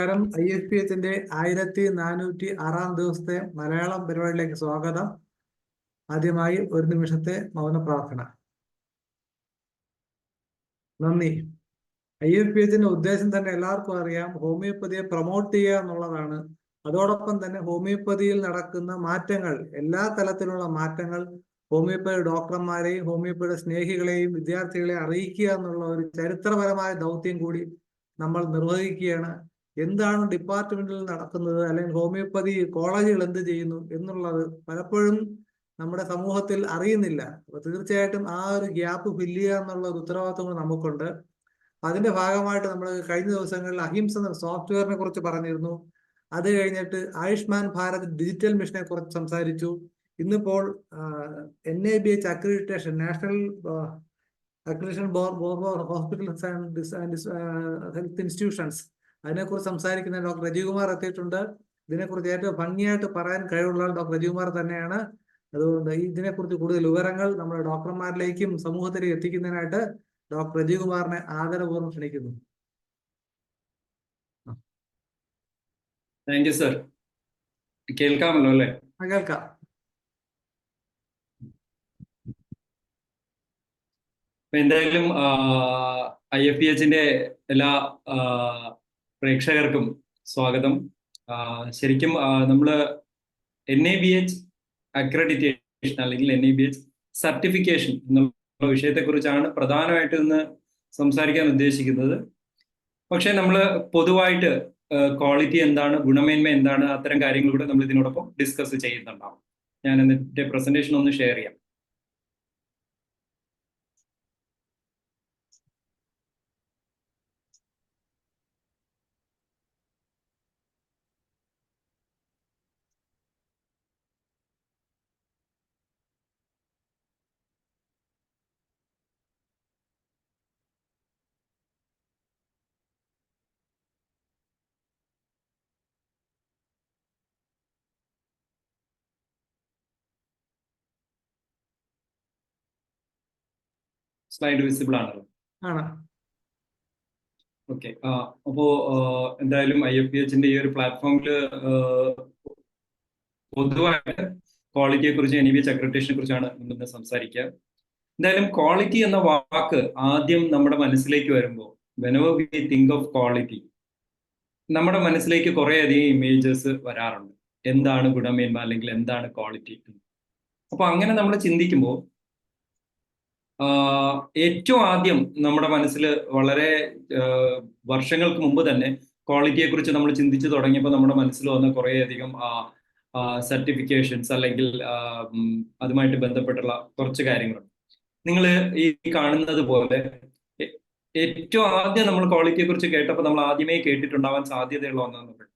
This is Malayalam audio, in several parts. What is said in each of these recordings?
IFPHന്റെ 1406 ദിവസത്തെ മലയാളം പരിപാടിയിലേക്ക് സ്വാഗതം. ആദ്യമായി ഒരു നിമിഷത്തെ മൗന പ്രാർത്ഥന. നന്ദി. IFPHന്റെ ഉദ്ദേശം തന്നെ എല്ലാവർക്കും അറിയാം, ഹോമിയോപ്പതിയെ പ്രൊമോട്ട് ചെയ്യുക എന്നുള്ളതാണ്. അതോടൊപ്പം തന്നെ ഹോമിയോപ്പതിയിൽ നടക്കുന്ന മാറ്റങ്ങൾ, എല്ലാ തലത്തിലുള്ള മാറ്റങ്ങൾ ഹോമിയോപ്പതി ഡോക്ടർമാരെയും ഹോമിയോപ്പതി സ്നേഹികളെയും വിദ്യാർത്ഥികളെയും അറിയിക്കുക എന്നുള്ള ഒരു ചരിത്രപരമായ ദൗത്യം കൂടി നമ്മൾ നിർവഹിക്കുകയാണ്. എന്താണ് ഡിപ്പാർട്ട്മെന്റിൽ നടക്കുന്നത്, അല്ലെങ്കിൽ ഹോമിയോപ്പതി കോളേജുകൾ എന്ത് ചെയ്യുന്നു എന്നുള്ളത് പലപ്പോഴും നമ്മുടെ സമൂഹത്തിൽ അറിയുന്നില്ല. അപ്പൊ തീർച്ചയായിട്ടും ആ ഒരു ഗ്യാപ്പ് ഫില്ല് ചെയ്യുക എന്നുള്ള ഒരു ഉത്തരവാദിത്വം നമുക്കുണ്ട്. അതിന്റെ ഭാഗമായിട്ട് നമ്മൾ കഴിഞ്ഞ ദിവസങ്ങളിൽ അഹിംസ എന്ന സോഫ്റ്റ്വെയറിനെ കുറിച്ച് പറഞ്ഞിരുന്നു. അത് കഴിഞ്ഞിട്ട് ആയുഷ്മാൻ ഭാരത് ഡിജിറ്റൽ മിഷനെ കുറിച്ച് സംസാരിച്ചു. ഇന്നിപ്പോൾ NABH accreditation, national accreditation board hospitals and health institutions, അതിനെക്കുറിച്ച് സംസാരിക്കുന്ന ഡോക്ടർ രജീവ് കുമാർ എത്തിയിട്ടുണ്ട്. ഇതിനെക്കുറിച്ച് ഏറ്റവും ഭംഗിയായിട്ട് പറയാൻ കഴിവുള്ള ഡോക്ടർ രജീവ് കുമാർ തന്നെയാണ്. അതുകൊണ്ട് ഇതിനെക്കുറിച്ച് കൂടുതൽ വിവരങ്ങൾ നമ്മുടെ ഡോക്ടർമാരിലേക്കും സമൂഹത്തിലേക്ക് എത്തിക്കുന്നതിനായിട്ട് ഡോക്ടർ രജീവ് കുമാറിനെ ആദരപൂർവ്വം ക്ഷണിക്കുന്നു. Thank you sir. കേൾക്കാമല്ലോ അല്ലേ? കേൾക്കാം. എന്തായാലും IFPHന്റെ എല്ലാ പ്രേക്ഷകർക്കും സ്വാഗതം. ശരിക്കും നമ്മള് NABH അക്രഡിറ്റേഷൻ അല്ലെങ്കിൽ NABH സർട്ടിഫിക്കേഷൻ എന്നുള്ള വിഷയത്തെക്കുറിച്ചാണ് പ്രധാനമായിട്ട് ഇന്ന് സംസാരിക്കാൻ ഉദ്ദേശിക്കുന്നത്. പക്ഷെ നമ്മൾ പൊതുവായിട്ട് ക്വാളിറ്റി എന്താണ്, ഗുണമേന്മ എന്താണ്, അത്തരം കാര്യങ്ങൾ കൂടെ നമ്മൾ ഇതിനോടൊപ്പം ഡിസ്കസ് ചെയ്യുന്നുണ്ടാവും. ഞാൻ എന്നിട്ട് പ്രസന്റേഷൻ ഒന്ന് ഷെയർ ചെയ്യാം. സ്ലൈഡ് വിസിബിൾ ആണല്ലോ? ഓക്കെ. അപ്പോ എന്തായാലും IFPHന്റെ ഈ ഒരു പ്ലാറ്റ്ഫോമിൽ പൊതുവായിട്ട് ക്വാളിറ്റിയെ കുറിച്ച് NABH അക്രഡിറ്റേഷനെ കുറിച്ചാണ് ഇന്ന് സംസാരിക്കുക. എന്തായാലും ക്വാളിറ്റി എന്ന വാക്ക് ആദ്യം നമ്മുടെ മനസ്സിലേക്ക് വരുമ്പോൾ, whenever we think of quality, നമ്മുടെ മനസ്സിലേക്ക് കുറെ അധികം ഇമേജസ് വരാറുണ്ട്. എന്താണ് ഗുണമേന്മ അല്ലെങ്കിൽ എന്താണ് ക്വാളിറ്റി? അപ്പൊ അങ്ങനെ നമ്മൾ ചിന്തിക്കുമ്പോൾ ഏറ്റവും ആദ്യം നമ്മുടെ മനസ്സിൽ വളരെ വർഷങ്ങൾക്ക് മുമ്പ് തന്നെ ക്വാളിറ്റിയെ കുറിച്ച് നമ്മൾ ചിന്തിച്ചു തുടങ്ങിയപ്പോൾ നമ്മുടെ മനസ്സിൽ വന്ന കുറേ അധികം സർട്ടിഫിക്കേഷൻസ് അല്ലെങ്കിൽ അതുമായിട്ട് ബന്ധപ്പെട്ടുള്ള കുറച്ച് കാര്യങ്ങളുണ്ട്. നിങ്ങൾ ഈ കാണുന്നത് പോലെ ഏറ്റവും ആദ്യം നമ്മൾ ക്വാളിറ്റിയെ കുറിച്ച് കേട്ടപ്പോൾ നമ്മൾ ആദ്യമേ കേട്ടിട്ടുണ്ടാവാൻ സാധ്യതയുള്ള ഒന്നാണ്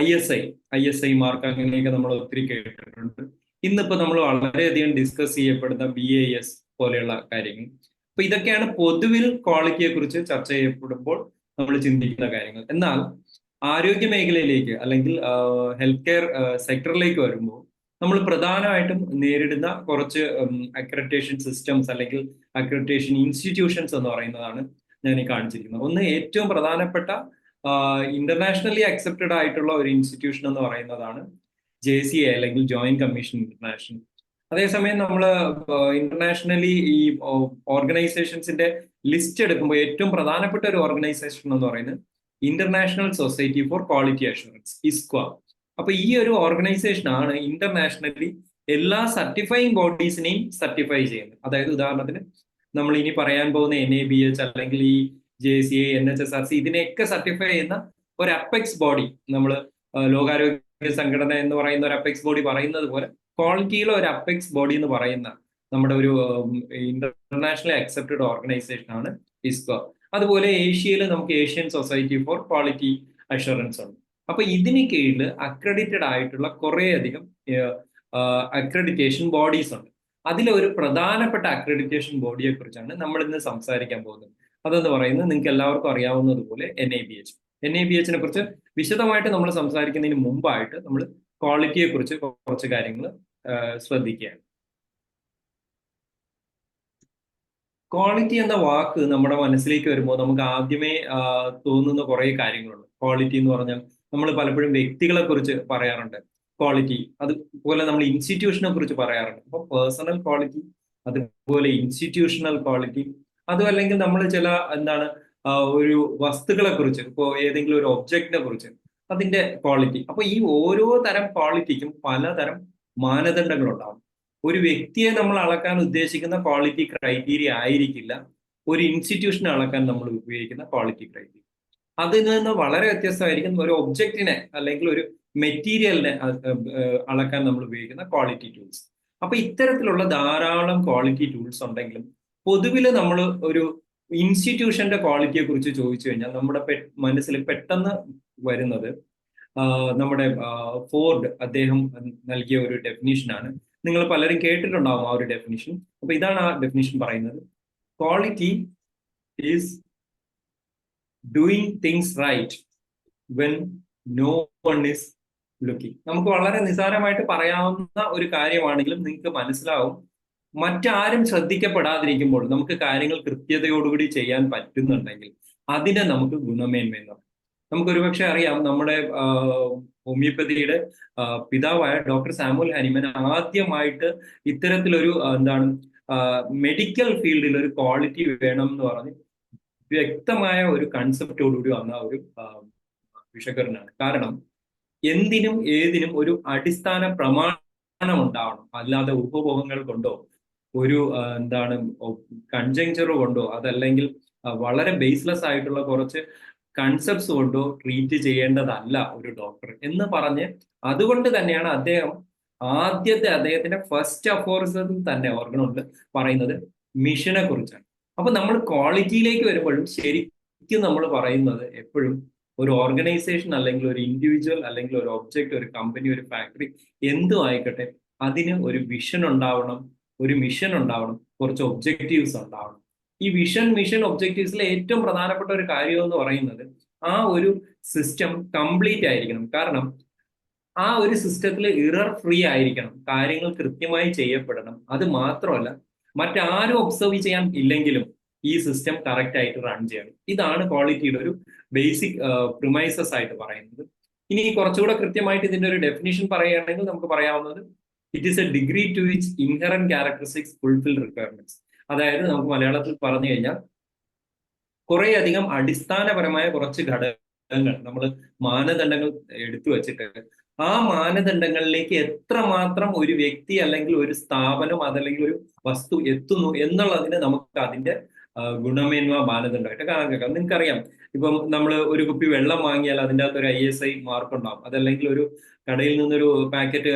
ISI മാർക്ക്. അങ്ങനെയൊക്കെ നമ്മൾ ഒത്തിരി കേട്ടിട്ടുണ്ട്. ഇന്നിപ്പോ നമ്മൾ വളരെയധികം ഡിസ്കസ് ചെയ്യപ്പെടുന്ന BAS പോലെയുള്ള കാര്യങ്ങൾ. അപ്പൊ ഇതൊക്കെയാണ് പൊതുവിൽ ക്വാളിറ്റിയെ കുറിച്ച് ചർച്ച ചെയ്യപ്പെടുമ്പോൾ നമ്മൾ ചിന്തിക്കുന്ന കാര്യങ്ങൾ. എന്നാൽ ആരോഗ്യ മേഖലയിലേക്ക് അല്ലെങ്കിൽ ഹെൽത്ത് കെയർ സെക്ടറിലേക്ക് വരുമ്പോൾ നമ്മൾ പ്രധാനമായിട്ടും നേരിടുന്ന കുറച്ച് അക്രഡിറ്റേഷൻ സിസ്റ്റംസ് അല്ലെങ്കിൽ അക്രഡിറ്റേഷൻ ഇൻസ്റ്റിറ്റ്യൂഷൻസ് എന്ന് പറയുന്നതാണ് ഞാൻ ഈ കാണിച്ചിരിക്കുന്നത്. ഒന്ന്, ഏറ്റവും പ്രധാനപ്പെട്ട ഇന്റർനാഷണലി അക്സെപ്റ്റഡ് ആയിട്ടുള്ള ഒരു ഇൻസ്റ്റിറ്റ്യൂഷൻ എന്ന് പറയുന്നതാണ് JCI അല്ലെങ്കിൽ ജോയിന്റ് കമ്മീഷൻ ഇന്റർനാഷണൽ. അതേസമയം നമ്മൾ ഇന്റർനാഷണലി ഈ ഓർഗനൈസേഷൻസിന്റെ ലിസ്റ്റ് എടുക്കുമ്പോൾ ഏറ്റവും പ്രധാനപ്പെട്ട ഒരു ഓർഗനൈസേഷൻ എന്ന് പറയുന്നത് international society for quality assurance, ISQA. അപ്പൊ ഈ ഒരു ഓർഗനൈസേഷൻ ആണ് ഇന്റർനാഷണലി എല്ലാ സർട്ടിഫൈയിങ് ബോഡീസിനെയും സർട്ടിഫൈ ചെയ്യുന്നത്. അതായത് ഉദാഹരണത്തിന് നമ്മൾ ഇനി പറയാൻ പോകുന്ന NABH അല്ലെങ്കിൽ ഈ JCI, NHSRC ഇതിനെയൊക്കെ സർട്ടിഫൈ ചെയ്യുന്ന ഒരു അപ്പെക്സ് ബോഡി, നമ്മൾ ലോകാരോഗ്യ സംഘടന എന്ന് പറയുന്ന ഒരു അപ്പെക്സ് ബോഡി പറയുന്നത് പോലെ ക്വാളിറ്റിയിലെ ഒരു അപ്പെക്സ് ബോഡി എന്ന് പറയുന്ന നമ്മുടെ ഒരു ഇന്റർനാഷണലി അക്സെപ്റ്റഡ് ഓർഗനൈസേഷൻ ആണ് ISQA. അതുപോലെ ഏഷ്യയിൽ നമുക്ക് Asian society for quality assurance ഉണ്ട്. അപ്പൊ ഇതിന് കീഴിൽ അക്രഡിറ്റഡ് ആയിട്ടുള്ള കുറെ അധികം അക്രഡിറ്റേഷൻ ബോഡീസ് ഉണ്ട്. അതിലൊരു പ്രധാനപ്പെട്ട അക്രഡിറ്റേഷൻ ബോഡിയെ കുറിച്ചാണ് നമ്മൾ ഇന്ന് സംസാരിക്കാൻ പോകുന്നത്. അതെന്ന് പറയുന്നത് നിങ്ങൾക്ക് എല്ലാവർക്കും അറിയാവുന്നതുപോലെ NABH കുറിച്ച് വിശദമായിട്ട് നമ്മൾ സംസാരിക്കുന്നതിന് മുമ്പായിട്ട് നമ്മൾ ക്വാളിറ്റിയെ കുറിച്ച് കുറച്ച് കാര്യങ്ങൾ ശ്രദ്ധിക്കുകയാണ്. ക്വാളിറ്റി എന്ന വാക്ക് നമ്മുടെ മനസ്സിലേക്ക് വരുമ്പോൾ നമുക്ക് ആദ്യമേ തോന്നുന്ന കുറേ കാര്യങ്ങളുണ്ട്. ക്വാളിറ്റി എന്ന് പറഞ്ഞാൽ നമ്മൾ പലപ്പോഴും വ്യക്തികളെ കുറിച്ച് പറയാറുണ്ട് ക്വാളിറ്റി, അതുപോലെ നമ്മൾ ഇൻസ്റ്റിറ്റ്യൂഷനെ കുറിച്ച് പറയാറുണ്ട്. അപ്പൊ പേഴ്സണൽ ക്വാളിറ്റി, അതുപോലെ ഇൻസ്റ്റിറ്റ്യൂഷണൽ ക്വാളിറ്റി, അതും അല്ലെങ്കിൽ നമ്മൾ ചില എന്താണ് ഒരു വസ്തുക്കളെ കുറിച്ച്, ഇപ്പോൾ ഏതെങ്കിലും ഒരു ഒബ്ജക്റ്റിനെ കുറിച്ച് അതിന്റെ ക്വാളിറ്റി. അപ്പൊ ഈ ഓരോ തരം ക്വാളിറ്റിക്കും പലതരം മാനദണ്ഡങ്ങൾ ഉണ്ടാവും. ഒരു വ്യക്തിയെ നമ്മൾ അളക്കാൻ ഉദ്ദേശിക്കുന്ന ക്വാളിറ്റി ക്രൈറ്റീരിയ ആയിരിക്കില്ല ഒരു ഇൻസ്റ്റിറ്റ്യൂഷനെ അളക്കാൻ നമ്മൾ ഉപയോഗിക്കുന്ന ക്വാളിറ്റി ക്രൈറ്റീരിയ. അതിൽ നിന്ന് വളരെ വ്യത്യസ്തമായിരിക്കും ഒരു ഒബ്ജക്റ്റിനെ അല്ലെങ്കിൽ ഒരു മെറ്റീരിയലിനെ അളക്കാൻ നമ്മൾ ഉപയോഗിക്കുന്ന ക്വാളിറ്റി ടൂൾസ്. അപ്പൊ ഇത്തരത്തിലുള്ള ധാരാളം ക്വാളിറ്റി ടൂൾസ് ഉണ്ടെങ്കിലും പൊതുവിൽ നമ്മൾ ഒരു ഇൻസ്റ്റിറ്റ്യൂഷന്റെ ക്വാളിറ്റിയെ കുറിച്ച് ചോദിച്ചു കഴിഞ്ഞാൽ നമ്മുടെ മനസ്സിൽ പെട്ടെന്ന് വരുന്നത് നമ്മുടെ ഫോർഡ് അദ്ദേഹം നൽകിയ ഒരു ഡെഫിനിഷനാണ്. നിങ്ങൾ പലരും കേട്ടിട്ടുണ്ടാവും ആ ഒരു ഡെഫിനിഷൻ. അപ്പൊ ഇതാണ് ആ ഡെഫിനിഷൻ പറയുന്നത്: quality is doing things right when no one is looking. നമുക്ക് വളരെ നിസ്സാരമായിട്ട് പറയാവുന്ന ഒരു കാര്യമാണെങ്കിലും നിങ്ങൾക്ക് മനസ്സിലാവും, മറ്റാരും ശ്രദ്ധിക്കപ്പെടാതിരിക്കുമ്പോൾ നമുക്ക് കാര്യങ്ങൾ കൃത്യതയോടുകൂടി ചെയ്യാൻ പറ്റുന്നുണ്ടെങ്കിൽ അതിനെ നമുക്ക് ഗുണമേന്മ എന്ന് പറയും. നമുക്ക് ഒരുപക്ഷെ അറിയാം, നമ്മുടെ ഹോമിയോപ്പതിയുടെ പിതാവായ ഡോക്ടർ സാമുവൽ ഹനിമാൻ ആദ്യമായിട്ട് ഇത്തരത്തിലൊരു എന്താണ് മെഡിക്കൽ ഫീൽഡിൽ ഒരു ക്വാളിറ്റി വേണം എന്ന് പറഞ്ഞ് വ്യക്തമായ ഒരു കൺസെപ്റ്റോടുകൂടി വന്ന ഒരു വിഷകരനാണ്. കാരണം എന്തിനും ഏതിനും ഒരു അടിസ്ഥാന പ്രമാണം ഉണ്ടാവണം. അല്ലാതെ ഉപഭോഗങ്ങൾ കൊണ്ടോ ഒരു എന്താണ് കൺജങ്ചർ കൊണ്ടോ അതല്ലെങ്കിൽ വളരെ ബേസ്ലെസ് ആയിട്ടുള്ള കുറച്ച് കൺസെപ്റ്റ്സ് കൊണ്ടോ ട്രീറ്റ് ചെയ്യേണ്ടതല്ല ഒരു ഡോക്ടർ എന്ന് പറഞ്ഞ്, അതുകൊണ്ട് തന്നെയാണ് അദ്ദേഹത്തിന്റെ ഫസ്റ്റ് അഫോറിസത്തിൽ തന്നെ ഓർഗനുണ്ട് പറയുന്നത് മിഷനെ കുറിച്ചാണ്. അപ്പൊ നമ്മൾ ക്വാളിറ്റിയിലേക്ക് വരുമ്പോഴും ശരിക്കും നമ്മൾ പറയുന്നത് എപ്പോഴും ഒരു ഓർഗനൈസേഷൻ അല്ലെങ്കിൽ ഒരു ഇൻഡിവിജ്വൽ അല്ലെങ്കിൽ ഒരു ഒബ്ജക്റ്റ്, ഒരു കമ്പനി, ഒരു ഫാക്ടറി, എന്തും ആയിക്കോട്ടെ, അതിന് ഒരു വിഷൻ ഉണ്ടാവണം, ഒരു മിഷൻ ഉണ്ടാവണം, കുറച്ച് ഒബ്ജക്റ്റീവ്സ് ഉണ്ടാവണം. ഈ വിഷൻ, മിഷൻ, ഒബ്ജക്റ്റീവ്സിലെ ഏറ്റവും പ്രധാനപ്പെട്ട ഒരു കാര്യം എന്ന് പറയുന്നത് ആ ഒരു സിസ്റ്റം കംപ്ലീറ്റ് ആയിരിക്കണം. കാരണം ആ ഒരു സിസ്റ്റത്തിൽ ഇറർ ഫ്രീ ആയിരിക്കണം, കാര്യങ്ങൾ കൃത്യമായി ചെയ്യപ്പെടണം. അത് മാത്രമല്ല, മറ്റാരും ഒബ്സർവ് ചെയ്യാൻ ഇല്ലെങ്കിലും ഈ സിസ്റ്റം കറക്റ്റ് ആയിട്ട് റൺ ചെയ്യണം. ഇതാണ് ക്വാളിറ്റിയുടെ ഒരു ബേസിക് പ്രിമൈസസ് ആയിട്ട് പറയുന്നത്. ഇനി കുറച്ചുകൂടെ കൃത്യമായിട്ട് ഇതിന്റെ ഒരു ഡെഫിനിഷൻ പറയുകയാണെങ്കിൽ നമുക്ക് പറയാവുന്നത് it is a degree to which inherent characteristics fulfil requirements. അതായത് നമുക്ക് മലയാളത്തിൽ പറഞ്ഞു കഴിഞ്ഞാൽ കുറേയധികം അടിസ്ഥാനപരമായ കുറച്ച് ഘടകങ്ങൾ, നമ്മൾ മാനദണ്ഡങ്ങൾ എടുത്തു വെച്ചിട്ട് ആ മാനദണ്ഡങ്ങളിലേക്ക് എത്രമാത്രം ഒരു വ്യക്തി അല്ലെങ്കിൽ ഒരു സ്ഥാപനം അതല്ലെങ്കിൽ ഒരു വസ്തു എത്തുന്നു എന്നുള്ളതിന് നമുക്ക് അതിന്റെ ഗുണമേന്മ മാനദണ്ഡമായിട്ട് കണക്കാക്കാം. നിങ്ങൾക്കറിയാം, ഇപ്പം നമ്മൾ ഒരു കുപ്പി വെള്ളം വാങ്ങിയാൽ അതിൻ്റെ അകത്ത് ഒരു ISI മാർക്ക് ഉണ്ടാവും. അതല്ലെങ്കിൽ ഒരു കടയിൽ നിന്നൊരു പാക്കറ്റ്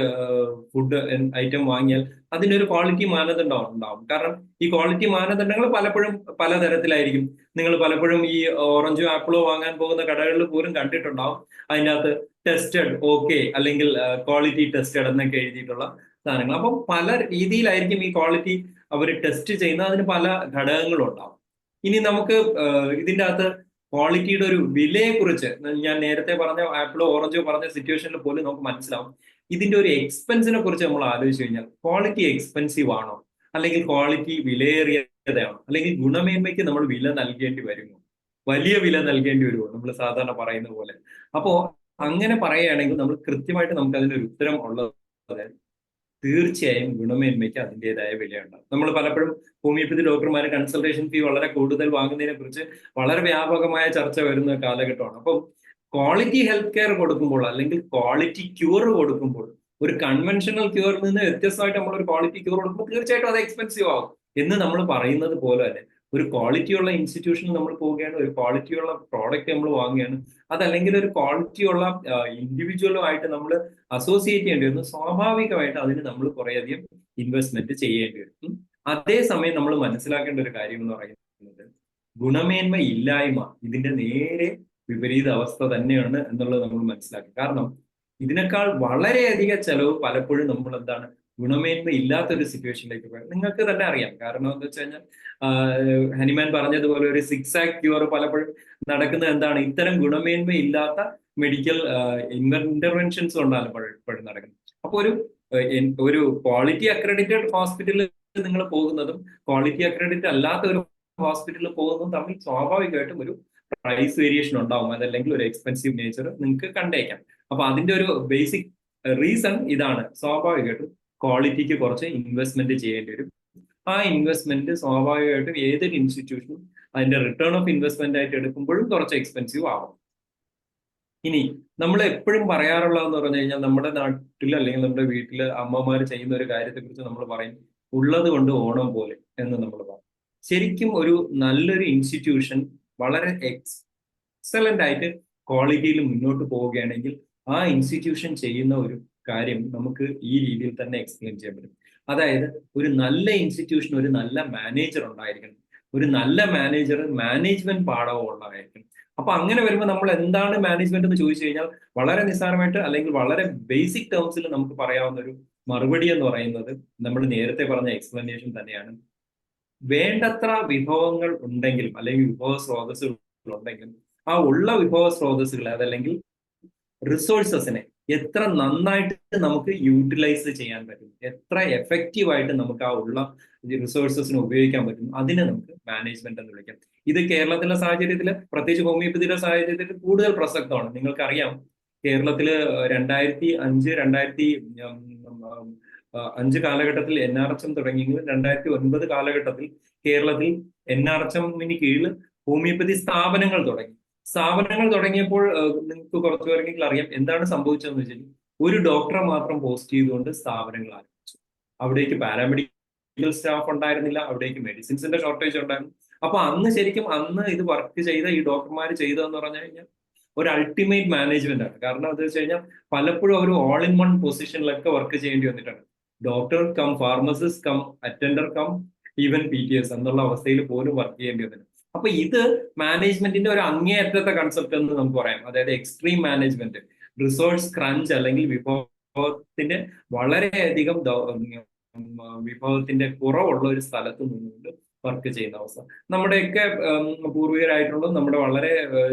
ഫുഡ് ഐറ്റം വാങ്ങിയാൽ അതിനൊരു ക്വാളിറ്റി മാനദണ്ഡം ഉണ്ടാവും. കാരണം ഈ ക്വാളിറ്റി മാനദണ്ഡങ്ങൾ പലപ്പോഴും പലതരത്തിലായിരിക്കും. നിങ്ങൾ പലപ്പോഴും ഈ ഓറഞ്ചോ ആപ്പിളോ വാങ്ങാൻ പോകുന്ന കടകളിൽ പോലും കണ്ടിട്ടുണ്ടാവും അതിൻ്റെ അകത്ത് ടെസ്റ്റഡ് ഓക്കെ അല്ലെങ്കിൽ ക്വാളിറ്റി ടെസ്റ്റഡ് എന്നൊക്കെ എഴുതിയിട്ടുള്ള സാധനങ്ങൾ. അപ്പം പല രീതിയിലായിരിക്കും ഈ ക്വാളിറ്റി അവർ ടെസ്റ്റ് ചെയ്യുന്ന, അതിന് പല ഘടകങ്ങളും ഉണ്ടാവും. ഇനി നമുക്ക് ഇതിൻ്റെ അകത്ത് ക്വാളിറ്റിയുടെ ഒരു വിലയെ കുറിച്ച്, ഞാൻ നേരത്തെ പറഞ്ഞ ആപ്പിളോ ഓറഞ്ചോ പറഞ്ഞ സിറ്റുവേഷനിൽ പോലും നമുക്ക് മനസ്സിലാവും ഇതിന്റെ ഒരു എക്സ്പെൻസിനെ കുറിച്ച് നമ്മൾ ആലോചിച്ച് കഴിഞ്ഞാൽ ക്വാളിറ്റി എക്സ്പെൻസീവ് ആണോ, അല്ലെങ്കിൽ ക്വാളിറ്റി വിലയേറിയതാണോ, അല്ലെങ്കിൽ ഗുണമേന്മയ്ക്ക് നമ്മൾ വില നൽകേണ്ടി വരുമോ, വലിയ വില നൽകേണ്ടി വരുമോ, നമ്മൾ സാധാരണ പറയുന്ന പോലെ. അപ്പോ അങ്ങനെ പറയുകയാണെങ്കിൽ നമ്മൾ കൃത്യമായിട്ട് നമുക്ക് അതിനൊരു ഉത്തരം ഉള്ളത് തീർച്ചയായും ഗുണമേന്മയ്ക്ക് അതിൻ്റെതായ വിലയുണ്ടാകും. നമ്മൾ പലപ്പോഴും ഹോമിയോപ്പതി ഡോക്ടർമാർ കൺസൾട്ടേഷൻ ഫീ വളരെ കൂടുതൽ വാങ്ങുന്നതിനെ കുറിച്ച് വളരെ വ്യാപകമായ ചർച്ച വരുന്ന കാലഘട്ടമാണ്. അപ്പം ക്വാളിറ്റി ഹെൽത്ത് കെയർ കൊടുക്കുമ്പോൾ അല്ലെങ്കിൽ ക്വാളിറ്റി ക്യൂർ കൊടുക്കുമ്പോൾ, ഒരു കൺവെൻഷണൽ ക്യൂറിൽ നിന്ന് വ്യത്യസ്തമായിട്ട് നമ്മൾ ഒരു ക്വാളിറ്റി ക്യൂർ കൊടുക്കുമ്പോൾ തീർച്ചയായിട്ടും അത് എക്സ്പെൻസീവ് ആകും. എന്ന് നമ്മൾ പറയുന്നത് പോലെ തന്നെ ഒരു ക്വാളിറ്റിയുള്ള ഇൻസ്റ്റിറ്റ്യൂഷനിൽ നമ്മൾ പോവുകയാണ്, ഒരു ക്വാളിറ്റിയുള്ള പ്രോഡക്റ്റ് നമ്മൾ വാങ്ങുകയാണ്, അതല്ലെങ്കിൽ ഒരു ക്വാളിറ്റിയുള്ള ഇൻഡിവിജ്വലുമായിട്ട് നമ്മൾ അസോസിയേറ്റ് ചെയ്യേണ്ടി വരുന്നു, സ്വാഭാവികമായിട്ട് അതിന് നമ്മൾ കുറേയധികം ഇൻവെസ്റ്റ്മെന്റ് ചെയ്യേണ്ടി വരും. അതേസമയം നമ്മൾ മനസ്സിലാക്കേണ്ട ഒരു കാര്യം എന്ന് പറയുന്നത് ഗുണമേന്മ ഇല്ലായ്മ ഇതിന്റെ നേരെ വിപരീത അവസ്ഥ തന്നെയാണ് എന്നുള്ളത് നമ്മൾ മനസ്സിലാക്കി. കാരണം ഇതിനേക്കാൾ വളരെയധികം ചെലവ് പലപ്പോഴും നമ്മൾ എന്താണ് ഗുണമേന്മ ഇല്ലാത്തൊരു സിറ്റുവേഷനിലേക്ക് പോയത് നിങ്ങൾക്ക് തന്നെ അറിയാം. കാരണം എന്താ വെച്ച് കഴിഞ്ഞാൽ ഹനിമാൻ പറഞ്ഞതുപോലെ ഒരു 6 ആക്ട് ക്യൂർ പലപ്പോഴും നടക്കുന്നത് എന്താണ്, ഇത്തരം ഗുണമേന്മ ഇല്ലാത്ത മെഡിക്കൽ ഇന്റർവെൻഷൻസ് കൊണ്ടാണ് പലപ്പോഴും നടക്കുന്നത്. അപ്പോൾ ഒരു ക്വാളിറ്റി അക്രഡിറ്റഡ് ഹോസ്പിറ്റലിൽ നിങ്ങൾ പോകുന്നതും ക്വാളിറ്റി അക്രഡിറ്റ് അല്ലാത്ത ഒരു ഹോസ്പിറ്റലിൽ പോകുന്നതും തമ്മിൽ സ്വാഭാവികമായിട്ടും ഒരു പ്രൈസ് വേരിയേഷൻ ഉണ്ടാവും, അതല്ലെങ്കിൽ ഒരു എക്സ്പെൻസീവ് നേച്ചർ നിങ്ങൾക്ക് കണ്ടേക്കാം. അപ്പൊ അതിന്റെ ഒരു ബേസിക് റീസൺ ഇതാണ്. സ്വാഭാവികമായിട്ടും ക്വാളിറ്റിക്ക് കുറച്ച് ഇൻവെസ്റ്റ്മെന്റ് ചെയ്യേണ്ടി വരും. ആ ഇൻവെസ്റ്റ്മെന്റ് സ്വാഭാവികമായിട്ടും ഏതൊരു ഇൻസ്റ്റിറ്റ്യൂഷനും അതിന്റെ റിട്ടേൺ ഓഫ് ഇൻവെസ്റ്റ്മെന്റ് ആയിട്ട് എടുക്കുമ്പോഴും കുറച്ച് എക്സ്പെൻസീവ് ആവും. ഇനി നമ്മൾ എപ്പോഴും പറയാറുള്ളതെന്ന് പറഞ്ഞു കഴിഞ്ഞാൽ, നമ്മുടെ നാട്ടിൽ അല്ലെങ്കിൽ നമ്മുടെ വീട്ടിൽ അമ്മമാർ ചെയ്യുന്ന ഒരു കാര്യത്തെ കുറിച്ച് നമ്മൾ പറയും, ഉള്ളത് കൊണ്ട് ഓണം പോലെ എന്ന് നമ്മൾ പറയും. ശരിക്കും ഒരു നല്ലൊരു ഇൻസ്റ്റിറ്റ്യൂഷൻ വളരെ എക്സലന്റ് ആയിട്ട് ക്വാളിറ്റിയിൽ മുന്നോട്ട് പോവുകയാണെങ്കിൽ ആ ഇൻസ്റ്റിറ്റ്യൂഷൻ ചെയ്യുന്ന ഒരു കാര്യം നമുക്ക് ഈ രീതിയിൽ തന്നെ എക്സ്പ്ലെയിൻ ചെയ്യാൻ പറ്റും. അതായത് ഒരു നല്ല ഇൻസ്റ്റിറ്റ്യൂഷൻ ഒരു നല്ല മാനേജർ ഉണ്ടായിരിക്കണം. ഒരു നല്ല മാനേജർ മാനേജ്മെന്റ് പാഠവും ഉണ്ടായിരിക്കണം. അപ്പൊ അങ്ങനെ വരുമ്പോൾ നമ്മൾ എന്താണ് മാനേജ്മെന്റ് എന്ന് ചോദിച്ചു കഴിഞ്ഞാൽ വളരെ നിസ്സാരമായിട്ട് അല്ലെങ്കിൽ വളരെ ബേസിക് ടേംസിൽ നമുക്ക് പറയാവുന്ന ഒരു മറുപടി എന്ന് പറയുന്നത് നമ്മൾ നേരത്തെ പറഞ്ഞ എക്സ്പ്ലനേഷൻ തന്നെയാണ്. വേണ്ടത്ര വിഭവങ്ങൾ ഉണ്ടെങ്കിലും അല്ലെങ്കിൽ വിഭവ സ്രോതസ്സുകൾ ഉണ്ടെങ്കിലും ആ ഉള്ള വിഭവ സ്രോതസ്സുകളെ അതല്ലെങ്കിൽ റിസോഴ്സസിനെ എത്ര നന്നായിട്ട് നമുക്ക് യൂട്ടിലൈസ് ചെയ്യാൻ പറ്റും, എത്ര എഫക്റ്റീവായിട്ട് നമുക്ക് ആ ഉള്ള റിസോഴ്സസിനെ ഉപയോഗിക്കാൻ പറ്റും, അതിനെ നമുക്ക് മാനേജ്മെന്റ് എന്ന് വിളിക്കാം. ഇത് കേരളത്തിലെ സാഹചര്യത്തിൽ, പ്രത്യേകിച്ച് ഹോമിയോപ്പതിയുടെ സാഹചര്യത്തിൽ കൂടുതൽ പ്രസക്തമാണ്. നിങ്ങൾക്കറിയാം, കേരളത്തില് 2005 കാലഘട്ടത്തിൽ NRHM തുടങ്ങിയെങ്കിലും 2009 കാലഘട്ടത്തിൽ കേരളത്തിൽ NRHM-ന് കീഴിൽ ഹോമിയോപ്പതി സ്ഥാപനങ്ങൾ തുടങ്ങിയപ്പോൾ നിങ്ങൾക്ക് കുറച്ചു പേരെങ്കിലും അറിയാം എന്താണ് സംഭവിച്ചതെന്ന് വെച്ചാൽ, ഒരു ഡോക്ടറെ മാത്രം പോസ്റ്റ് ചെയ്തുകൊണ്ട് സ്ഥാപനങ്ങൾ ആരംഭിച്ചു. അവിടേക്ക് പാരാമെഡിക്കൽ സ്റ്റാഫ് ഉണ്ടായിരുന്നില്ല, അവിടേക്ക് മെഡിസിൻസിന്റെ ഷോർട്ടേജ് ഉണ്ടായിരുന്നു. അപ്പൊ അന്ന് ഇത് വർക്ക് ചെയ്ത ഈ ഡോക്ടർമാർ ചെയ്തതെന്ന് പറഞ്ഞു കഴിഞ്ഞാൽ ഒരു അൾട്ടിമേറ്റ് മാനേജ്മെന്റ് ആണ്. കാരണം എന്താ വെച്ച് കഴിഞ്ഞാൽ പലപ്പോഴും അവർ ഓൾ ഇൻ വൺ പൊസിഷനിലൊക്കെ വർക്ക് ചെയ്യേണ്ടി വന്നിട്ടുണ്ട്. Doctor cum pharmacist cum attender cum even PTS എന്നുള്ള അവസ്ഥയിൽ പോലും വർക്ക് ചെയ്യേണ്ടി വന്നിട്ടുണ്ട്. അപ്പൊ ഇത് മാനേജ്മെന്റിന്റെ ഒരു അങ്ങേയറ്റത്തെ കൺസെപ്റ്റ് എന്ന് നമുക്ക് പറയാം. അതായത് എക്സ്ട്രീം മാനേജ്മെന്റ്, റിസോഴ്സ് ക്രഞ്ച് അല്ലെങ്കിൽ വിഭവത്തിന്റെ വളരെയധികം വിഭവത്തിന്റെ കുറവുള്ള ഒരു സ്ഥലത്ത് നിന്നുകൊണ്ട് വർക്ക് ചെയ്യുന്ന അവസ്ഥ. നമ്മുടെയൊക്കെ പൂർവികരായിട്ടുള്ള നമ്മുടെ വളരെ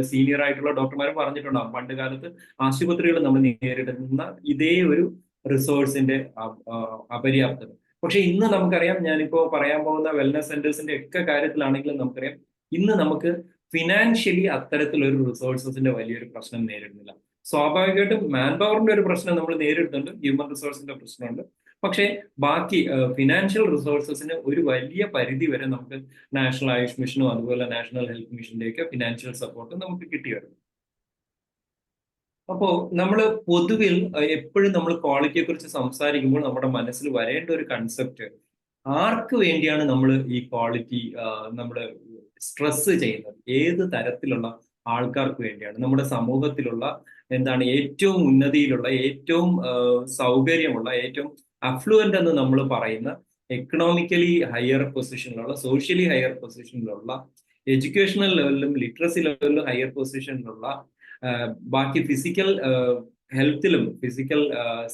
സീനിയർ ആയിട്ടുള്ള ഡോക്ടർമാരും പറഞ്ഞിട്ടുണ്ടാകും, പണ്ട് കാലത്ത് ആശുപത്രികൾ നമ്മൾ നേരിടുന്ന ഇതേ ഒരു റിസോഴ്സിന്റെ അപര്യാപ്തത. പക്ഷെ ഇന്ന് നമുക്കറിയാം, ഞാനിപ്പോ പറയാൻ പോകുന്ന വെൽനസ് സെന്റേഴ്സിന്റെ ഒക്കെ കാര്യത്തിലാണെങ്കിലും നമുക്കറിയാം, ഇന്ന് നമുക്ക് ഫിനാൻഷ്യലി അത്തരത്തിലൊരു റിസോഴ്സസിന്റെ വലിയൊരു പ്രശ്നം നേരിടുന്നില്ല. സ്വാഭാവികമായിട്ടും മാൻ പവറിന്റെ ഒരു പ്രശ്നം നമ്മൾ നേരിടുന്നുണ്ട്, ഹ്യൂമൻ റിസോഴ്സിന്റെ പ്രശ്നമുണ്ട്. പക്ഷേ ബാക്കി ഫിനാൻഷ്യൽ റിസോഴ്സസിന് ഒരു വലിയ പരിധി വരെ നമുക്ക് നാഷണൽ ആയുഷ് മിഷനും അതുപോലെ നാഷണൽ ഹെൽത്ത് മിഷന്റെ ഒക്കെ ഫിനാൻഷ്യൽ സപ്പോർട്ട് നമുക്ക് കിട്ടി വരുന്നു. അപ്പോ നമ്മൾ പൊതുവിൽ എപ്പോഴും നമ്മൾ ക്വാളിറ്റിയെ കുറിച്ച് സംസാരിക്കുമ്പോൾ നമ്മുടെ മനസ്സിൽ വരേണ്ട ഒരു കൺസെപ്റ്റ്, ആർക്ക് വേണ്ടിയാണ് നമ്മൾ ഈ ക്വാളിറ്റി നമ്മൾ സ്ട്രെസ് ചെയ്യുന്നത്, ഏത് തരത്തിലുള്ള ആൾക്കാർക്ക് വേണ്ടിയാണ്? നമ്മുടെ സമൂഹത്തിലുള്ള ഏറ്റവും ഉന്നതിയിലുള്ള, ഏറ്റവും സൗകര്യമുള്ള, ഏറ്റവും അഫ്ലുവന്റ് എന്ന് നമ്മൾ പറയുന്ന, എക്കണോമിക്കലി ഹയർ പൊസിഷനിലുള്ള, സോഷ്യലി ഹയർ പൊസിഷനിലുള്ള, എഡ്യൂക്കേഷണൽ ലെവലിലും ലിറ്ററസി ലെവലിലും ഹയർ പൊസിഷനിലുള്ള, ബാക്കി ഫിസിക്കൽ ഹെൽത്തിലും ഫിസിക്കൽ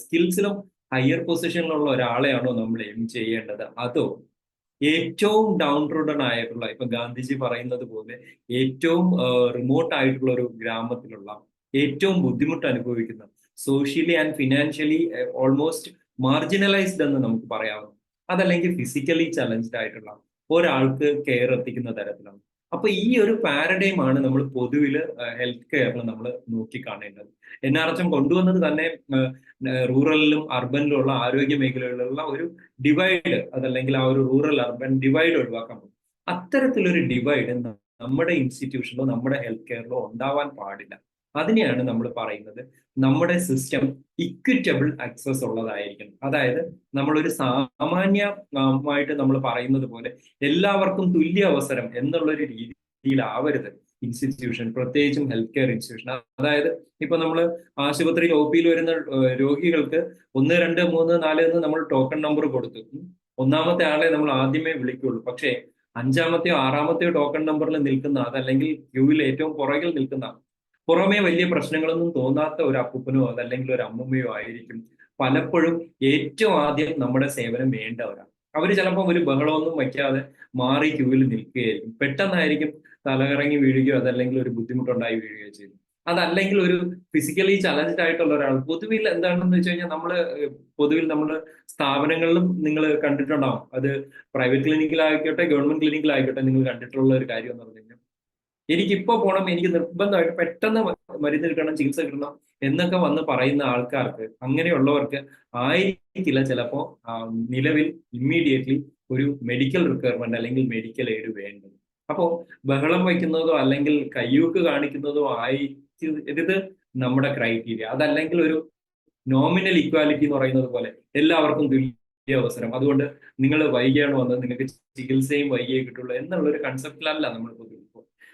സ്കിൽസിലും ഹയർ പൊസിഷനിലുള്ള ഒരാളെയാണോ നമ്മൾ എയിം ചെയ്യേണ്ടത്? അതോ ഏറ്റവും ഡൗൺ റൂഡൺ ആയിട്ടുള്ള, ഇപ്പൊ ഗാന്ധിജി പറയുന്നത് പോലെ ഏറ്റവും റിമോട്ട് ആയിട്ടുള്ള ഒരു ഗ്രാമത്തിലുള്ള, ഏറ്റവും ബുദ്ധിമുട്ട് അനുഭവിക്കുന്ന, socially and financially almost marginalised എന്ന് നമുക്ക് പറയാവുന്ന, അതല്ലെങ്കിൽ ഫിസിക്കലി ചലഞ്ച്ഡ് ആയിട്ടുള്ള ഒരാൾക്ക് കെയർ എത്തിക്കുന്ന തരത്തിലാണ്. അപ്പൊ ഈ ഒരു പാരഡൈം ആണ് നമ്മൾ പൊതുവിൽ ഹെൽത്ത് കെയറിൽ നമ്മൾ നോക്കിക്കാണേണ്ടത്. NRHM കൊണ്ടുവന്നത് തന്നെ റൂറലിലും അർബനിലും ഉള്ള ആരോഗ്യ മേഖലകളിലുള്ള ഒരു ഡിവൈഡ്, അതല്ലെങ്കിൽ ആ ഒരു റൂറൽ അർബൻ ഡിവൈഡ് ഒഴിവാക്കാൻ പറ്റും. അത്തരത്തിലൊരു ഡിവൈഡ് നമ്മുടെ ഇൻസ്റ്റിറ്റ്യൂഷനിലോ നമ്മുടെ ഹെൽത്ത് കെയറിലോ ഉണ്ടാവാൻ പാടില്ല. അതിനെയാണ് നമ്മൾ പറയുന്നത് നമ്മുടെ സിസ്റ്റം ഇക്വിറ്റബിൾ ആക്സസ് ഉള്ളതായിരിക്കണം. അതായത് നമ്മളൊരു സാമാന്യമായിട്ട് നമ്മൾ പറയുന്നത് പോലെ എല്ലാവർക്കും തുല്യ അവസരം എന്നുള്ളൊരു രീതിയിലാവരുത് ഇൻസ്റ്റിറ്റ്യൂഷൻ, പ്രത്യേകിച്ചും ഹെൽത്ത് കെയർ ഇൻസ്റ്റിറ്റ്യൂഷൻ. അതായത് ഇപ്പൊ നമ്മൾ ആശുപത്രിയിൽ OP-യിൽ വരുന്ന രോഗികൾക്ക് 1, 2, 3, 4 എന്ന് നമ്മൾ ടോക്കൺ നമ്പർ കൊടുത്തു. ഒന്നാമത്തെ ആളെ നമ്മൾ ആദ്യമേ വിളിക്കുള്ളൂ. പക്ഷേ 5-മത്തെയോ 6-മത്തെയോ ടോക്കൺ നമ്പറിൽ നിൽക്കുന്ന, അതല്ലെങ്കിൽ ക്യൂവിൽ ഏറ്റവും പുറകിൽ നിൽക്കുന്ന, പുറമേ വലിയ പ്രശ്നങ്ങളൊന്നും തോന്നാത്ത ഒരു അപ്പൂപ്പനോ അതല്ലെങ്കിൽ ഒരു അമ്മമ്മയോ ആയിരിക്കും പലപ്പോഴും ഏറ്റവും ആദ്യം നമ്മുടെ സേവനം വേണ്ടവരാണ്. അവർ ചിലപ്പോൾ ഒരു ബഹളമൊന്നും വയ്ക്കാതെ മാറി ക്യൂവിൽ നിൽക്കുകയായിരിക്കും. പെട്ടെന്നായിരിക്കും തലകറങ്ങി വീഴുകയോ അതല്ലെങ്കിൽ ഒരു ബുദ്ധിമുട്ടുണ്ടായി വീഴുകയോ ചെയ്യും. അതല്ലെങ്കിൽ ഒരു ഫിസിക്കലി ചലഞ്ച്ഡ് ആയിട്ടുള്ള ഒരാൾ. പൊതുവിൽ എന്താണെന്ന് വെച്ച് കഴിഞ്ഞാൽ നമ്മൾ സ്ഥാപനങ്ങളിലും നിങ്ങൾ കണ്ടിട്ടുണ്ടാവും, അത് പ്രൈവറ്റ് ക്ലിനിക്കിലായിക്കോട്ടെ ഗവൺമെന്റ് ക്ലിനിക്കിലായിക്കോട്ടെ, നിങ്ങൾ കണ്ടിട്ടുള്ള ഒരു കാര്യം എന്ന് പറഞ്ഞു കഴിഞ്ഞാൽ എനിക്കിപ്പോ പോകണം, എനിക്ക് നിർബന്ധമായിട്ട് പെട്ടെന്ന് മരുന്ന് കിട്ടണം, ചികിത്സ കിട്ടണം എന്നൊക്കെ വന്ന് പറയുന്ന ആൾക്കാർക്ക്, അങ്ങനെയുള്ളവർക്ക് ആയിരിക്കില്ല ചിലപ്പോ നിലവിൽ ഇമ്മീഡിയറ്റ്ലി ഒരു മെഡിക്കൽ റിക്വയർമെന്റ് അല്ലെങ്കിൽ മെഡിക്കൽ എയ്ഡ് വേണ്ടത്. അപ്പോ ബഹളം വയ്ക്കുന്നതോ അല്ലെങ്കിൽ കയ്യൂക്ക് കാണിക്കുന്നതോ ആയിരിക്കരുത് നമ്മുടെ ക്രൈറ്റീരിയ. അതല്ലെങ്കിൽ ഒരു നോമിനൽ ഇക്വാലിറ്റി എന്ന് പറയുന്നത് പോലെ എല്ലാവർക്കും തുല്യ അവസരം, അതുകൊണ്ട് നിങ്ങൾ വൈകിയാണ് വന്നത്, നിങ്ങൾക്ക് ചികിത്സയും വൈകിയേ കിട്ടുള്ളൂ എന്നുള്ള ഒരു കൺസെപ്റ്റിലല്ല നമ്മൾ പൊതുവെ.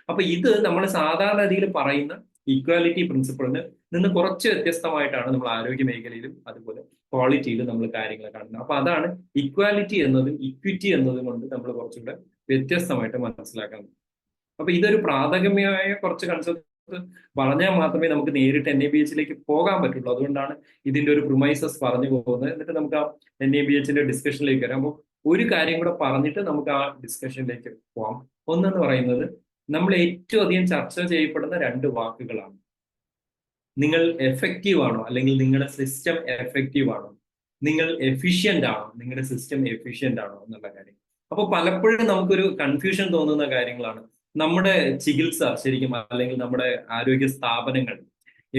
അപ്പൊ ഇത് നമ്മൾ സാധാരണ രീതിയിൽ പറയുന്ന ഈക്വാലിറ്റി പ്രിൻസിപ്പിളിന് നിന്ന് കുറച്ച് വ്യത്യസ്തമായിട്ടാണ് നമ്മൾ ആരോഗ്യ മേഖലയിലും അതുപോലെ ക്വാളിറ്റിയിലും നമ്മൾ കാര്യങ്ങൾ കാണുന്നത്. അപ്പൊ അതാണ് ഇക്വാലിറ്റി എന്നതും ഇക്വിറ്റി എന്നതും കൊണ്ട് നമ്മൾ കുറച്ചുകൂടെ വ്യത്യസ്തമായിട്ട് മനസ്സിലാക്കുന്നത്. അപ്പൊ ഇതൊരു പ്രാഥമികമായ കുറച്ച് കൺസെപ്റ്റ് പറഞ്ഞാൽ മാത്രമേ നമുക്ക് നേരിട്ട് NABH പോകാൻ പറ്റുള്ളൂ. അതുകൊണ്ടാണ് ഇതിന്റെ ഒരു പ്രിമൈസസ് പറഞ്ഞു പോകുന്നത്. എന്നിട്ട് നമുക്ക് ആ NABH ഡിസ്കഷനിലേക്ക് വരാം. അപ്പോൾ ഒരു കാര്യം കൂടെ പറഞ്ഞിട്ട് നമുക്ക് ആ ഡിസ്കഷനിലേക്ക് പോകാം. ഒന്നെന്ന് പറയുന്നത്, നമ്മൾ ഏറ്റവും അധികം ചർച്ച ചെയ്യപ്പെടുന്ന 2 വാക്കുകളാണ്. നിങ്ങൾ എഫക്റ്റീവ് ആണോ, അല്ലെങ്കിൽ നിങ്ങളുടെ സിസ്റ്റം എഫക്റ്റീവ് ആണോ, നിങ്ങൾ എഫിഷ്യന്റ് ആണോ, നിങ്ങളുടെ സിസ്റ്റം എഫിഷ്യന്റ് ആണോ എന്നുള്ള കാര്യം. അപ്പൊ പലപ്പോഴും നമുക്കൊരു കൺഫ്യൂഷൻ തോന്നുന്ന കാര്യങ്ങളാണ്. നമ്മുടെ ചികിത്സ ശരിക്കും, അല്ലെങ്കിൽ നമ്മുടെ ആരോഗ്യ സ്ഥാപനങ്ങൾ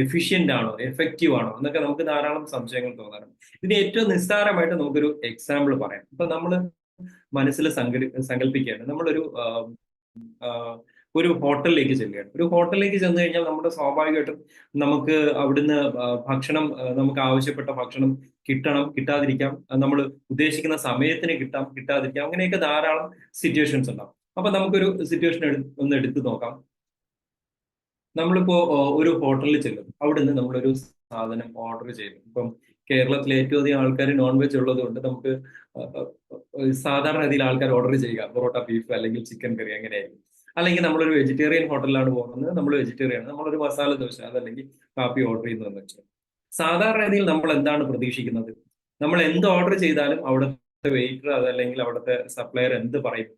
എഫിഷ്യന്റ് ആണോ, എഫക്റ്റീവ് ആണോ എന്നൊക്കെ നമുക്ക് ധാരാളം സംശയങ്ങൾ തോന്നാറുണ്ട്. ഇതിന് ഏറ്റവും നിസ്സാരമായിട്ട് നമുക്കൊരു എക്സാമ്പിൾ പറയാം. ഇപ്പൊ നമ്മൾ മനസ്സിൽ സങ്കല്പിക്കുകയാണ്, നമ്മളൊരു ഒരു ഹോട്ടലിലേക്ക് ചെല്ലുകയാണ്. ഒരു ഹോട്ടലിലേക്ക് ചെന്ന് കഴിഞ്ഞാൽ നമ്മുടെ സ്വാഭാവികമായിട്ടും നമുക്ക് അവിടുന്ന് ഭക്ഷണം, നമുക്ക് ആവശ്യപ്പെട്ട ഭക്ഷണം കിട്ടണം, കിട്ടാതിരിക്കാം, നമ്മൾ ഉദ്ദേശിക്കുന്ന സമയത്തിന് കിട്ടാതിരിക്കാം, അങ്ങനെയൊക്കെ ധാരാളം സിറ്റുവേഷൻസ് ഉണ്ടാവും. അപ്പൊ നമുക്കൊരു സിറ്റുവേഷൻ ഒന്ന് എടുത്തു നോക്കാം. നമ്മളിപ്പോ ഒരു ഹോട്ടലിൽ ചെല്ലും, അവിടുന്ന് നമ്മളൊരു സാധനം ഓർഡർ ചെയ്തു. ഇപ്പം കേരളത്തിലെ ഏറ്റവും അധികം ആൾക്കാർ നോൺ വെജ് ഉള്ളത് കൊണ്ട് നമുക്ക് സാധാരണ രീതിയിൽ ആൾക്കാർ ഓർഡർ ചെയ്യുക പൊറോട്ട, ബീഫ് അല്ലെങ്കിൽ ചിക്കൻ കറി അങ്ങനെയായിരിക്കും. അല്ലെങ്കിൽ നമ്മളൊരു വെജിറ്റേറിയൻ ഹോട്ടലിലാണ് പോകുന്നത്, നമ്മൾ വെജിറ്റേറിയൻ ആണ്, നമ്മളൊരു മസാല ദോശ അതല്ലെങ്കിൽ കാപ്പി ഓർഡർ ചെയ്യുന്നതെന്ന് വെച്ചാൽ സാധാരണ രീതിയിൽ നമ്മൾ എന്താണ് പ്രതീക്ഷിക്കുന്നത്? നമ്മൾ എന്ത് ഓർഡർ ചെയ്താലും അവിടുത്തെ വെയിറ്റർ അതല്ലെങ്കിൽ അവിടുത്തെ സപ്ലയർ എന്ത് പറയും?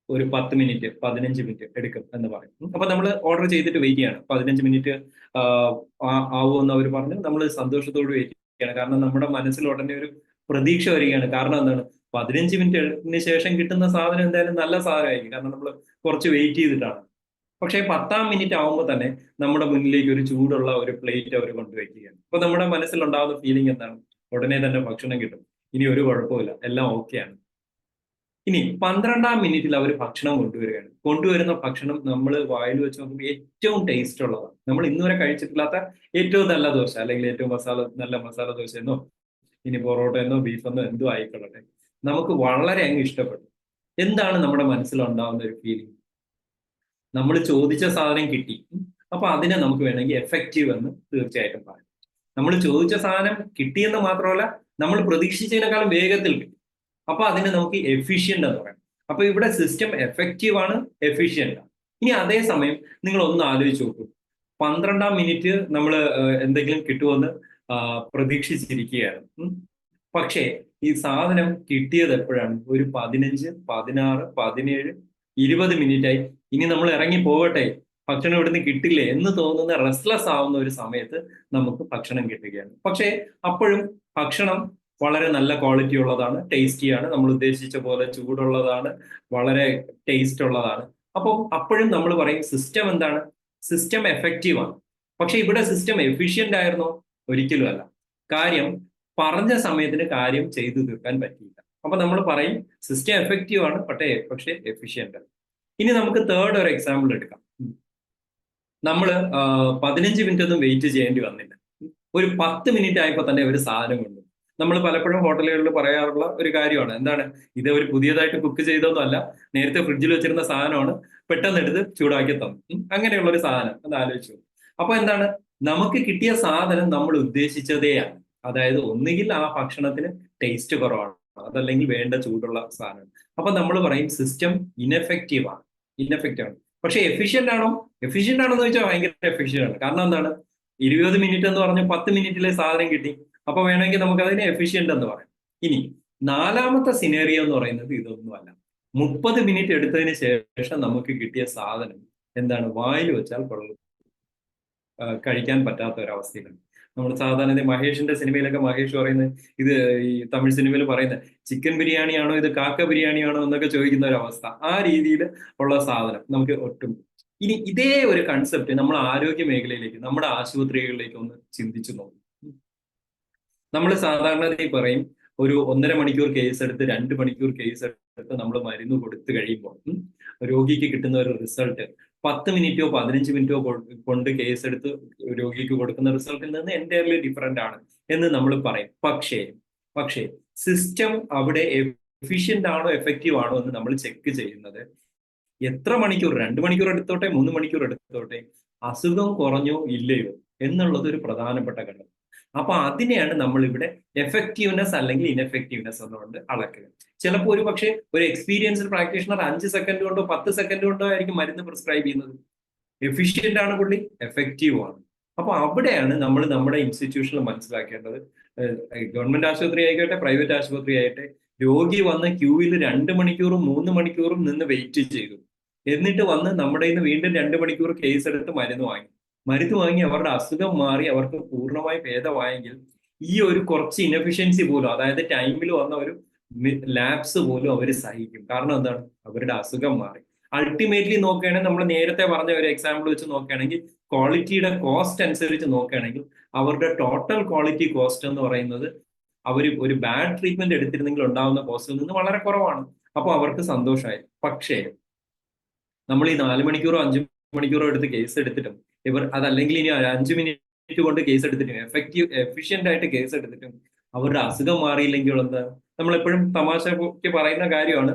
ഒരു 10 മിനിറ്റ് 15 മിനിറ്റ് എടുക്കും എന്ന് പറയും. അപ്പൊ നമ്മൾ ഓർഡർ ചെയ്തിട്ട് വെയിറ്റ് ചെയ്യാണ്. 15 മിനിറ്റ് ആവുമെന്ന് അവർ പറഞ്ഞു. നമ്മൾ സന്തോഷത്തോട് വെയിറ്റ് ചെയ്യാണ്. കാരണം നമ്മുടെ മനസ്സിൽ ഉടനെ ഒരു പ്രതീക്ഷ വരികയാണ്. കാരണം എന്താണ്? 15 മിനിറ്റിന് ശേഷം കിട്ടുന്ന സാധനം എന്തായാലും നല്ല സാധനമായിരിക്കും. കാരണം നമ്മൾ കുറച്ച് വെയിറ്റ് ചെയ്തിട്ടാണ്. പക്ഷേ 10-ാം മിനിറ്റ് ആവുമ്പോൾ തന്നെ നമ്മുടെ മുന്നിലേക്ക് ഒരു ചൂടുള്ള ഒരു പ്ലേറ്റ് അവർ കൊണ്ടുവയ്ക്കുകയാണ്. അപ്പൊ നമ്മുടെ മനസ്സിലുണ്ടാകുന്ന ഫീലിംഗ് എന്താണ്? ഉടനെ തന്നെ ഭക്ഷണം കിട്ടും, ഇനി ഒരു കുഴപ്പമില്ല, എല്ലാം ഓക്കെയാണ്. ഇനി 12-ാം മിനിറ്റിൽ അവർ ഭക്ഷണം കൊണ്ടുവരികയാണ്. കൊണ്ടുവരുന്ന ഭക്ഷണം നമ്മൾ വായിൽ വെച്ച് നോക്കുമ്പോൾ ഏറ്റവും ടേസ്റ്റ് ഉള്ളതാണ്. നമ്മൾ ഇന്നുവരെ കഴിച്ചിട്ടില്ലാത്ത ഏറ്റവും നല്ല ദോശ, അല്ലെങ്കിൽ ഏറ്റവും നല്ല മസാല ദോശ എന്നോ ഇനി പൊറോട്ട എന്നോ ബീഫെന്നോ എന്തോ ആയിക്കൊള്ളട്ടെ, നമുക്ക് വളരെ അങ്ങ് ഇഷ്ടപ്പെട്ടു. എന്താണ് നമ്മുടെ മനസ്സിലുണ്ടാവുന്ന ഒരു ഫീലിംഗ്? നമ്മൾ ചോദിച്ച സാധനം കിട്ടി, അപ്പൊ അതിനെ നമുക്ക് വേണമെങ്കിൽ എഫക്റ്റീവ് എന്ന് തീർച്ചയായിട്ടും പറയാം. നമ്മൾ ചോദിച്ച സാധനം കിട്ടിയെന്ന് മാത്രമല്ല, നമ്മൾ പ്രതീക്ഷിച്ചതിനേക്കാളും വേഗത്തിൽ കിട്ടി, അപ്പൊ അതിനെ നമുക്ക് എഫിഷ്യന്റ് എന്ന് പറയാം. അപ്പൊ ഇവിടെ സിസ്റ്റം എഫക്റ്റീവ് ആണ്, എഫിഷ്യന്റ് ആണ്. ഇനി അതേസമയം നിങ്ങൾ ഒന്ന് ആലോചിച്ച് നോക്കൂ, 12-ാം മിനിറ്റ് നമ്മൾ എന്തെങ്കിലും കിട്ടുമെന്ന് പ്രതീക്ഷിച്ചിരിക്കുകയാണ്. പക്ഷേ ഈ സാധനം കിട്ടിയത് എപ്പോഴാണ്? ഒരു 15, 16, 17, 20 മിനിറ്റായി. ഇനി നമ്മൾ ഇറങ്ങി പോകട്ടെ, ഭക്ഷണം ഇവിടുന്ന് കിട്ടില്ലേ എന്ന് തോന്നുന്ന, റെസ്റ്റ്ലെസ് ആവുന്ന ഒരു സമയത്ത് നമുക്ക് ഭക്ഷണം കിട്ടുകയാണ്. പക്ഷേ അപ്പോഴും ഭക്ഷണം വളരെ നല്ല ക്വാളിറ്റി ഉള്ളതാണ്, ടേസ്റ്റിയാണ്, നമ്മൾ ഉദ്ദേശിച്ച പോലെ ചൂടുള്ളതാണ്, വളരെ ടേസ്റ്റ് ഉള്ളതാണ്. അപ്പം അപ്പോഴും നമ്മൾ പറയും സിസ്റ്റം എന്താണ്? സിസ്റ്റം എഫക്റ്റീവ് ആണ്. പക്ഷെ ഇവിടെ സിസ്റ്റം എഫിഷ്യന്റ് ആയിരുന്നോ? ഒരിക്കലും അല്ല. കാര്യം, പറഞ്ഞ സമയത്തിന് കാര്യം ചെയ്തു തീർക്കാൻ പറ്റിയില്ല. അപ്പൊ നമ്മൾ പറയും സിസ്റ്റം എഫക്റ്റീവ് ആണ്, പക്ഷേ എഫിഷ്യന്റ് ആണ്. ഇനി നമുക്ക് തേർഡ് ഒരു എക്സാമ്പിൾ എടുക്കാം. നമ്മൾ 15 മിനിറ്റ് ഒന്നും വെയിറ്റ് ചെയ്യേണ്ടി വന്നില്ല, ഒരു 10 മിനിറ്റ് ആയപ്പോൾ തന്നെ ഒരു സാധനം കൊണ്ടു. നമ്മൾ പലപ്പോഴും ഹോട്ടലുകളിൽ പറയാറുള്ള ഒരു കാര്യമാണ്, എന്താണ്? ഇത് ഒരു പുതിയതായിട്ട് കുക്ക് ചെയ്തൊന്നും അല്ല, നേരത്തെ ഫ്രിഡ്ജിൽ വെച്ചിരുന്ന സാധനമാണ്, പെട്ടെന്ന് എടുത്ത് ചൂടാക്കി തന്നു. അങ്ങനെയുള്ള ഒരു സാധനം അത് ആലോചിച്ചു. അപ്പൊ എന്താണ്? നമുക്ക് കിട്ടിയ സാധനം നമ്മൾ ഉദ്ദേശിച്ചതേയാണ്. അതായത് ഒന്നുകിൽ ആ ഭക്ഷണത്തിന് ടേസ്റ്റ് കുറവാണ്, അതല്ലെങ്കിൽ വേണ്ട ചൂടുള്ള സാധനം. അപ്പൊ നമ്മൾ പറയും സിസ്റ്റം ഇൻഎഫക്റ്റീവ് ആണ്. പക്ഷെ എഫിഷ്യന്റ് ആണോ? എഫിഷ്യന്റ് ആണോ എന്ന് ചോദിച്ചാൽ ഭയങ്കര എഫിഷ്യന്റ് ആണ്. കാരണം എന്താണ്? 20 മിനിറ്റ് എന്ന് പറഞ്ഞ് 10 മിനിറ്റിലെ സാധനം കിട്ടി. അപ്പൊ വേണമെങ്കിൽ നമുക്ക് അതിനെ എഫിഷ്യന്റ് എന്ന് പറയാം. ഇനി 4-മത്തെ സിനേറിയോ എന്ന് പറയുന്നത് ഇതൊന്നുമല്ല. 30 മിനിറ്റ് എടുത്തതിന് ശേഷം നമുക്ക് കിട്ടിയ സാധനം എന്താണ്? വായിൽ വെച്ചാൽ കഴിക്കാൻ പറ്റാത്ത ഒരവസ്ഥയിലാണ്. നമ്മൾ സാധാരണ മഹേഷിന്റെ സിനിമയിലൊക്കെ മഹേഷ് പറയുന്നത്, ഇത് ഈ തമിഴ് സിനിമയിൽ പറയുന്നത്, ചിക്കൻ ബിരിയാണിയാണോ ഇത് കാക്ക ബിരിയാണിയാണോ എന്നൊക്കെ ചോദിക്കുന്ന ഒരു അവസ്ഥ. ആ രീതിയിൽ ഉള്ള സാധനം നമുക്ക് ഒട്ടും ഇനി ഇതേ ഒരു കൺസെപ്റ്റ് നമ്മൾ ആരോഗ്യ മേഖലയിലേക്ക്, നമ്മുടെ ആശുപത്രികളിലേക്ക് ഒന്ന് ചിന്തിച്ചു നോക്കും. നമ്മൾ സാധാരണയായി പറയും ഒരു 1.5 മണിക്കൂർ കേസ് എടുത്ത് 2 മണിക്കൂർ കേസ് എടുത്ത് നമ്മൾ മരുന്ന് കൊടുത്തു കഴിയുമ്പോൾ രോഗിക്ക് കിട്ടുന്ന ഒരു റിസൾട്ട് 10 മിനിറ്റോ 15 മിനിറ്റോ കൊണ്ട് കേസ് എടുത്ത് രോഗിക്ക് കൊടുക്കുന്ന റിസൾട്ടിൽ നിന്ന് എൻറ്റയർലി ഡിഫറെന്റ് ആണ് എന്ന് നമ്മൾ പറയും. പക്ഷേ സിസ്റ്റം അവിടെ എഫിഷ്യന്റ് ആണോ എഫക്റ്റീവ് ആണോ എന്ന് നമ്മൾ ചെക്ക് ചെയ്യുന്നത് എത്ര മണിക്കൂർ, 2 മണിക്കൂർ എടുത്തോട്ടെ 3 മണിക്കൂർ എടുത്തോട്ടെ, അസുഖം കുറഞ്ഞോ ഇല്ലയോ എന്നുള്ളത് ഒരു പ്രധാനപ്പെട്ട ഘടകം. അപ്പൊ അതിനെയാണ് നമ്മൾ ഇവിടെ എഫക്റ്റീവ്നെസ് അല്ലെങ്കിൽ ഇൻഎഫക്റ്റീവ്നെസ് എന്നുകൊണ്ട് അളക്കുക. ചിലപ്പോൾ ഒരു പക്ഷേ ഒരു എക്സ്പീരിയൻസ്ഡ് പ്രാക്ടീഷണർ 5 സെക്കൻഡ് കൊണ്ടോ 10 സെക്കൻഡ് കൊണ്ടോ ആയിരിക്കും മരുന്ന് പ്രിസ്ക്രൈബ് ചെയ്യുന്നത്. എഫിഷ്യന്റ് ആണ് പുള്ളി, എഫക്റ്റീവ് ആണ്. അപ്പൊ അവിടെയാണ് നമ്മൾ നമ്മുടെ ഇൻസ്റ്റിറ്റ്യൂഷനിൽ മനസ്സിലാക്കേണ്ടത്. ഗവൺമെന്റ് ആശുപത്രി ആയിക്കോട്ടെ പ്രൈവറ്റ് ആശുപത്രി ആയിട്ടെ, രോഗി വന്ന് ക്യൂവിൽ 2 മണിക്കൂറും 3 മണിക്കൂറും നിന്ന് വെയിറ്റ് ചെയ്തു, എന്നിട്ട് വന്ന് നമ്മുടെ നിന്ന് വീണ്ടും 2 മണിക്കൂർ കേസ് എടുത്ത് മരുന്ന് വാങ്ങി അവരുടെ അസുഖം മാറി അവർക്ക് പൂർണ്ണമായി ഭേദമായെങ്കിൽ ഈ ഒരു കുറച്ച് ഇനഫിഷ്യൻസി പോലും, അതായത് ടൈമിൽ വന്ന ഒരു ലാപ്സ് പോലും അവർ സഹിക്കും. കാരണം എന്താണ്? അവരുടെ അസുഖം മാറി. അൾട്ടിമേറ്റ്ലി നോക്കുകയാണെങ്കിൽ നമ്മൾ നേരത്തെ പറഞ്ഞ ഒരു എക്സാമ്പിൾ വെച്ച് നോക്കുകയാണെങ്കിൽ ക്വാളിറ്റിയുടെ കോസ്റ്റ് അനുസരിച്ച് നോക്കുകയാണെങ്കിൽ അവരുടെ ടോട്ടൽ ക്വാളിറ്റി കോസ്റ്റ് എന്ന് പറയുന്നത് അവർ ഒരു ബാഡ് ട്രീറ്റ്മെന്റ് എടുത്തിരുന്നെങ്കിൽ ഉണ്ടാവുന്ന കോസ്റ്റിൽ നിന്ന് വളരെ കുറവാണ്. അപ്പോൾ അവർക്ക് സന്തോഷമായി. പക്ഷേ നമ്മൾ ഈ 4 മണിക്കൂറോ 5 മണിക്കൂറോ എടുത്ത് കേസ് എടുത്തിട്ടും അതല്ലെങ്കിൽ ഇനി 5 മിനിറ്റ് കൊണ്ട് കേസ് എടുത്തിട്ടും എഫിഷ്യന്റ് ആയിട്ട് കേസ് എടുത്തിട്ടും അവരുടെ അസുഖം മാറിയില്ലെങ്കിൽ എന്താ? നമ്മളെപ്പോഴും തമാശക്ക് പറയുന്ന കാര്യമാണ്,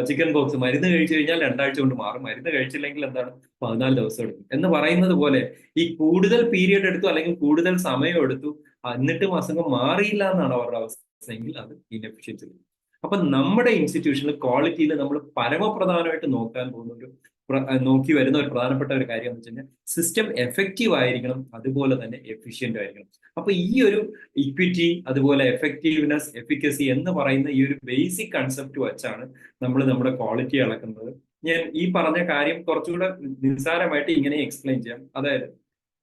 ചിക്കൻ ബോക്സ് മരുന്ന് കഴിച്ചു കഴിഞ്ഞാൽ 2 ആഴ്ച കൊണ്ട് മാറും, മരുന്ന് കഴിച്ചില്ലെങ്കിൽ എന്താണ് 14 ദിവസം എടുക്കും എന്ന് പറയുന്നത് പോലെ ഈ കൂടുതൽ പീരിയഡ് എടുത്തു അല്ലെങ്കിൽ കൂടുതൽ സമയം എടുത്തു എന്നിട്ടും അസുഖം മാറിയില്ല എന്നാണ് അവരുടെ അവസ്ഥയെങ്കിൽ അത് ഇൻഎഫിഷ്യൻസി. അപ്പൊ നമ്മുടെ ഇൻസ്റ്റിറ്റ്യൂഷനിൽ ക്വാളിറ്റിയിൽ നമ്മൾ പരമപ്രധാനമായിട്ട് നോക്കി വരുന്ന ഒരു പ്രധാനപ്പെട്ട ഒരു കാര്യം എന്ന് വെച്ച് കഴിഞ്ഞാൽ സിസ്റ്റം എഫക്റ്റീവ് ആയിരിക്കണം, അതുപോലെ തന്നെ എഫിഷ്യന്റ് ആയിരിക്കണം. അപ്പൊ ഈ ഒരു ഇക്വിറ്റി, അതുപോലെ എഫക്റ്റീവ്നെസ്, എഫിക്കസി എന്ന് പറയുന്ന ഈ ഒരു ബേസിക് കൺസെപ്റ്റ് വെച്ചാണ് നമ്മൾ നമ്മുടെ ക്വാളിറ്റി അളക്കുന്നത്. ഞാൻ ഈ പറഞ്ഞ കാര്യം കുറച്ചുകൂടെ നിസ്സാരമായിട്ട് ഇങ്ങനെ എക്സ്പ്ലെയിൻ ചെയ്യാം. അതായത്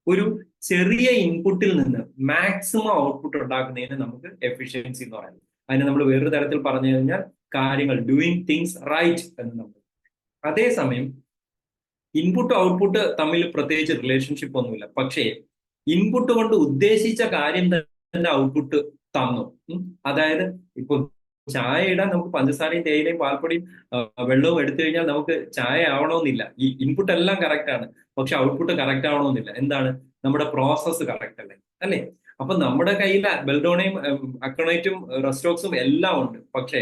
ഒരു ചെറിയ ഇൻപുട്ടിൽ നിന്ന് മാക്സിമം ഔട്ട്പുട്ട് ഉണ്ടാക്കുന്നതിന് നമുക്ക് എഫിഷ്യൻസി എന്ന് പറയുന്നത്. അതിനെ നമ്മൾ വേറൊരു തരത്തിൽ പറഞ്ഞു കഴിഞ്ഞാൽ കാര്യങ്ങൾ ഡൂയിങ് തിങ്സ് റൈറ്റ് എന്ന് നമ്മൾ. അതേസമയം ഇൻപുട്ട് ഔട്ട്പുട്ട് തമ്മിൽ പ്രത്യേകിച്ച് റിലേഷൻഷിപ്പ് ഒന്നുമില്ല. പക്ഷേ ഇൻപുട്ട് കൊണ്ട് ഉദ്ദേശിച്ച കാര്യം തന്നെ ഔട്ട്പുട്ട് തന്നു. അതായത് ഇപ്പൊ ചായ ഇടാൻ നമുക്ക് പഞ്ചസാരയും തേയിലയും പാൽപ്പൊടിയും വെള്ളവും എടുത്തു കഴിഞ്ഞാൽ നമുക്ക് ചായ ആവണമെന്നില്ല. ഈ ഇൻപുട്ട് എല്ലാം കറക്റ്റ് ആണ്, പക്ഷെ ഔട്ട്പുട്ട് കറക്റ്റ് ആവണമെന്നില്ല. എന്താണ്? നമ്മുടെ പ്രോസസ്സ് കറക്റ്റ് അല്ലേ? അപ്പൊ നമ്മുടെ കയ്യിൽ ബെൽഡോണയും അക്കണൈറ്റും റെസ്റ്റോക്സും എല്ലാം ഉണ്ട്. പക്ഷേ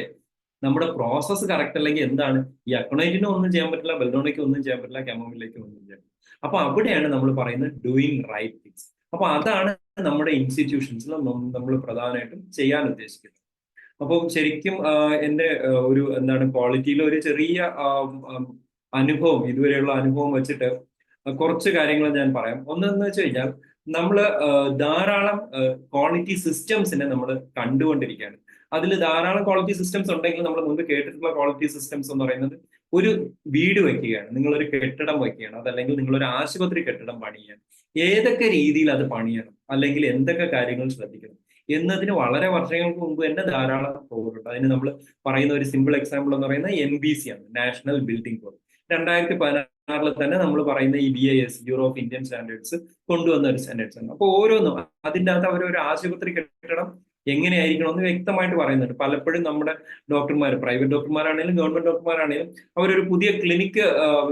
നമ്മുടെ പ്രോസസ്സ് കറക്റ്റ് അല്ലെങ്കിൽ എന്താണ്? ഈ അക്കണൈറ്റിനും ഒന്നും ചെയ്യാൻ പറ്റില്ല, ബെൽഡോണയ്ക്കും ഒന്നും ചെയ്യാൻ പറ്റില്ല, കെമോമിലേക്കും ഒന്നും ചെയ്യാൻ പറ്റില്ല. അപ്പൊ അവിടെയാണ് നമ്മൾ പറയുന്നത് ഡൂയിങ് റൈറ്റ് തിങ്സ്. അപ്പൊ അതാണ് നമ്മുടെ ഇൻസ്റ്റിറ്റ്യൂഷൻസിൽ നമ്മൾ പ്രധാനമായിട്ടും ചെയ്യാൻ ഉദ്ദേശിക്കുന്നത്. അപ്പം ശരിക്കും എൻ്റെ ഒരു ക്വാളിറ്റിയിൽ ഒരു ചെറിയ അനുഭവം, ഇതുവരെയുള്ള അനുഭവം വെച്ചിട്ട് കുറച്ച് കാര്യങ്ങൾ ഞാൻ പറയാം. ഒന്നെന്ന് വെച്ച് കഴിഞ്ഞാൽ നമ്മൾ ധാരാളം ക്വാളിറ്റി സിസ്റ്റംസിനെ നമ്മൾ കണ്ടുകൊണ്ടിരിക്കുകയാണ്. അതിൽ ധാരാളം ക്വാളിറ്റി സിസ്റ്റംസ് ഉണ്ടെങ്കിൽ നമ്മൾ മുമ്പ് കേട്ടിട്ടുള്ള ക്വാളിറ്റി സിസ്റ്റംസ് എന്ന് പറയുന്നത് ഒരു വീട് വയ്ക്കുകയാണ്, നിങ്ങളൊരു കെട്ടിടം വയ്ക്കുകയാണ്, അതല്ലെങ്കിൽ നിങ്ങളൊരു ആശുപത്രി കെട്ടിടം പണിയാണ്. ഏതൊക്കെ രീതിയിൽ അത് പണിയണം, അല്ലെങ്കിൽ എന്തൊക്കെ കാര്യങ്ങൾ ശ്രദ്ധിക്കണം എന്നതിന് വളരെ വർഷങ്ങൾക്ക് മുമ്പ് തന്നെ ധാരാളം കോഡുണ്ട്. അതിന് നമ്മൾ പറയുന്ന ഒരു സിമ്പിൾ എക്സാമ്പിൾ എന്ന് പറയുന്നത് NBC ആണ്, നാഷണൽ ബിൽഡിംഗ് കോഡ്. 2016 തന്നെ നമ്മൾ പറയുന്ന ഈ BIS, bureau of Indian standards കൊണ്ടുവന്ന ഒരു സ്റ്റാൻഡേർഡ്സ് ആണ്. അപ്പോൾ ഓരോന്നും അതിൻ്റെ അകത്ത് അവരൊരു ആശുപത്രി കെട്ടിടം എങ്ങനെയായിരിക്കണം എന്ന് വ്യക്തമായിട്ട് പറയുന്നുണ്ട്. പലപ്പോഴും നമ്മുടെ ഡോക്ടർമാർ, പ്രൈവറ്റ് ഡോക്ടർമാരാണെങ്കിലും ഗവൺമെന്റ് ഡോക്ടർമാരാണെങ്കിലും അവരൊരു പുതിയ ക്ലിനിക്ക്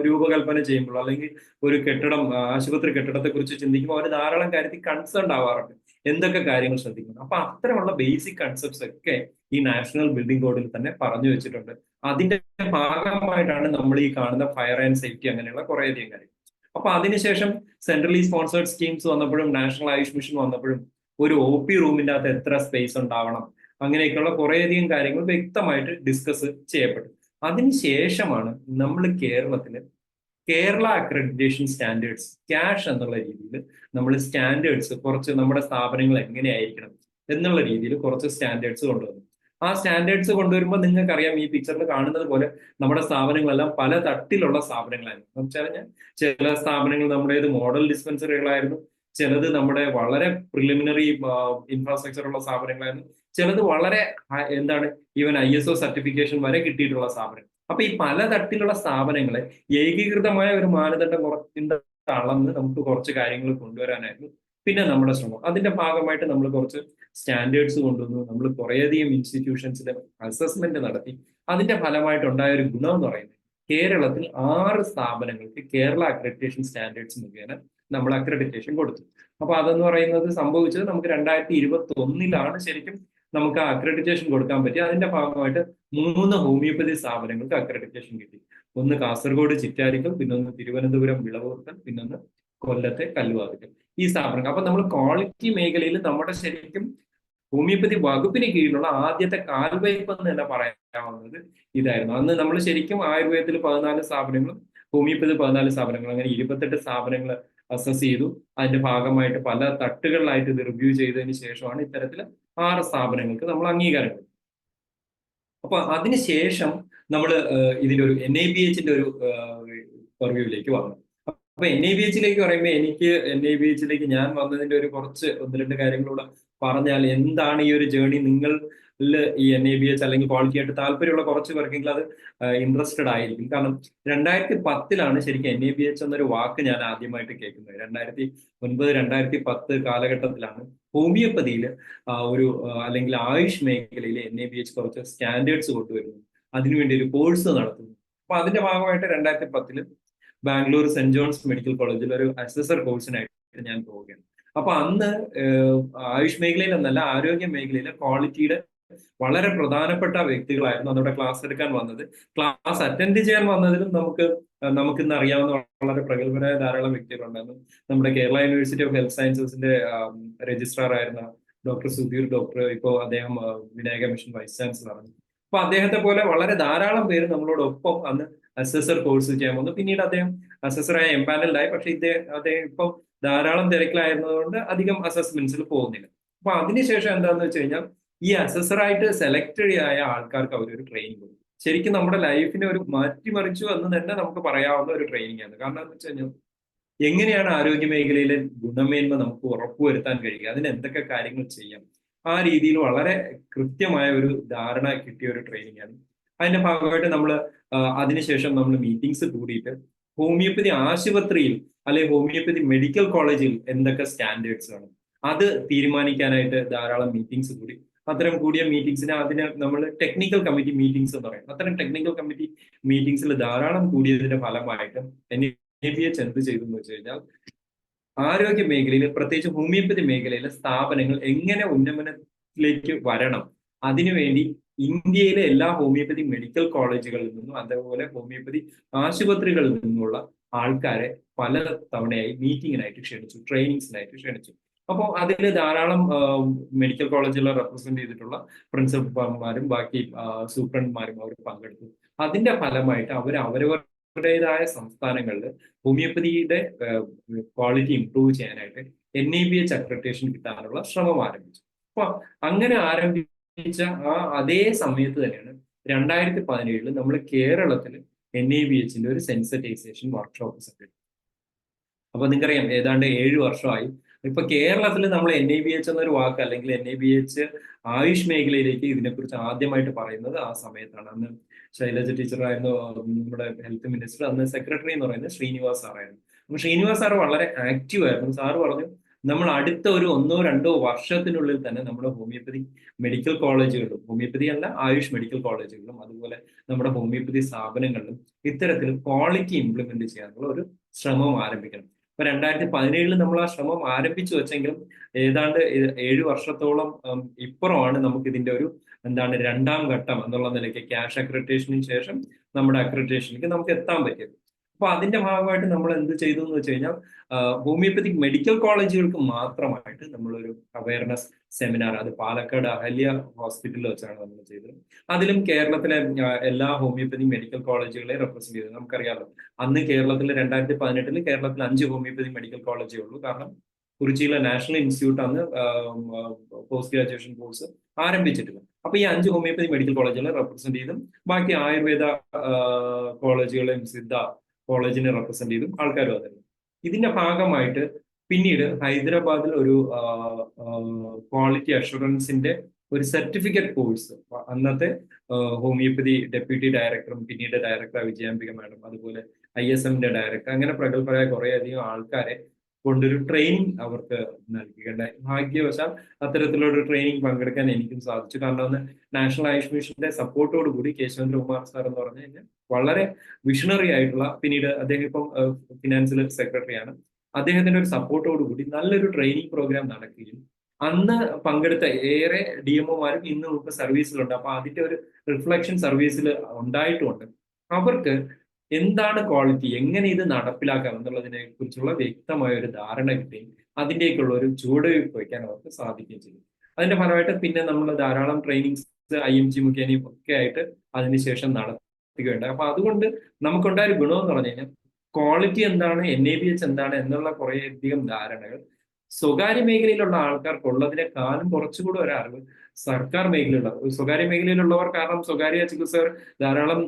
രൂപകൽപ്പന ചെയ്യുമ്പോൾ അല്ലെങ്കിൽ ഒരു കെട്ടിടം, ആശുപത്രി കെട്ടിടത്തെ കുറിച്ച് ചിന്തിക്കുമ്പോൾ അവർ ധാരാളം കാര്യത്തിൽ കൺസേൺ ആവാറുണ്ട്, എന്തൊക്കെ കാര്യങ്ങൾ ശ്രദ്ധിക്കണം. അപ്പൊ അത്തരമുള്ള ബേസിക് കൺസെപ്റ്റ്സ് ഒക്കെ ഈ നാഷണൽ ബിൽഡിംഗ് കോഡിൽ തന്നെ പറഞ്ഞു വെച്ചിട്ടുണ്ട്. അതിന്റെ ഭാഗമായിട്ടാണ് നമ്മൾ ഈ കാണുന്ന ഫയർ ആൻഡ് സേഫ്റ്റി, അങ്ങനെയുള്ള കുറേയധികം കാര്യങ്ങൾ. അപ്പൊ അതിനുശേഷം സെൻട്രലി സ്പോൺസേർഡ് സ്കീംസ് വന്നപ്പോഴും നാഷണൽ ആയുഷ് മിഷൻ വന്നപ്പോഴും ഒരു OP റൂമിന്റെ അകത്ത് എത്ര സ്പേസ് ഉണ്ടാവണം, അങ്ങനെയൊക്കെയുള്ള കുറേയധികം കാര്യങ്ങൾ വ്യക്തമായിട്ട് ഡിസ്കസ് ചെയ്യപ്പെട്ടു. അതിനുശേഷമാണ് നമ്മൾ കേരളത്തില് കേരള അക്രഡിറ്റേഷൻ സ്റ്റാൻഡേർഡ്സ്, ക്യാഷ് എന്നുള്ള രീതിയിൽ നമ്മൾ സ്റ്റാൻഡേർഡ്സ് കുറച്ച് നമ്മുടെ സ്ഥാപനങ്ങൾ എങ്ങനെയായിരിക്കണം എന്നുള്ള രീതിയിൽ കുറച്ച് സ്റ്റാൻഡേർഡ്സ് കൊണ്ടുവന്നു. ആ സ്റ്റാൻഡേർഡ്സ് കൊണ്ടുവരുമ്പോൾ നിങ്ങൾക്കറിയാം, ഈ പിക്ചറിൽ കാണുന്നത് പോലെ നമ്മുടെ സ്ഥാപനങ്ങളെല്ലാം പല തട്ടിലുള്ള സ്ഥാപനങ്ങളായിരുന്നു. എന്ന് വെച്ചാൽ ചില സ്ഥാപനങ്ങൾ നമ്മുടേത് മോഡൽ ഡിസ്പെൻസറികളായിരുന്നു, ചിലത് നമ്മുടെ വളരെ പ്രിലിമിനറി ഇൻഫ്രാസ്ട്രക്ചർ ഉള്ള സ്ഥാപനങ്ങളായിരുന്നു, ചിലത് വളരെ ഈവൻ ISO സർട്ടിഫിക്കേഷൻ വരെ കിട്ടിയിട്ടുള്ള സ്ഥാപനം. അപ്പൊ ഈ പല തട്ടിലുള്ള സ്ഥാപനങ്ങളെ ഏകീകൃതമായ ഒരു മാനദണ്ഡം അളന്ന് നമുക്ക് കുറച്ച് കാര്യങ്ങൾ കൊണ്ടുവരാനായിരുന്നു പിന്നെ നമ്മുടെ ശ്രമം. അതിന്റെ ഭാഗമായിട്ട് നമ്മൾ കുറച്ച് സ്റ്റാൻഡേർഡ്സ് കൊണ്ടുവന്നു. നമ്മൾ കുറേയധികം ഇൻസ്റ്റിറ്റ്യൂഷൻസിന്റെ അസസ്മെന്റ് നടത്തി. അതിന്റെ ഫലമായിട്ടുണ്ടായ ഒരു ഗുണം എന്ന് പറയുന്നത് കേരളത്തിൽ 6 സ്ഥാപനങ്ങൾക്ക് കേരള അക്രഡിറ്റേഷൻ സ്റ്റാൻഡേർഡ്സ് മുഖേന നമ്മൾ അക്രഡിറ്റേഷൻ കൊടുത്തു. അപ്പൊ അതെന്ന് പറയുന്നത് സംഭവിച്ചത് നമുക്ക് 2021 ശരിക്കും നമുക്ക് ആ അക്രഡിറ്റേഷൻ കൊടുക്കാൻ പറ്റി. അതിന്റെ ഭാഗമായിട്ട് 3 ഹോമിയോപ്പതി സ്ഥാപനങ്ങൾക്ക് അക്രഡിറ്റേഷൻ കിട്ടി. ഒന്ന് കാസർഗോഡ് ചിറ്റാരിക്കൽ, പിന്നൊന്ന് തിരുവനന്തപുരം വിളവൂർക്കൽ, പിന്നൊന്ന് കൊല്ലത്തെ കല്ലുവാതുക്കൽ. ഈ സ്ഥാപനങ്ങൾ. അപ്പൊ നമ്മൾ ക്വാളിറ്റി മേഖലയിൽ നമ്മുടെ ശരിക്കും ഹോമിയോപ്പതി വകുപ്പിന് കീഴിലുള്ള ആദ്യത്തെ കാൽവയ്പ് എന്ന് തന്നെ പറയാവുന്നത് ഇതായിരുന്നു. അന്ന് നമ്മൾ ശരിക്കും ആയുർവേദത്തിൽ 14 സ്ഥാപനങ്ങളും ഹോമിയോപ്പതി 14 സ്ഥാപനങ്ങളും, അങ്ങനെ 28 സ്ഥാപനങ്ങൾ അസസ് ചെയ്തു. അതിന്റെ ഭാഗമായിട്ട് പല തട്ടുകളിലായിട്ട് ഇത് റിവ്യൂ ചെയ്തതിന് ശേഷമാണ് ഇത്തരത്തിൽ 6 സ്ഥാപനങ്ങൾക്ക് നമ്മൾ അംഗീകാരം കൊടുത്തത്. അപ്പൊ അതിനുശേഷം നമ്മൾ ഇതിന്റെ ഒരു NABHന്റെ ഒരു റിവ്യൂവിലേക്ക് വന്നു. അപ്പൊ NABHലേക്ക് പറയുമ്പോൾ എനിക്ക് NABHലേക്ക് ഞാൻ വന്നതിന്റെ ഒരു കുറച്ച് 1-2 കാര്യങ്ങളൂടെ പറഞ്ഞാൽ എന്താണ് ഈ ഒരു ജേർണി, നിങ്ങൾ ഈ NABH അല്ലെങ്കിൽ ക്വാളിറ്റി ആയിട്ട് താല്പര്യമുള്ള കുറച്ച് പേർക്കെങ്കിലും അത് ഇൻട്രസ്റ്റഡ് ആയിരിക്കും. കാരണം 2010 ശരിക്കും NABH എന്നൊരു വാക്ക് ഞാൻ ആദ്യമായിട്ട് കേൾക്കുന്നത്. 2009-2010 കാലഘട്ടത്തിലാണ് ഹോമിയോപ്പതിയിൽ ഒരു അല്ലെങ്കിൽ ആയുഷ് മേഖലയിൽ NABH കുറച്ച് സ്റ്റാൻഡേർഡ്സ് കൊണ്ടുവരുന്നു, അതിനുവേണ്ടി ഒരു കോഴ്സ് നടത്തുന്നു. അപ്പൊ അതിന്റെ ഭാഗമായിട്ട് 2010 ബാംഗ്ലൂർ സെന്റ് ജോൺസ് മെഡിക്കൽ കോളേജിൽ ഒരു അസസർ കോഴ്സിനായിട്ട് ഞാൻ പോവുകയാണ്. അപ്പൊ അന്ന് ആയുഷ് മേഖലയിൽ എന്നല്ല, ആരോഗ്യ മേഖലയിലെ ക്വാളിറ്റിയുടെ വളരെ പ്രധാനപ്പെട്ട വ്യക്തികളായിരുന്നു അതോടെ ക്ലാസ് എടുക്കാൻ വന്നത്. ക്ലാസ് അറ്റൻഡ് ചെയ്യാൻ വന്നതിലും നമുക്കിന്ന് അറിയാവുന്ന വളരെ പ്രഗത്ഭരായ ധാരാളം വ്യക്തികളുണ്ടായിരുന്നു. നമ്മുടെ കേരള യൂണിവേഴ്സിറ്റി ഓഫ് ഹെൽത്ത് സയൻസസിന്റെ രജിസ്ട്രാർ ആയിരുന്ന ഡോക്ടർ സുധീർ ഡോക്ടർ, ഇപ്പോൾ അദ്ദേഹം വിനായക മിഷൻ വൈസ് ചാൻസലറാണ്. അപ്പൊ അദ്ദേഹത്തെ പോലെ വളരെ ധാരാളം പേര് നമ്മളോടൊപ്പം അന്ന് അസസർ കോഴ്സ് ചെയ്യാൻ വന്നു. പിന്നീട് അദ്ദേഹം അസസറായ എംപാനൽഡായി. പക്ഷെ അദ്ദേഹം ഇപ്പം ധാരാളം തിരക്കിലായിരുന്നതുകൊണ്ട് അധികം അസസ്മെന്റ്സിൽ പോകുന്നില്ല. അപ്പൊ അതിനുശേഷം എന്താണെന്ന് വെച്ച് കഴിഞ്ഞാൽ ഈ അസസറായിട്ട് സെലക്ടഡ് ആയ ആൾക്കാർക്ക് അവരൊരു ട്രെയിനിങ് കൊടുക്കും. ശരിക്കും നമ്മുടെ ലൈഫിനെ ഒരു മാറ്റിമറിച്ചു എന്ന് തന്നെ നമുക്ക് പറയാവുന്ന ഒരു ട്രെയിനിങ് ആണ്. കാരണം എന്ന് വെച്ച് കഴിഞ്ഞാൽ എങ്ങനെയാണ് ആരോഗ്യ മേഖലയിലെ ഗുണമേന്മ നമുക്ക് ഉറപ്പുവരുത്താൻ കഴിയുക, അതിന് എന്തൊക്കെ കാര്യങ്ങൾ ചെയ്യാം, ആ രീതിയിൽ വളരെ കൃത്യമായ ഒരു ധാരണ കിട്ടിയ ഒരു ട്രെയിനിങ് ആണ്. അതിന്റെ ഭാഗമായിട്ട് നമ്മൾ അതിനുശേഷം നമ്മൾ മീറ്റിംഗ്സ് കൂടിയിട്ട് ഹോമിയോപ്പതി ആശുപത്രിയിൽ അല്ലെങ്കിൽ ഹോമിയോപ്പതി മെഡിക്കൽ കോളേജിൽ എന്തൊക്കെ സ്റ്റാൻഡേർഡ്സ് ആണ് അത് തീരുമാനിക്കാനായിട്ട് ധാരാളം മീറ്റിംഗ്സ് കൂടി. അത്തരം കൂടിയ മീറ്റിംഗ്സിന് അതിന് നമ്മൾ ടെക്നിക്കൽ കമ്മിറ്റി മീറ്റിംഗ്സ് എന്ന് പറയും. അത്തരം ടെക്നിക്കൽ കമ്മിറ്റി മീറ്റിംഗ്സിൽ ധാരാളം കൂടിയതിന്റെ ഫലമായിട്ട് NABH എന്ത് ചെയ്തു എന്ന് വെച്ച് കഴിഞ്ഞാൽ ആരോഗ്യ മേഖലയിൽ പ്രത്യേകിച്ച് ഹോമിയോപ്പതി മേഖലയിലെ സ്ഥാപനങ്ങൾ എങ്ങനെ ഉന്നമനത്തിലേക്ക് വരണം, അതിനുവേണ്ടി ഇന്ത്യയിലെ എല്ലാ ഹോമിയോപ്പതി മെഡിക്കൽ കോളേജുകളിൽ നിന്നും അതേപോലെ ഹോമിയോപ്പതി ആശുപത്രികളിൽ നിന്നുള്ള ആൾക്കാരെ പല തവണയായി മീറ്റിങ്ങിനായിട്ട് ക്ഷണിച്ചു, ട്രെയിനിങ്സിനായിട്ട് ക്ഷണിച്ചു. അപ്പോൾ അതിൽ ധാരാളം മെഡിക്കൽ കോളേജുകളെ റെപ്രസെന്റ് ചെയ്തിട്ടുള്ള പ്രിൻസിപ്പൽമാരും ബാക്കി സൂപ്രണ്ട്മാരും അവർ പങ്കെടുത്തു. അതിന്റെ ഫലമായിട്ട് അവരവരുടേതായ സംസ്ഥാനങ്ങളിൽ ഹോമിയോപ്പതിയുടെ ക്വാളിറ്റി ഇംപ്രൂവ് ചെയ്യാനായിട്ട് NABH അക്രഡിറ്റേഷൻ കിട്ടാനുള്ള ശ്രമം ആരംഭിച്ചു. അപ്പൊ അങ്ങനെ ആരംഭിച്ച അതേ സമയത്ത് തന്നെയാണ് 2017 നമ്മൾ കേരളത്തിൽ NABHന്റെ ഒരു സെൻസിറ്റൈസേഷൻ വർക്ക്ഷോപ്പ് സംഘടിപ്പിച്ചു. അപ്പൊ നിങ്ങൾക്കറിയാം ഏതാണ്ട് 7 വർഷമായി ഇപ്പൊ കേരളത്തിൽ നമ്മൾ NABH എന്നൊരു വാക്ക് അല്ലെങ്കിൽ NABH ആയുഷ് മേഖലയിലേക്ക് ഇതിനെക്കുറിച്ച് ആദ്യമായിട്ട് പറയുന്നത് ആ സമയത്താണ്. അന്ന് ശൈലജ ടീച്ചറായിരുന്നു നമ്മുടെ ഹെൽത്ത് മിനിസ്റ്റർ, അന്ന് സെക്രട്ടറി എന്ന് പറയുന്നത് ശ്രീനിവാസ് സാറായിരുന്നു. അപ്പൊ ശ്രീനിവാസ് സാർ വളരെ ആക്റ്റീവ് ആയിരുന്നു. സാറ് പറഞ്ഞു നമ്മൾ അടുത്ത ഒരു 1-2 വർഷത്തിനുള്ളിൽ തന്നെ നമ്മുടെ ഹോമിയോപ്പതി മെഡിക്കൽ കോളേജുകളിലും, ഹോമിയോപ്പതി അല്ല ആയുഷ് മെഡിക്കൽ കോളേജുകളിലും അതുപോലെ നമ്മുടെ ഹോമിയോപ്പതി സ്ഥാപനങ്ങളിലും ഇത്തരത്തിൽ ക്വാളിറ്റി ഇംപ്ലിമെന്റ് ചെയ്യാനുള്ള ഒരു ശ്രമം ആരംഭിക്കണം. ഇപ്പൊ 2017 നമ്മൾ ആ ശ്രമം ആരംഭിച്ചു വെച്ചെങ്കിലും ഏതാണ്ട് 7 വർഷത്തോളം ഇപ്പുറമാണ് നമുക്ക് ഇതിന്റെ ഒരു രണ്ടാം ഘട്ടം എന്നുള്ള നിലയ്ക്ക് ക്യാഷ് അക്രഡിറ്റേഷന് ശേഷം നമ്മുടെ അക്രഡിറ്റേഷനിലേക്ക് നമുക്ക് എത്താൻ പറ്റിയത്. അപ്പൊ അതിന്റെ ഭാഗമായിട്ട് നമ്മൾ എന്ത് ചെയ്തു എന്ന് വെച്ച് കഴിഞ്ഞാൽ ഹോമിയോപ്പതിക് മെഡിക്കൽ കോളേജുകൾക്ക് മാത്രമായിട്ട് നമ്മളൊരു അവയർനെസ് സെമിനാർ, അത് പാലക്കാട് അഹല്യ ഹോസ്പിറ്റലിൽ വെച്ചാണ് നമ്മൾ ചെയ്തത്. അതിലും കേരളത്തിലെ എല്ലാ ഹോമിയോപ്പതി മെഡിക്കൽ കോളേജുകളെ റെപ്രസെന്റ് ചെയ്തത്. നമുക്കറിയാമല്ലോ അന്ന് കേരളത്തിൽ 2018 കേരളത്തിൽ 5 ഹോമിയോപ്പതി മെഡിക്കൽ കോളേജേ ഉള്ളൂ. കാരണം കുറിച്ചിയിലെ നാഷണൽ ഇൻസ്റ്റിറ്റ്യൂട്ട് അന്ന് പോസ്റ്റ് ഗ്രാജുവേഷൻ കോഴ്സ് ആരംഭിച്ചിട്ടില്ല. അപ്പൊ ഈ 5 ഹോമിയോപ്പതി മെഡിക്കൽ കോളേജുകളെ റെപ്രസെന്റ് ചെയ്തും ബാക്കി ആയുർവേദ കോളേജുകളെയും സിദ്ധ കോളേജിനെ റെപ്രസെന്റ് ചെയ്തും ആൾക്കാർ വന്നിരുന്നു. ഇതിന്റെ ഭാഗമായിട്ട് പിന്നീട് ഹൈദരാബാദിൽ ഒരു ക്വാളിറ്റി അഷുറൻസിന്റെ ഒരു സർട്ടിഫിക്കറ്റ് കോഴ്സ് അന്നത്തെ ഹോമിയോപ്പതി ഡെപ്യൂട്ടി ഡയറക്ടറും പിന്നീട് ഡയറക്ടർ വിജയാംബിക മാഡം, അതുപോലെ ISMന്റെ ഡയറക്ടർ, അങ്ങനെ പ്രഗത്ഭരായ കുറേയധികം ആൾക്കാരെ കൊണ്ടൊരു ട്രെയിനിങ് അവർക്ക് നൽകുകയുണ്ടായി. ഭാഗ്യവശാൽ അത്തരത്തിലുള്ള ഒരു ട്രെയിനിങ് പങ്കെടുക്കാൻ എനിക്കും സാധിച്ചു. കാരണം അന്ന് നാഷണൽ ആയുഷ് മിഷന്റെ സപ്പോർട്ടോട് കൂടി കേശവേന്ദ്രകുമാർ സാർ എന്ന് പറഞ്ഞു കഴിഞ്ഞാൽ വളരെ വിഷണറി ആയിട്ടുള്ള, പിന്നീട് അദ്ദേഹം ഇപ്പം ഫിനാൻസിൽ സെക്രട്ടറിയാണ്, അദ്ദേഹത്തിന്റെ ഒരു സപ്പോർട്ടോട് കൂടി നല്ലൊരു ട്രെയിനിങ് പ്രോഗ്രാം നടക്കുകയും അന്ന് പങ്കെടുത്ത ഏറെ DMOമാരും ഇന്ന് നമുക്ക് സർവീസിലുണ്ട്. അപ്പൊ അതിന്റെ ഒരു റിഫ്ലക്ഷൻ സർവീസിൽ ഉണ്ടായിട്ടുമുണ്ട്. അവർക്ക് എന്താണ് ക്വാളിറ്റി, എങ്ങനെ ഇത് നടപ്പിലാക്കാം എന്നുള്ളതിനെ കുറിച്ചുള്ള വ്യക്തമായ ഒരു ധാരണ കിട്ടുകയും അതിൻ്റെയൊക്കെയുള്ള ഒരു ചുവടുവയ്പ് വയ്ക്കാൻ അവർക്ക് സാധിക്കുകയും ചെയ്യും. അതിന്റെ ഫലമായിട്ട് പിന്നെ നമ്മൾ ധാരാളം ട്രെയിനിങ്സ് IMG മുഖേനയും ഒക്കെ ആയിട്ട് അതിനുശേഷം നടത്തുകയുണ്ടായി. അപ്പൊ അതുകൊണ്ട് നമുക്കുണ്ടായ ഒരു ഗുണം എന്ന് പറഞ്ഞു കഴിഞ്ഞാൽ ക്വാളിറ്റി എന്താണ്, NABH എന്താണ് എന്നുള്ള കുറേയധികം ധാരണകൾ സ്വകാര്യ മേഖലയിലുള്ള ആൾക്കാർക്കുള്ളതിനേക്കാളും കുറച്ചുകൂടി ഒരു അറിവ് സർക്കാർ മേഖലയിലുള്ള, സ്വകാര്യ മേഖലയിലുള്ളവർ, കാരണം സ്വകാര്യ ചികിത്സകർ ധാരാളം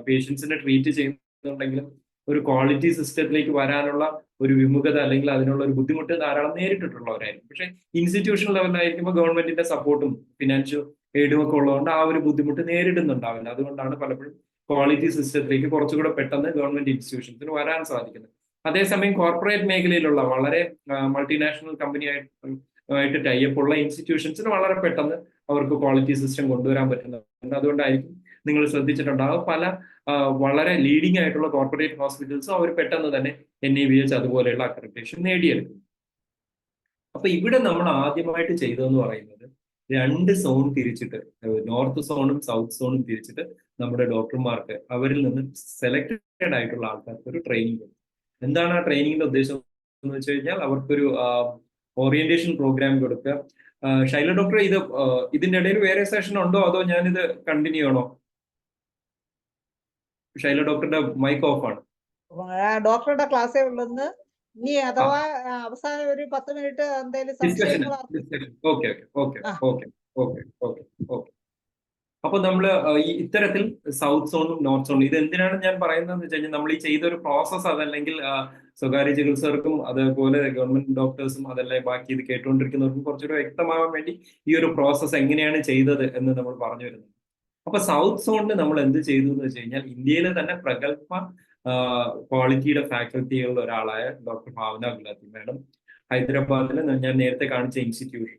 പേഷ്യൻസിനെ ട്രീറ്റ് ചെയ്യുന്നുണ്ടെങ്കിലും ഒരു ക്വാളിറ്റി സിസ്റ്റത്തിലേക്ക് വരാനുള്ള ഒരു വിമുഖത അല്ലെങ്കിൽ അതിനുള്ള ഒരു ബുദ്ധിമുട്ട് ധാരാളം നേരിട്ടിട്ടുള്ളവരായിരിക്കും. പക്ഷെ ഇൻസ്റ്റിറ്റ്യൂഷൻ ലെവലിലായിരിക്കുമ്പോൾ ഗവൺമെന്റിന്റെ സപ്പോർട്ടും ഫിനാൻഷ്യൽ എയ്ഡും ഒക്കെ ഉള്ളതുകൊണ്ട് ആ ഒരു ബുദ്ധിമുട്ട് നേരിടുന്നുണ്ടാവില്ല. അതുകൊണ്ടാണ് പലപ്പോഴും ക്വാളിറ്റി സിസ്റ്റത്തിലേക്ക് കുറച്ചുകൂടെ പെട്ടെന്ന് ഗവൺമെന്റ് ഇൻസ്റ്റിറ്റ്യൂഷൻസിന് വരാൻ സാധിക്കുന്നത്. അതേസമയം കോർപ്പറേറ്റ് മേഖലയിലുള്ള വളരെ മൾട്ടിനാഷണൽ കമ്പനിയായിട്ട് ടൈപ്പ് ഉള്ള ഇൻസ്റ്റിറ്റ്യൂഷൻസിന് വളരെ പെട്ടെന്ന് അവർക്ക് ക്വാളിറ്റി സിസ്റ്റം കൊണ്ടുവരാൻ പറ്റുന്നുണ്ട്. അതുകൊണ്ടായിരിക്കും നിങ്ങൾ ശ്രദ്ധിച്ചിട്ടുണ്ടാകും പല വളരെ ലീഡിംഗ് ആയിട്ടുള്ള കോർപ്പറേറ്റ് ഹോസ്പിറ്റൽസും അവർ പെട്ടെന്ന് തന്നെ NABH അതുപോലെയുള്ള അക്രഡിറ്റേഷൻ നേടിയെടുക്കും. അപ്പൊ ഇവിടെ നമ്മൾ ആദ്യമായിട്ട് ചെയ്തതെന്ന് പറയുന്നത് 2 സോൺ തിരിച്ചിട്ട്, നോർത്ത് സോണും സൗത്ത് സോണും തിരിച്ചിട്ട് നമ്മുടെ ഡോക്ടർമാർക്ക് അവരിൽ നിന്ന് സെലക്ടഡ് ആയിട്ടുള്ള ആൾക്കാർക്ക് ഒരു ട്രെയിനിങ് കൊടുക്കും. എന്താണ് ആ ട്രെയിനിങ്ങിന്റെ ഉദ്ദേശം എന്ന് വെച്ച് കഴിഞ്ഞാൽ അവർക്കൊരു ഓറിയന്റേഷൻ പ്രോഗ്രാം കൊടുക്കുക. ഷൈല ഡോക്ടർ, ഇതിന്റെ ഇടയിൽ വേറെ സെഷൻ ഉണ്ടോ അതോ ഞാനിത് കണ്ടിന്യൂ ചെയ്യണോ? ഷൈല ഡോക്ടറുടെ മൈക്ക് ഓഫ് ആണ്. ഡോക്ടറുടെ ക്ലാസ്സേ ഉള്ളെന്ന്. ഇനി അഥവാ അവസാനം ഒരു 10 മിനിറ്റ് എന്തെങ്കിലും സംശയങ്ങൾ. ഓക്കെ. അപ്പൊ നമ്മള് ഇത്തരത്തിൽ സൗത്ത് സോണും നോർത്ത് സോണും, ഇത് എന്തിനാണ് ഞാൻ പറയുന്നത് വെച്ച് കഴിഞ്ഞാൽ നമ്മൾ ഈ ചെയ്ത ഒരു പ്രോസസ്സ് അതല്ലെങ്കിൽ സ്വകാര്യ ചികിത്സകർക്കും അതേപോലെ ഗവൺമെന്റ് ഡോക്ടേഴ്സും അതല്ലെങ്കിൽ ബാക്കി ഇത് കേട്ടുകൊണ്ടിരിക്കുന്നവർക്കും കുറച്ചുകൂടെ വ്യക്തമാവാൻ വേണ്ടി ഈ ഒരു പ്രോസസ്സ് എങ്ങനെയാണ് ചെയ്തത് എന്ന് നമ്മൾ പറഞ്ഞു വരുന്നത്. അപ്പൊ സൗത്ത് സോണിന് നമ്മൾ എന്ത് ചെയ്തു എന്ന് വെച്ച് കഴിഞ്ഞാൽ ഇന്ത്യയിലെ തന്നെ പ്രഗത്ഭ ക്വാളിറ്റിയുടെ ഫാക്കൽറ്റികളുടെ ഒരാളായ ഡോക്ടർ ഭാവന ഗുലാത്തി മാഡം, ഹൈദരാബാദിൽ ഞാൻ നേരത്തെ കാണിച്ച institution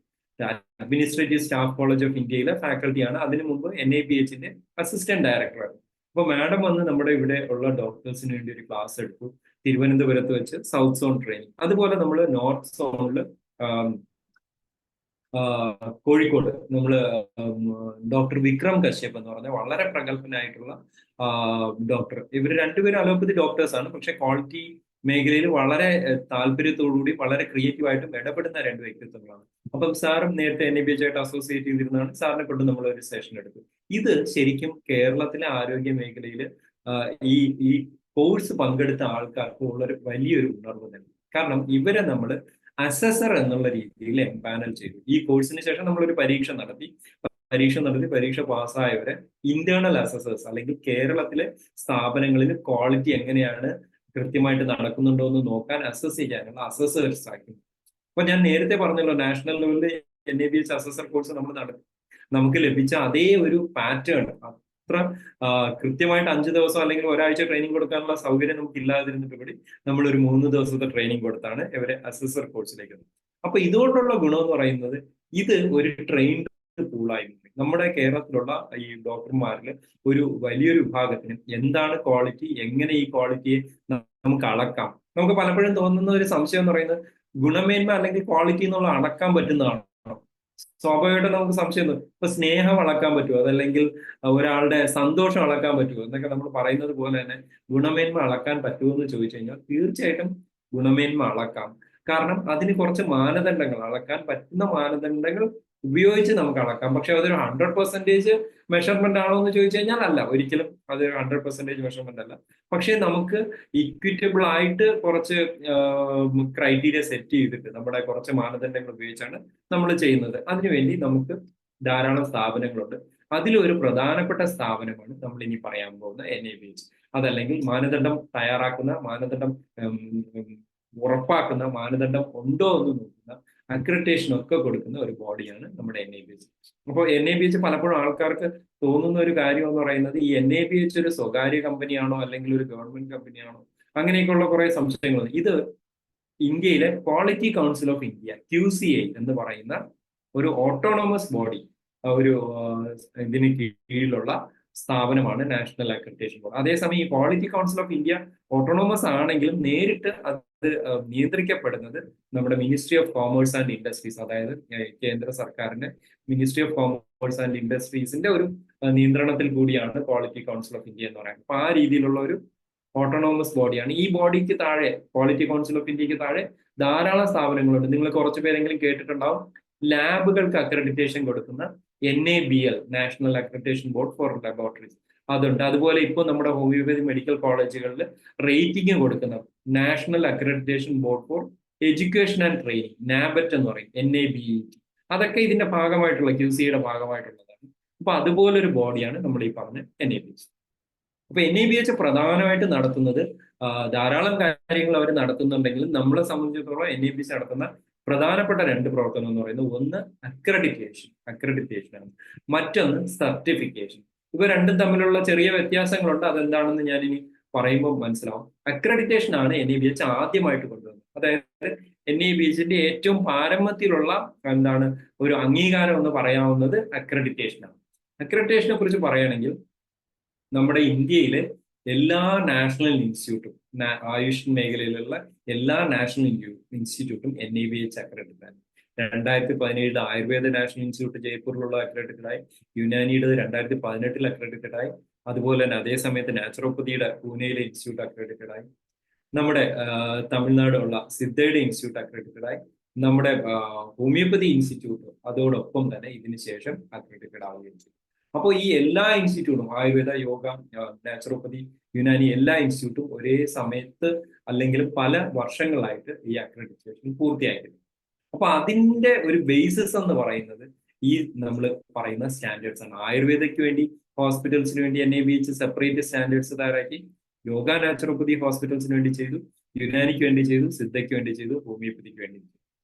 administrative staff college of ഇന്ത്യയിലെ ഫാക്കൽറ്റിയാണ്. അതിനു മുമ്പ് NABHന്റെ അസിസ്റ്റന്റ് ഡയറക്ടറാണ്. അപ്പൊ മാഡം വന്ന് നമ്മുടെ ഇവിടെ ഉള്ള ഡോക്ടേഴ്സിന് വേണ്ടി ഒരു ക്ലാസ് എടുത്തു തിരുവനന്തപുരത്ത് വെച്ച്, സൗത്ത് സോൺ ട്രെയിനിങ്. അതുപോലെ നമ്മൾ നോർത്ത് സോണിൽ കോഴിക്കോട് നമ്മൾ ഡോക്ടർ വിക്രം കശ്യപ് എന്ന് പറഞ്ഞ വളരെ പ്രഗത്ഭനായിട്ടുള്ള ഡോക്ടർ. ഇവർ രണ്ടുപേരും അലോപ്പതി ഡോക്ടേഴ്സ് ആണ്, പക്ഷെ ക്വാളിറ്റി മേഖലയിൽ വളരെ താല്പര്യത്തോടുകൂടി വളരെ ക്രിയേറ്റീവായിട്ടും ഇടപെടുന്ന 2 വ്യക്തിത്വങ്ങളാണ്. അപ്പം സാറും നേരത്തെ NABH ആയിട്ട് അസോസിയേറ്റ് ചെയ്തിരുന്നതാണ്. സാറിനെ കൊണ്ട് നമ്മൾ ഒരു സെഷൻ എടുത്തു. ഇത് ശരിക്കും കേരളത്തിലെ ആരോഗ്യ മേഖലയിൽ ഈ കോഴ്സ് പങ്കെടുത്ത ആൾക്കാർക്ക് ഉള്ളൊരു വലിയൊരു ഉണർവ് തന്നെ. കാരണം ഇവരെ നമ്മൾ അസസർ എന്നുള്ള രീതിയിൽ എംപാനൽ ചെയ്തു. ഈ കോഴ്സിന് ശേഷം നമ്മളൊരു പരീക്ഷ നടത്തി പരീക്ഷ പാസ്സായവരെ ഇന്റേണൽ അസസേഴ്സ് അല്ലെങ്കിൽ കേരളത്തിലെ സ്ഥാപനങ്ങളിൽ ക്വാളിറ്റി എങ്ങനെയാണ് കൃത്യമായിട്ട് നടക്കുന്നുണ്ടോ എന്ന് നോക്കാൻ അസസ് ചെയ്യാനുള്ള അസസേഴ്സ് ആക്കി. അപ്പൊ ഞാൻ നേരത്തെ പറഞ്ഞല്ലോ, നാഷണൽ ലെവലിൽ NABH അസസർ കോഴ്സ് നമ്മൾ നടത്തി. നമുക്ക് ലഭിച്ച അതേ ഒരു പാറ്റേൺ അത്ര കൃത്യമായിട്ട് 5 ദിവസം അല്ലെങ്കിൽ ഒരാഴ്ച ട്രെയിനിങ് കൊടുക്കാനുള്ള സൗകര്യം നമുക്ക് ഇല്ലാതിരുന്നിട്ട് കൂടി നമ്മളൊരു 3 ദിവസത്തെ ട്രെയിനിങ് കൊടുത്താണ് ഇവരെ അസസർ കോഴ്സിലേക്ക്. അപ്പൊ ഇതുകൊണ്ടുള്ള ഗുണം എന്ന് പറയുന്നത് ഇത് ഒരു ട്രെയിൻഡ് പൂളായിരുന്നു. നമ്മുടെ കേരളത്തിലുള്ള ഈ ഡോക്ടർമാരിൽ ഒരു വലിയൊരു വിഭാഗത്തിന് എന്താണ് ക്വാളിറ്റി, എങ്ങനെ ഈ ക്വാളിറ്റിയെ നമുക്ക് അളക്കാം. നമുക്ക് പലപ്പോഴും തോന്നുന്ന ഒരു സംശയം എന്ന് പറയുന്നത് ഗുണമേന്മ അല്ലെങ്കിൽ ക്വാളിറ്റി എന്നുള്ള അളക്കാൻ പറ്റുന്നതാണ്. സ്വാഭാവികമായിട്ട് നമുക്ക് സംശയം തോന്നും. ഇപ്പൊ സ്നേഹം അളക്കാൻ പറ്റുമോ, അതല്ലെങ്കിൽ ഒരാളുടെ സന്തോഷം അളക്കാൻ പറ്റുമോ എന്നൊക്കെ നമ്മൾ പറയുന്നത് പോലെ തന്നെ ഗുണമേന്മ അളക്കാൻ പറ്റുമോ എന്ന് ചോദിച്ചു കഴിഞ്ഞാൽ തീർച്ചയായിട്ടും ഗുണമേന്മ അളക്കാം. കാരണം അതിന് കുറച്ച് മാനദണ്ഡങ്ങൾ, അളക്കാൻ പറ്റുന്ന മാനദണ്ഡങ്ങൾ ഉപയോഗിച്ച് നമുക്ക് അളക്കാം. പക്ഷെ അതൊരു 100% മെഷർമെന്റ് ആണോ എന്ന് ചോദിച്ചു കഴിഞ്ഞാൽ അല്ല, ഒരിക്കലും അതൊരു 100% മെഷർമെന്റ് അല്ല. പക്ഷെ നമുക്ക് ഇക്വിറ്റബിൾ ആയിട്ട് കുറച്ച് ക്രൈറ്റീരിയ സെറ്റ് ചെയ്തിട്ട് നമ്മുടെ കുറച്ച് മാനദണ്ഡങ്ങൾ ഉപയോഗിച്ചാണ് നമ്മൾ ചെയ്യുന്നത്. അതിനുവേണ്ടി നമുക്ക് ധാരാളം സ്ഥാപനങ്ങളുണ്ട്. അതിലൊരു പ്രധാനപ്പെട്ട സ്ഥാപനമാണ് നമ്മൾ ഇനി പറയാൻ പോകുന്ന NABH. അതല്ലെങ്കിൽ മാനദണ്ഡം തയ്യാറാക്കുന്ന, മാനദണ്ഡം ഉറപ്പാക്കുന്ന, മാനദണ്ഡം ഉണ്ടോ എന്ന് നോക്കുന്ന അക്രഡിറ്റേഷൻ ഒക്കെ കൊടുക്കുന്ന ഒരു ബോഡിയാണ് നമ്മുടെ NABH. അപ്പോൾ NABH പലപ്പോഴും ആൾക്കാർക്ക് തോന്നുന്ന ഒരു കാര്യം എന്ന് പറയുന്നത് ഈ NABH ഒരു സ്വകാര്യ കമ്പനിയാണോ അല്ലെങ്കിൽ ഒരു ഗവൺമെന്റ് കമ്പനിയാണോ, അങ്ങനെയൊക്കെയുള്ള കുറെ സംശയങ്ങളുണ്ട്. ഇത് ഇന്ത്യയിലെ quality council of India QCI എന്ന് പറയുന്ന ഒരു ഓട്ടോണോമസ് ബോഡി, ഒരു ഇതിന് കീഴിലുള്ള സ്ഥാപനമാണ് നാഷണൽ അക്രഡിറ്റേഷൻ ബോർഡ്. അതേസമയം ഈ quality council of India autonomous ആണെങ്കിലും നേരിട്ട് അത് നിയന്ത്രിക്കപ്പെടുന്നത് നമ്മുടെ ministry of commerce and industries, അതായത് കേന്ദ്ര സർക്കാരിന്റെ മിനിസ്ട്രി ഓഫ് കോമേഴ്സ് ആൻഡ് ഇൻഡസ്ട്രീസിന്റെ ഒരു നിയന്ത്രണത്തിൽ കൂടിയാണ് ക്വാളിറ്റി കൗൺസിൽ ഓഫ് ഇന്ത്യ എന്ന് പറയുന്നത്. അപ്പൊ ആ രീതിയിലുള്ള ഒരു ഓട്ടോണോമസ് ബോഡിയാണ്. ഈ ബോഡിക്ക് താഴെ, ക്വാളിറ്റി കൗൺസിൽ ഓഫ് ഇന്ത്യക്ക് താഴെ ധാരാളം സ്ഥാപനങ്ങളുണ്ട്. നിങ്ങൾ കുറച്ച് പേരെങ്കിലും കേട്ടിട്ടുണ്ടാവും. ലാബുകൾക്ക് അക്രഡിറ്റേഷൻ കൊടുക്കുന്ന NABL, national accreditation board for laboratories, അതുണ്ട്. അതുപോലെ ഇപ്പോൾ നമ്മുടെ ഹോമിയോപ്പതി മെഡിക്കൽ കോളേജുകളിൽ റേറ്റിംഗ് കൊടുക്കുന്ന national accreditation board for education and training, NABET എന്ന് പറയും, NABET. അതൊക്കെ ഇതിന്റെ ഭാഗമായിട്ടുള്ള QCയുടെ ഭാഗമായിട്ടുള്ളതാണ്. അപ്പൊ അതുപോലൊരു ബോഡിയാണ് നമ്മൾ ഈ പറഞ്ഞ NABH. അപ്പൊ NABH പ്രധാനമായിട്ട് നടത്തുന്നത് ധാരാളം കാര്യങ്ങൾ അവർ നടത്തുന്നുണ്ടെങ്കിലും നമ്മളെ സംബന്ധിച്ചിടത്തോളം NABH നടത്തുന്ന പ്രധാനപ്പെട്ട 2 പ്രവർത്തനം എന്ന് പറയുന്നത്, ഒന്ന് അക്രഡിറ്റേഷൻ ആണ്, മറ്റൊന്ന് സർട്ടിഫിക്കേഷൻ. ഇവ രണ്ടും തമ്മിലുള്ള ചെറിയ വ്യത്യാസങ്ങളുണ്ട്. അതെന്താണെന്ന് ഞാൻ ഇനി പറയുമ്പോൾ മനസ്സിലാവും. അക്രഡിറ്റേഷൻ ആണ് NABH ആദ്യമായിട്ട് കൊണ്ടുവന്നത്. അതായത് NABHന്റെ ഏറ്റവും പാരമ്പര്യത്തിലുള്ള ഒരു അംഗീകാരം എന്ന് പറയാവുന്നത് അക്രഡിറ്റേഷൻ ആണ്. അക്രഡിറ്റേഷനെ കുറിച്ച് പറയുകയാണെങ്കിൽ നമ്മുടെ ഇന്ത്യയിലെ എല്ലാ നാഷണൽ ഇൻസ്റ്റിറ്റ്യൂട്ടും, ആയുഷ് മേഖലയിലുള്ള എല്ലാ നാഷണൽ ഇൻസ്റ്റിറ്റ്യൂട്ടും NABH അക്രഡിറ്റഡ് ആണ്. 2017 ആയുർവേദ നാഷണൽ ഇൻസ്റ്റിറ്റ്യൂട്ട് ജയ്പൂരിലുള്ള അക്രഡിറ്റഡ് ആയി, യുനാനിയുടെ 2018 അക്രഡിറ്റഡ് ആയി, അതുപോലെ തന്നെ അതേ സമയത്ത് നാച്ചുറോപ്പതിയുടെ പൂനെയിലെ ഇൻസ്റ്റിറ്റ്യൂട്ട് അക്രഡിറ്റഡ് ആയി, നമ്മുടെ തമിഴ്നാടുള്ള സിദ്ധയുടെ ഇൻസ്റ്റിറ്റ്യൂട്ട് അക്രഡിറ്റഡ് ആയി, നമ്മുടെ ഹോമിയോപ്പതി ഇൻസ്റ്റിറ്റ്യൂട്ട് അതോടൊപ്പം തന്നെ ഇതിന് ശേഷം അക്രഡിറ്റഡ് ആവുകയും ചെയ്തു. അപ്പോൾ ഈ എല്ലാ ഇൻസ്റ്റിറ്റ്യൂട്ടും, ആയുർവേദ, യോഗ, നാച്ചുറോപ്പതി, യുനാനി, എല്ലാ ഇൻസ്റ്റിറ്റ്യൂട്ടും ഒരേ സമയത്ത് അല്ലെങ്കിൽ പല വർഷങ്ങളായിട്ട് ഈ അക്രഡിറ്റേഷൻ പൂർത്തിയായിരുന്നു. അപ്പൊ അതിന്റെ ഒരു ബേസിസ് എന്ന് പറയുന്നത് ഈ നമ്മൾ പറയുന്ന സ്റ്റാൻഡേർഡ്സ് ആണ്. ആയുർവേദയ്ക്ക് വേണ്ടി ഹോസ്പിറ്റൽസിന് വേണ്ടി NABH സെപ്പറേറ്റ് സ്റ്റാൻഡേർഡ്സ് തയ്യാറാക്കി, യോഗ, നാച്ചുറോപ്പതി ഹോസ്പിറ്റൽസിന് വേണ്ടി ചെയ്തു, യുനാനിക്ക് വേണ്ടി ചെയ്തു, സിദ്ധയ്ക്ക് വേണ്ടി ചെയ്തു, ഹോമിയോപ്പതിക്ക് വേണ്ടി ചെയ്തു.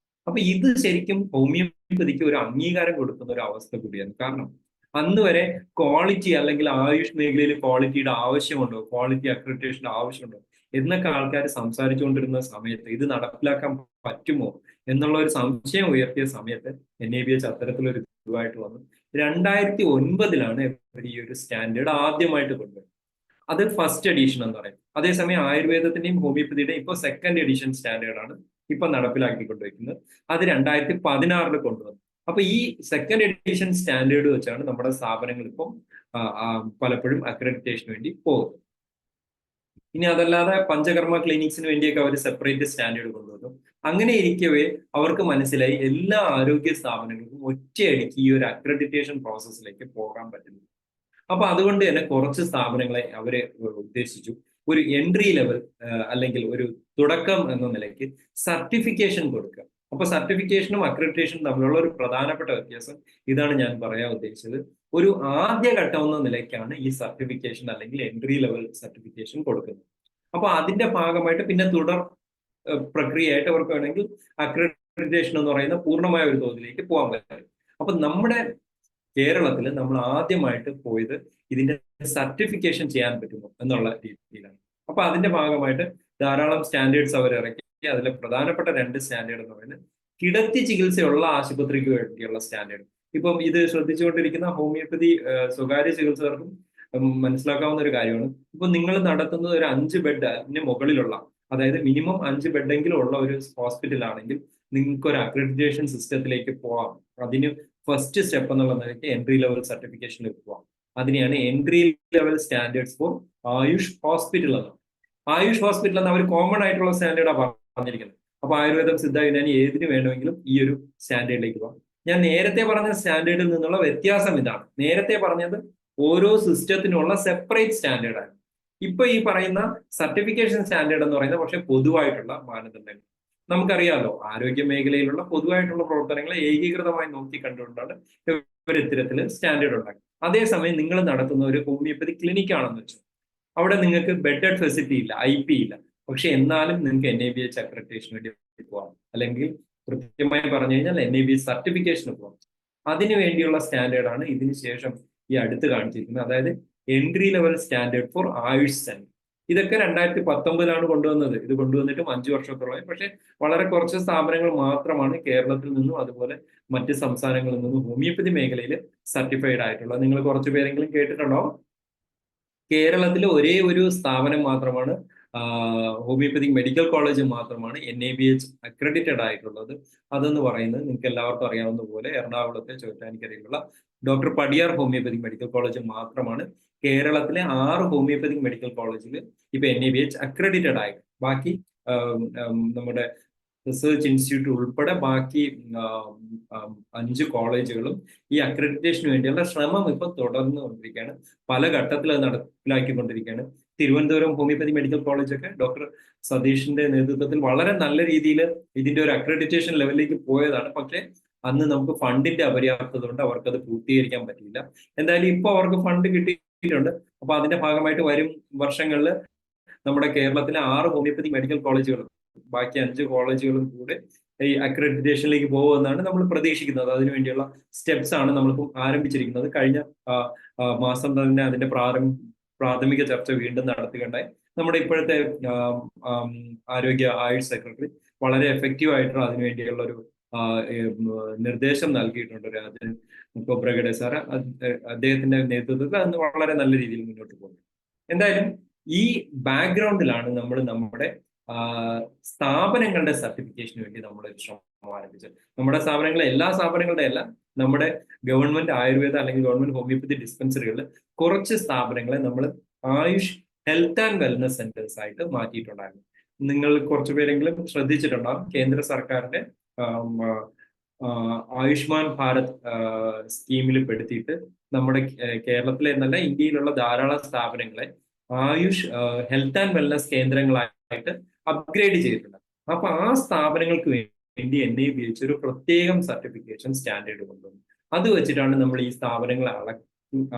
അപ്പൊ ഇത് ശരിക്കും ഹോമിയോപ്പതിക്ക് ഒരു അംഗീകാരം കൊടുക്കുന്ന ഒരു അവസ്ഥ കൂടിയാണ്. കാരണം അന്ന് വരെ ക്വാളിറ്റി അല്ലെങ്കിൽ ആയുഷ് മേഖലയിൽ ക്വാളിറ്റിയുടെ ആവശ്യമുണ്ടോ, ക്വാളിറ്റി അക്രഡിറ്റേഷന്റെ ആവശ്യമുണ്ടോ എന്നൊക്കെ ആൾക്കാർ സംസാരിച്ചുകൊണ്ടിരുന്ന സമയത്ത് ഇത് നടപ്പിലാക്കാൻ പറ്റുമോ എന്നുള്ള ഒരു സംശയം ഉയർത്തിയ സമയത്ത് NABH അത്തരത്തിലൊരു ഇതുമായിട്ട് വന്നു. 2009 ഈ ഒരു സ്റ്റാൻഡേർഡ് ആദ്യമായിട്ട് കൊണ്ടുവരുന്നത്. അത് ഫസ്റ്റ് എഡിഷൻ എന്ന് പറയും. അതേസമയം ആയുർവേദത്തിന്റെയും ഹോമിയോപ്പതിയുടെയും ഇപ്പോൾ സെക്കൻഡ് എഡിഷൻ സ്റ്റാൻഡേർഡാണ് ഇപ്പൊ നടപ്പിലാക്കിക്കൊണ്ടിരിക്കുന്നത്. അത് 2016 കൊണ്ടുവന്നു. അപ്പൊ ഈ സെക്കൻഡ് എഡിഷൻ സ്റ്റാൻഡേർഡ് വെച്ചാണ് നമ്മുടെ സ്ഥാപനങ്ങൾ ഇപ്പം പലപ്പോഴും അക്രഡിറ്റേഷന് വേണ്ടി പോകുന്നത്. ഇനി അതല്ലാതെ പഞ്ചകർമ്മ ക്ലിനിക്സിന് വേണ്ടിയൊക്കെ അവർ സെപ്പറേറ്റ് സ്റ്റാൻഡേർഡ് കൊണ്ടുവന്നു. അങ്ങനെ ഇരിക്കവേ അവർക്ക് മനസ്സിലായി എല്ലാ ആരോഗ്യ സ്ഥാപനങ്ങൾക്കും ഒറ്റയടിക്ക് ഈ ഒരു അക്രഡിറ്റേഷൻ പ്രോസസ്സിലേക്ക് പോകാൻ പറ്റുന്നു. അപ്പൊ അതുകൊണ്ട് തന്നെ കുറച്ച് സ്ഥാപനങ്ങളെ അവരെ ഉദ്ദേശിച്ചു ഒരു എൻട്രി ലെവൽ അല്ലെങ്കിൽ ഒരു തുടക്കം എന്ന നിലയ്ക്ക് സർട്ടിഫിക്കേഷൻ കൊടുക്കുക. അപ്പൊ സർട്ടിഫിക്കേഷനും അക്രഡിറ്റേഷനും തമ്മിലുള്ള ഒരു പ്രധാനപ്പെട്ട വ്യത്യാസം ഇതാണ് ഞാൻ പറയാൻ ഉദ്ദേശിച്ചത്. ഒരു ആദ്യ ഘട്ടം എന്ന നിലയ്ക്കാണ് ഈ സർട്ടിഫിക്കേഷൻ അല്ലെങ്കിൽ എൻട്രി ലെവൽ സർട്ടിഫിക്കേഷൻ കൊടുക്കുന്നത്. അപ്പൊ അതിന്റെ ഭാഗമായിട്ട് പിന്നെ തുടർ പ്രക്രിയയായിട്ട് അവർക്ക് വേണമെങ്കിൽ അക്രഡിറ്റേഷൻ എന്ന് പറയുന്ന പൂർണ്ണമായ ഒരു തോതിലേക്ക് പോകാൻ പറ്റും. അപ്പൊ നമ്മുടെ കേരളത്തിൽ നമ്മൾ ആദ്യമായിട്ട് പോയത് ഇതിന്റെ സർട്ടിഫിക്കേഷൻ ചെയ്യാൻ പറ്റുമോ എന്നുള്ള രീതിയിലാണ്. അപ്പൊ അതിന്റെ ഭാഗമായിട്ട് ധാരാളം സ്റ്റാൻഡേർഡ്സ് അവർ ഇറക്കി. അതിലെ പ്രധാനപ്പെട്ട 2 സ്റ്റാൻഡേർഡ് എന്ന് പറയുന്നത് കിടത്തി ചികിത്സയുള്ള ആശുപത്രിക്ക് വേണ്ടിയുള്ള സ്റ്റാൻഡേർഡ്. ഇപ്പം ഇത് ശ്രദ്ധിച്ചുകൊണ്ടിരിക്കുന്ന ഹോമിയോപ്പതി സ്വകാര്യ ചികിത്സകർക്കും മനസ്സിലാക്കാവുന്ന ഒരു കാര്യമാണ്. ഇപ്പൊ നിങ്ങൾ നടത്തുന്നത് ഒരു 5 ബെഡിന് മുകളിലുള്ള, അതായത് മിനിമം 5 ബെഡെങ്കിലും ഉള്ള ഒരു ഹോസ്പിറ്റൽ ആണെങ്കിൽ നിങ്ങൾക്ക് ഒരു അക്രഡിറ്റേഷൻ സിസ്റ്റത്തിലേക്ക് പോവാം. അതിന് ഫസ്റ്റ് സ്റ്റെപ്പ് എന്നുള്ള നിലയ്ക്ക് എൻട്രി ലെവൽ സർട്ടിഫിക്കേഷനിലേക്ക് പോവാം. അതിനെയാണ് entry level standards four Ayush hospital എന്ന്. ആയുഷ് ഹോസ്പിറ്റൽ എന്ന ഒരു കോമൺ ആയിട്ടുള്ള സ്റ്റാൻഡേർഡാണ് പറഞ്ഞിരിക്കുന്നത്. അപ്പൊ ആയുർവേദം, സിദ്ധ, യുനാനി ഏതിന് വേണമെങ്കിലും ഈ ഒരു സ്റ്റാൻഡേർഡിലേക്ക് പോകാം. ഞാൻ നേരത്തെ പറഞ്ഞ സ്റ്റാൻഡേർഡിൽ നിന്നുള്ള വ്യത്യാസം ഇതാണ്. നേരത്തെ പറഞ്ഞത് ഓരോ സിസ്റ്റത്തിനുള്ള സെപ്പറേറ്റ് സ്റ്റാൻഡേർഡാണ്. ഇപ്പൊ ഈ പറയുന്ന സർട്ടിഫിക്കേഷൻ സ്റ്റാൻഡേർഡ് എന്ന് പറയുന്നത് പക്ഷെ പൊതുവായിട്ടുള്ള മാനദണ്ഡങ്ങൾ. നമുക്കറിയാമല്ലോ, ആരോഗ്യ മേഖലയിലുള്ള പൊതുവായിട്ടുള്ള പ്രവർത്തനങ്ങളെ ഏകീകൃതമായി നോക്കി കണ്ടുകൊണ്ടാണ് ഒരു ഇത്തരത്തിൽ സ്റ്റാൻഡേർഡ് ഉണ്ടാക്കി. അതേസമയം നിങ്ങൾ നടത്തുന്ന ഒരു ഹോമിയോപ്പതി ക്ലിനിക് ആണെന്ന് വെച്ചു, അവിടെ നിങ്ങൾക്ക് ബെഡഡ് ഫെസിലിറ്റി ഇല്ല, IP ഇല്ല. പക്ഷെ എന്നാലും നിങ്ങൾക്ക് NABH അക്രഡിറ്റേഷൻ വേണ്ടി പോകാം, അല്ലെങ്കിൽ കൃത്യമായി പറഞ്ഞു കഴിഞ്ഞാൽ NABH സർട്ടിഫിക്കേഷൻ പ്രോഗ്രാം. അതിനു വേണ്ടിയുള്ള സ്റ്റാൻഡേർഡാണ് ഇതിന് ശേഷം ഈ അടുത്ത് കാണിച്ചിരിക്കുന്നത്. അതായത് entry level standard for AYUSH centre. ഇതൊക്കെ 2019 കൊണ്ടുവന്നത്. ഇത് കൊണ്ടുവന്നിട്ടും 5 വർഷത്തോളമായി. പക്ഷെ വളരെ കുറച്ച് സ്ഥാപനങ്ങൾ മാത്രമാണ് കേരളത്തിൽ നിന്നും അതുപോലെ മറ്റ് സംസ്ഥാനങ്ങളിൽ നിന്നും ഹോമിയോപ്പതി മേഖലയിൽ സർട്ടിഫൈഡ് ആയിട്ടുള്ളത്. നിങ്ങൾ കുറച്ച് പേരെങ്കിലും കേട്ടിട്ടുണ്ടാവും. കേരളത്തിലെ ഒരേ ഒരു സ്ഥാപനം മാത്രമാണ്, ഹോമിയോപ്പതിക് മെഡിക്കൽ കോളേജ് മാത്രമാണ് NABH അക്രഡിറ്റഡ് ആയിട്ടുള്ളത്. അതെന്ന് പറയുന്നത് നിങ്ങൾക്ക് എല്ലാവർക്കും അറിയാവുന്ന പോലെ എറണാകുളത്തെ ചോറ്റാനിക്കരയിലുള്ള doctor Padiyar homoeopathic medical college മാത്രമാണ് കേരളത്തിലെ 6 ഹോമിയോപ്പതിക് മെഡിക്കൽ കോളേജിൽ ഇപ്പൊ NABH അക്രഡിറ്റഡ് ആയിട്ട്. ബാക്കി നമ്മുടെ റിസർച്ച് ഇൻസ്റ്റിറ്റ്യൂട്ട് ഉൾപ്പെടെ ബാക്കി 5 കോളേജുകളും ഈ അക്രഡിറ്റേഷന് വേണ്ടിയുള്ള ശ്രമം ഇപ്പൊ തുടർന്നുകൊണ്ടിരിക്കുകയാണ്. പല ഘട്ടത്തിൽ അത് നടപ്പിലാക്കിക്കൊണ്ടിരിക്കുകയാണ്. തിരുവനന്തപുരം ഹോമിയോപ്പതി മെഡിക്കൽ കോളേജൊക്കെ ഡോക്ടർ സതീഷിന്റെ നേതൃത്വത്തിൽ വളരെ നല്ല രീതിയിൽ ഇതിന്റെ ഒരു അക്രഡിറ്റേഷൻ ലെവലിലേക്ക് പോയതാണ്. പക്ഷെ അന്ന് നമുക്ക് ഫണ്ടിന്റെ അപര്യാപ്തത കൊണ്ട് അവർക്കത് പൂർത്തീകരിക്കാൻ പറ്റിയില്ല. എന്തായാലും ഇപ്പൊ അവർക്ക് ഫണ്ട് കിട്ടിയിട്ടുണ്ട്. അപ്പൊ അതിന്റെ ഭാഗമായിട്ട് വരും വർഷങ്ങളിൽ നമ്മുടെ കേരളത്തിലെ 6 ഹോമിയോപ്പതി മെഡിക്കൽ കോളേജുകളും ബാക്കി 5 കോളേജുകളും കൂടെ ഈ അക്രഡിറ്റേഷനിലേക്ക് പോകുമെന്നാണ് നമ്മൾ പ്രതീക്ഷിക്കുന്നത്. അതിനുവേണ്ടിയുള്ള സ്റ്റെപ്സ് ആണ് നമ്മളിപ്പം ആരംഭിച്ചിരിക്കുന്നത്. കഴിഞ്ഞ മാസം തന്നെ അതിന്റെ പ്രാഥമിക ചർച്ച വീണ്ടും നടത്തുകയുണ്ടായി. നമ്മുടെ ഇപ്പോഴത്തെ ആയുഷ് സെക്രട്ടറി വളരെ എഫക്റ്റീവ് ആയിട്ടുള്ള അതിനുവേണ്ടിയുള്ള ഒരു നിർദ്ദേശം നൽകിയിട്ടുണ്ട്. രാജൻ കൊബ്രഗഡെ സാറ്, അദ്ദേഹത്തിന്റെ നേതൃത്വത്തിൽ അന്ന് വളരെ നല്ല രീതിയിൽ മുന്നോട്ട് പോകുന്നു. എന്തായാലും ഈ ബാക്ക്ഗ്രൗണ്ടിലാണ് നമ്മൾ നമ്മുടെ സ്ഥാപനങ്ങളുടെ സർട്ടിഫിക്കേഷന് വേണ്ടി നമ്മൾ ശ്രമം ആരംഭിച്ചത്. നമ്മുടെ സ്ഥാപനങ്ങളെ, എല്ലാ സ്ഥാപനങ്ങളുടെ അല്ല, നമ്മുടെ ഗവൺമെന്റ് ആയുർവേദ അല്ലെങ്കിൽ ഗവൺമെന്റ് ഹോമിയോപ്പതി ഡിസ്പെൻസറികളിൽ കുറച്ച് സ്ഥാപനങ്ങളെ നമ്മൾ Ayush health and wellness centres ആയിട്ട് മാറ്റിയിട്ടുണ്ടായിരുന്നു. നിങ്ങൾ കുറച്ചു പേരെങ്കിലും ശ്രദ്ധിച്ചിട്ടുണ്ടാകും. കേന്ദ്ര സർക്കാരിന്റെ ആയുഷ്മാൻ ഭാരത് സ്കീമിൽ പെടുത്തിയിട്ട് നമ്മുടെ കേരളത്തിലെ എന്നല്ല ഇന്ത്യയിലുള്ള ധാരാളം സ്ഥാപനങ്ങളെ ആയുഷ് ഹെൽത്ത് ആൻഡ് വെൽനസ് കേന്ദ്രങ്ങളായിട്ട് അപ്ഗ്രേഡ് ചെയ്തിട്ടുണ്ട്. അപ്പൊ ആ സ്ഥാപനങ്ങൾക്ക് വേണ്ടി NABH ഒരു പ്രത്യേകം സർട്ടിഫിക്കേഷൻ സ്റ്റാൻഡേർഡ് കൊണ്ടുവന്നു. അത് വെച്ചിട്ടാണ് നമ്മൾ ഈ സ്ഥാപനങ്ങളെ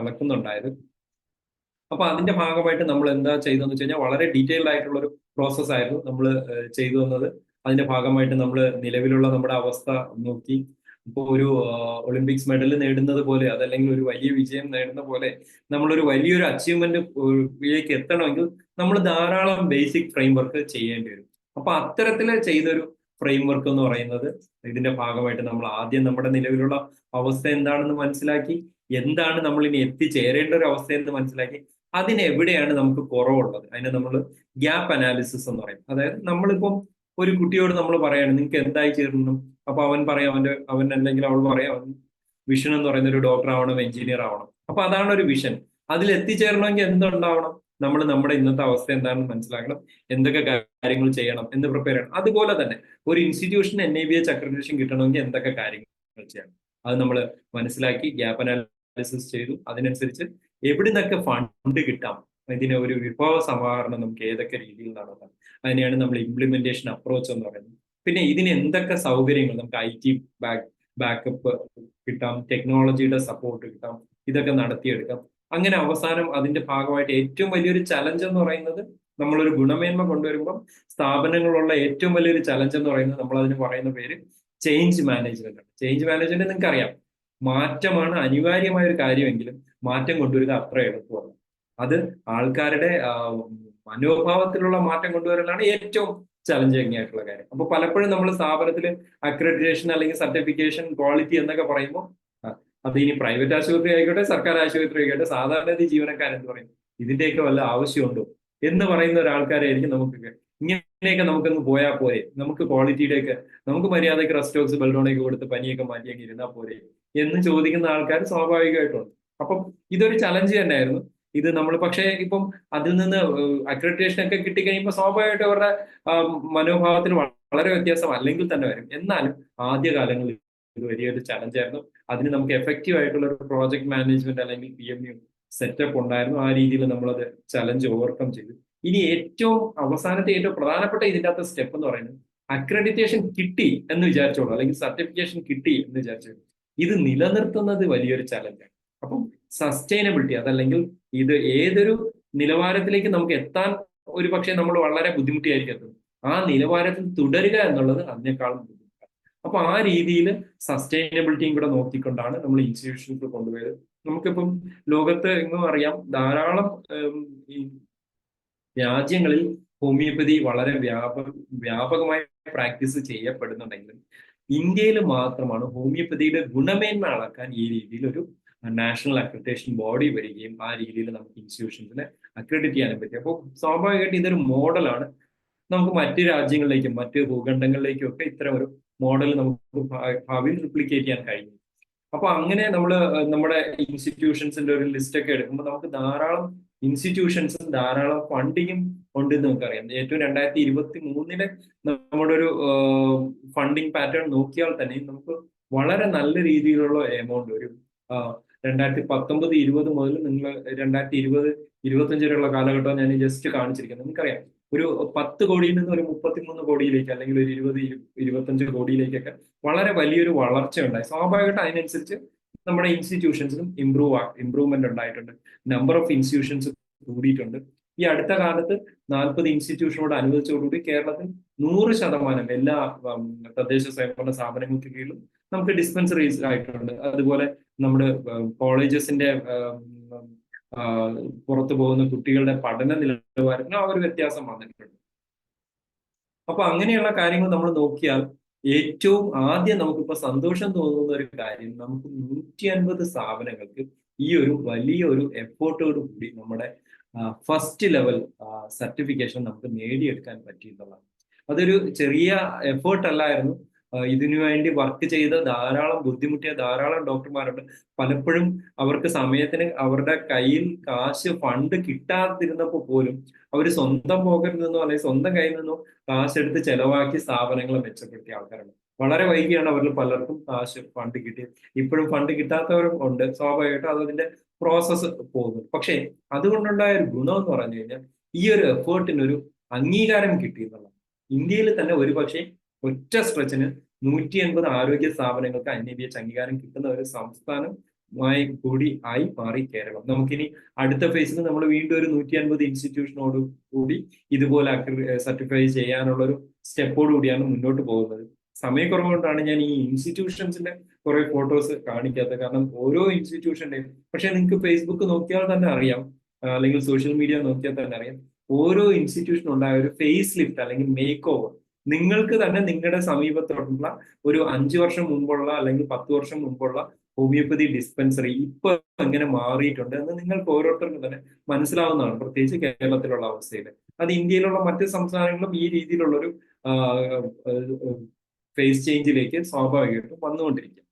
അളക്കുന്നുണ്ടായത്. അപ്പൊ അതിന്റെ ഭാഗമായിട്ട് നമ്മൾ എന്താ ചെയ്തതെന്ന് വെച്ച് കഴിഞ്ഞാൽ വളരെ ഡീറ്റെയിൽഡ് ആയിട്ടുള്ള ഒരു പ്രോസസ് ആയിരുന്നു നമ്മൾ ചെയ്തു വന്നത്. അതിന്റെ ഭാഗമായിട്ട് നമ്മൾ നിലവിലുള്ള നമ്മുടെ അവസ്ഥ നോക്കി. ഇപ്പോൾ ഒരു ഒളിമ്പിക്സ് മെഡൽ നേടുന്നത് പോലെ, അതല്ലെങ്കിൽ ഒരു വലിയ വിജയം നേടുന്ന പോലെ നമ്മളൊരു വലിയൊരു അച്ചീവ്മെന്റിലേക്ക് എത്തണമെങ്കിൽ നമ്മൾ ധാരാളം ബേസിക് ഫ്രെയിം വർക്ക് ചെയ്യേണ്ടി വരും. അപ്പൊ അത്തരത്തിൽ ചെയ്തൊരു ഫ്രെയിം വർക്ക് എന്ന് പറയുന്നത് ഇതിന്റെ ഭാഗമായിട്ട് നമ്മൾ ആദ്യം നമ്മുടെ നിലവിലുള്ള അവസ്ഥ എന്താണെന്ന് മനസ്സിലാക്കി, എന്താണ് നമ്മൾ ഇനി എത്തിച്ചേരേണ്ട ഒരു അവസ്ഥ എന്ന് മനസ്സിലാക്കി, അതിനെവിടെയാണ് നമുക്ക് കുറവുള്ളത്, അതിനെ നമ്മൾ ഗ്യാപ്പ് അനാലിസിസ് എന്ന് പറയും. അതായത് നമ്മളിപ്പം ഒരു കുട്ടിയോട് നമ്മൾ പറയാണ് നിങ്ങൾക്ക് എന്തായി ചേരണം, അപ്പൊ അവൻ പറയാം അവൻ അല്ലെങ്കിൽ അവൾ പറയാം അവൻ വിഷൻ എന്ന് പറയുന്ന ഒരു ഡോക്ടർ ആവണം, എഞ്ചിനീയർ ആവണം. അപ്പൊ അതാണ് ഒരു വിഷൻ. അതിൽ എത്തിച്ചേരണമെങ്കിൽ എന്തുണ്ടാവണം, നമ്മൾ നമ്മുടെ ഇന്നത്തെ അവസ്ഥ എന്താണെന്ന് മനസ്സിലാക്കണം, എന്തൊക്കെ കാര്യങ്ങൾ ചെയ്യണം എന്ന് പ്രിപ്പയർ ചെയ്യണം. അതുപോലെ തന്നെ ഒരു ഇൻസ്റ്റിറ്റ്യൂഷൻ NABH അക്രഡിറ്റേഷൻ കിട്ടണമെങ്കിൽ എന്തൊക്കെ കാര്യങ്ങൾ ചെയ്യണം അത് നമ്മൾ മനസ്സിലാക്കി ഗ്യാപ്പ് അനാലിസിസ് ചെയ്തു. അതിനനുസരിച്ച് എവിടെ നിന്നൊക്കെ ഫണ്ട് കിട്ടാം, ഇതിനെ ഒരു വിഭവ സമാഹരണം നമുക്ക് ഏതൊക്കെ രീതിയിൽ നടത്താം, അതിനെയാണ് നമ്മൾ ഇംപ്ലിമെന്റേഷൻ അപ്രോച്ച് എന്ന് പറയുന്നത്. പിന്നെ ഇതിന് എന്തൊക്കെ സൗകര്യങ്ങൾ നമുക്ക് IT ബാക്കപ്പ് കിട്ടാം, ടെക്നോളജിയുടെ സപ്പോർട്ട് കിട്ടാം, ഇതൊക്കെ നടത്തിയെടുക്കാം. അങ്ങനെ അവസാനം അതിന്റെ ഭാഗമായിട്ട് ഏറ്റവും വലിയൊരു ചലഞ്ച് എന്ന് പറയുന്നത്, നമ്മളൊരു ഗുണമേന്മ കൊണ്ടുവരുമ്പം സ്ഥാപനങ്ങളുള്ള ഏറ്റവും വലിയൊരു ചലഞ്ച് എന്ന് പറയുന്നത്, നമ്മൾ അതിന് പറയുന്ന പേര് ചേഞ്ച് മാനേജ്മെന്റ് ആണ്. ചേഞ്ച് മാനേജ്മെന്റ് നിങ്ങൾക്ക് അറിയാം, മാറ്റമാണ് അനിവാര്യമായ ഒരു കാര്യമെങ്കിലും മാറ്റം കൊണ്ടുവരിക അത്ര എളുപ്പമല്ല. അത് ആൾക്കാരുടെ മനോഭാവത്തിലുള്ള മാറ്റം കൊണ്ടുവരലാണ് ഏറ്റവും ചലഞ്ചിങ് ആയിട്ടുള്ള കാര്യം. അപ്പൊ പലപ്പോഴും നമ്മൾ സ്ഥാപനത്തിൽ അക്രഡിറ്റേഷൻ അല്ലെങ്കിൽ സർട്ടിഫിക്കേഷൻ ക്വാളിറ്റി എന്നൊക്കെ പറയുമ്പോൾ അത് ഇനി പ്രൈവറ്റ് ആശുപത്രി ആയിക്കോട്ടെ, സർക്കാർ ആശുപത്രി ആയിക്കോട്ടെ, സാധാരണ ജീവനക്കാരെന്ത് പറയും, ഇതിന്റെയൊക്കെ വല്ല ആവശ്യമുണ്ടോ എന്ന് പറയുന്ന ഒരാൾക്കാരായിരിക്കും നമുക്ക് ഇങ്ങനെയൊക്കെ നമുക്കങ്ങ് പോയാൽ പോരെ, നമുക്ക് ക്വാളിറ്റിയുടെയൊക്കെ നമുക്ക് മര്യാദയ്ക്ക് റെസ്റ്റോക്സ് ബെൽഡോണൊക്കെ കൊടുത്ത് പനിയൊക്കെ മാറ്റിയൊക്കെ ഇരുന്നാൽ പോരെ എന്ന് ചോദിക്കുന്ന ആൾക്കാർ സ്വാഭാവികമായിട്ടുണ്ട്. അപ്പം ഇതൊരു ചലഞ്ച് തന്നെയായിരുന്നു ഇത് നമ്മൾ. പക്ഷേ ഇപ്പം അതിൽ നിന്ന് അക്രഡിറ്റേഷൻ ഒക്കെ കിട്ടിക്കഴിയുമ്പോൾ സ്വാഭാവികമായിട്ട് അവരുടെ മനോഭാവത്തിൽ വളരെ വ്യത്യാസം അല്ലെങ്കിൽ തന്നെ വരും. എന്നാലും ആദ്യകാലങ്ങളിൽ ഇത് വലിയൊരു ചലഞ്ചായിരുന്നു. അതിന് നമുക്ക് എഫക്റ്റീവ് ആയിട്ടുള്ള ഒരു പ്രോജക്ട് മാനേജ്മെന്റ് അല്ലെങ്കിൽ PMU സെറ്റപ്പ് ഉണ്ടായിരുന്നു. ആ രീതിയിൽ നമ്മളത് ചലഞ്ച് ഓവർകം ചെയ്തു. ഇനി ഏറ്റവും അവസാനത്തെ ഏറ്റവും പ്രധാനപ്പെട്ട ഇതിൻ്റെ അകത്ത് സ്റ്റെപ്പ് എന്ന് പറയുന്നത്, അക്രഡിറ്റേഷൻ കിട്ടി എന്ന് വിചാരിച്ചോളൂ, അല്ലെങ്കിൽ സർട്ടിഫിക്കേഷൻ കിട്ടി എന്ന് വിചാരിച്ചോളൂ, ഇത് നിലനിർത്തുന്നത് വലിയൊരു ചലഞ്ചാണ്. അപ്പം സസ്റ്റൈനബിലിറ്റി, അതല്ലെങ്കിൽ ഇത് ഏതൊരു നിലവാരത്തിലേക്ക് നമുക്ക് എത്താൻ ഒരു പക്ഷേ നമ്മൾ വളരെ ബുദ്ധിമുട്ടിയായിരിക്കും എത്തുന്നത്. ആ നിലവാരത്തിൽ തുടരുക എന്നുള്ളത് അതിനേക്കാളും ബുദ്ധിമുട്ടാണ്. അപ്പൊ ആ രീതിയിൽ സസ്റ്റൈനബിലിറ്റിയും കൂടെ നോക്കിക്കൊണ്ടാണ് നമ്മൾ ഇൻസ്റ്റിറ്റ്യൂഷൻസ് കൊണ്ടുപോയത്. നമുക്കിപ്പം ലോകത്ത് എങ്ങും അറിയാം ധാരാളം ഈ രാജ്യങ്ങളിൽ ഹോമിയോപ്പതി വളരെ വ്യാപകമായി പ്രാക്ടീസ് ചെയ്യപ്പെടുന്നുണ്ടെങ്കിലും ഇന്ത്യയിൽ മാത്രമാണ് ഹോമിയോപ്പതിയുടെ ഗുണമേന്മ അളക്കാൻ ഈ രീതിയിൽ ഒരു നാഷണൽ അക്രഡിറ്റേഷൻ ബോഡി വരികയും ആ രീതിയിൽ നമുക്ക് ഇൻസ്റ്റിറ്റ്യൂഷൻസിനെ അക്രഡിറ്റ് ചെയ്യാനും പറ്റും. അപ്പോൾ സ്വാഭാവികമായിട്ട് ഇതൊരു മോഡലാണ്. നമുക്ക് മറ്റ് രാജ്യങ്ങളിലേക്കും മറ്റ് ഭൂഖണ്ഡങ്ങളിലേക്കും ഒക്കെ ഇത്തരം ഒരു മോഡൽ നമുക്ക് ഭാവിയിൽ റിപ്ലിക്കേറ്റ് ചെയ്യാൻ കഴിയും. അപ്പൊ അങ്ങനെ നമ്മൾ നമ്മുടെ ഇൻസ്റ്റിറ്റ്യൂഷൻസിന്റെ ഒരു ലിസ്റ്റ് ഒക്കെ എടുക്കുമ്പോൾ നമുക്ക് ധാരാളം ഇൻസ്റ്റിറ്റ്യൂഷൻസും ധാരാളം ഫണ്ടിങ്ങും ഉണ്ട് എന്ന് നമുക്കറിയാം. ഏറ്റവും 2023 നമ്മുടെ ഒരു ഫണ്ടിങ് പാറ്റേൺ നോക്കിയാൽ തന്നെ നമുക്ക് വളരെ നല്ല രീതിയിലുള്ള എമൗണ്ട് ഒരു 2019-20 മുതൽ നിങ്ങൾ 2020-25 വരെയുള്ള കാലഘട്ടം ഞാൻ ജസ്റ്റ് കാണിച്ചിരിക്കുന്നത്. നിങ്ങൾക്കറിയാം ഒരു 10 കോടിയിൽ നിന്ന് ഒരു 33 കോടിയിലേക്ക് അല്ലെങ്കിൽ ഒരു 20-25 കോടിയിലേക്കൊക്കെ വളരെ വലിയൊരു വളർച്ച ഉണ്ടായി. സ്വാഭാവികമായിട്ട് അതിനനുസരിച്ച് നമ്മുടെ ഇൻസ്റ്റിറ്റ്യൂഷൻസിനും ഇംപ്രൂവ്മെന്റ് ഉണ്ടായിട്ടുണ്ട്. നമ്പർ ഓഫ് ഇൻസ്റ്റിറ്റ്യൂഷൻസ് കൂടിയിട്ടുണ്ട്. ഈ അടുത്ത കാലത്ത് 40 ഇൻസ്റ്റിറ്റ്യൂഷനോട് അനുവദിച്ചതോടുകൂടി കേരളത്തിൽ 100% എല്ലാ തദ്ദേശ സ്വയംഭരണ സ്ഥാപനങ്ങൾക്ക് കീഴിലും നമുക്ക് ഡിസ്പെൻസറീസ് ആയിട്ടുണ്ട്. അതുപോലെ നമ്മുടെ കോളേജസിന്റെ പുറത്തു പോകുന്ന കുട്ടികളുടെ പഠന നിലവാരത്തിന് ആ ഒരു വ്യത്യാസം വന്നിട്ടുണ്ട്. അപ്പൊ അങ്ങനെയുള്ള കാര്യങ്ങൾ നമ്മൾ നോക്കിയാൽ ഏറ്റവും ആദ്യം നമുക്കിപ്പോ സന്തോഷം തോന്നുന്ന ഒരു കാര്യം, നമുക്ക് 150 സ്ഥാപനങ്ങൾക്ക് ഈ ഒരു വലിയ ഒരു എഫേർട്ടോട് കൂടി നമ്മുടെ ഫസ്റ്റ് ലെവൽ സർട്ടിഫിക്കേഷൻ നമുക്ക് നേടിയെടുക്കാൻ പറ്റിയിട്ടുള്ളതാണ്. അതൊരു ചെറിയ എഫേർട്ട് അല്ലായിരുന്നു. ഇതിനു വേണ്ടി വർക്ക് ചെയ്ത് ബുദ്ധിമുട്ടിയ ധാരാളം ഡോക്ടർമാരുണ്ട്. പലപ്പോഴും അവർക്ക് സമയത്തിന് അവരുടെ കയ്യിൽ ഫണ്ട് കിട്ടാതിരുന്നപ്പോൾ പോലും അവർ സ്വന്തം പോക്കറ്റിൽ നിന്നോ അല്ലെങ്കിൽ സ്വന്തം കയ്യിൽ നിന്നോ കാശെടുത്ത് ചെലവാക്കി സ്ഥാപനങ്ങളെ മെച്ചപ്പെടുത്തിയ ആൾക്കാരുണ്ട്. വളരെ വൈകിയാണ് അവരിൽ പലർക്കും ഫണ്ട് കിട്ടിയത്. ഇപ്പോഴും ഫണ്ട് കിട്ടാത്തവരും ഉണ്ട്. സ്വാഭാവികമായിട്ടും അതിന്റെ പ്രോസസ്സ് പോകുന്നു. പക്ഷേ അതുകൊണ്ടുണ്ടായ ഒരു ഗുണം എന്ന് പറഞ്ഞു കഴിഞ്ഞാൽ ഈ ഒരു എഫേർട്ടിനൊരു അംഗീകാരം കിട്ടിയെന്നുള്ളതാണ്. ഇന്ത്യയിൽ തന്നെ ഒരുപക്ഷെ ഒറ്റ സ്ട്രെച്ചിന് 150 ആരോഗ്യ സ്ഥാപനങ്ങൾക്ക് NABH അംഗീകാരം കിട്ടുന്ന ഒരു സംസ്ഥാനമായി കൂടി ആയി മാറി കേരളം. നമുക്കിനി അടുത്ത ഫേസിൽ നമ്മൾ വീണ്ടും ഒരു 150 ഇൻസ്റ്റിറ്റ്യൂഷനോട് കൂടി ഇതുപോലെ സർട്ടിഫൈ ചെയ്യാനുള്ള ഒരു സ്റ്റെപ്പോട് കൂടിയാണ് മുന്നോട്ട് പോകുന്നത്. സമയക്കുറവുകൊണ്ടാണ് ഞാൻ ഈ ഇൻസ്റ്റിറ്റ്യൂഷൻസിന്റെ കുറെ ഫോട്ടോസ് കാണിക്കാത്തത്. കാരണം ഓരോ ഇൻസ്റ്റിറ്റ്യൂഷന്റെയും, പക്ഷെ നിങ്ങൾക്ക് ഫേസ്ബുക്ക് നോക്കിയാൽ തന്നെ അറിയാം, അല്ലെങ്കിൽ സോഷ്യൽ മീഡിയ നോക്കിയാൽ തന്നെ അറിയാം, ഓരോ ഇൻസ്റ്റിറ്റ്യൂഷൻ ഉണ്ടായ ഒരു ഫേസ് ലിഫ്റ്റ് അല്ലെങ്കിൽ മേക്ക് ഓവർ നിങ്ങൾക്ക് തന്നെ നിങ്ങളുടെ സമീപത്തോടുള്ള ഒരു 5 വർഷം മുമ്പുള്ള അല്ലെങ്കിൽ 10 വർഷം മുമ്പുള്ള ഹോമിയോപ്പതി ഡിസ്പെൻസറി ഇപ്പൊ എങ്ങനെ മാറിയിട്ടുണ്ട് എന്ന് നിങ്ങൾക്ക് ഓരോരുത്തർക്കും തന്നെ മനസ്സിലാവുന്നതാണ്. പ്രത്യേകിച്ച് കേരളത്തിലുള്ള അവസ്ഥയിൽ അത് ഇന്ത്യയിലുള്ള മറ്റ് സംസ്ഥാനങ്ങളും ഈ രീതിയിലുള്ളൊരു ഫേസ് ചേഞ്ചിലേക്ക് സ്വാഭാവികമായിട്ടും വന്നുകൊണ്ടിരിക്കും.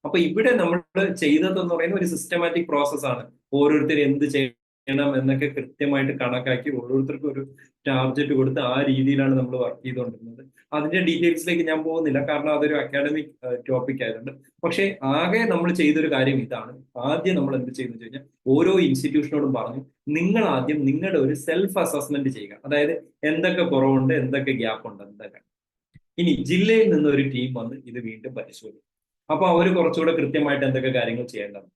അപ്പൊ ഇവിടെ നമ്മൾ ചെയ്തതെന്ന് പറയുന്നത് ഒരു സിസ്റ്റമാറ്റിക് പ്രോസസ്സാണ്. ഓരോരുത്തർ എന്ത് ചെയ്യണം എന്നൊക്കെ കൃത്യമായിട്ട് കണക്കാക്കി ഓരോരുത്തർക്കും ഒരു ടാർഗറ്റ് കൊടുത്ത് ആ രീതിയിലാണ് നമ്മൾ വർക്ക് ചെയ്തുകൊണ്ടിരുന്നത്. അതിന്റെ ഡീറ്റെയിൽസിലേക്ക് ഞാൻ പോകുന്നില്ല, കാരണം അതൊരു അക്കാഡമിക് ടോപ്പിക് ആയതുകൊണ്ട്. പക്ഷേ ആകെ നമ്മൾ ചെയ്തൊരു കാര്യം ഇതാണ്. ആദ്യം നമ്മൾ എന്ത് ചെയ്യുന്നു വെച്ച് കഴിഞ്ഞാൽ ഓരോ ഇൻസ്റ്റിറ്റ്യൂഷനോടും പറഞ്ഞു, നിങ്ങൾ ആദ്യം നിങ്ങളുടെ ഒരു സെൽഫ് അസസ്മെന്റ് ചെയ്യുക. അതായത് എന്തൊക്കെ കുറവുണ്ട്, എന്തൊക്കെ ഗ്യാപ്പ് ഉണ്ട്, എന്തൊക്കെ. ഇനി ജില്ലയിൽ നിന്ന് ഒരു ടീം വന്ന് ഇത് വീണ്ടും പരിശോധിക്കും. അപ്പൊ അവർ കുറച്ചുകൂടെ കൃത്യമായിട്ട് എന്തൊക്കെ കാര്യങ്ങൾ ചെയ്യേണ്ടത്.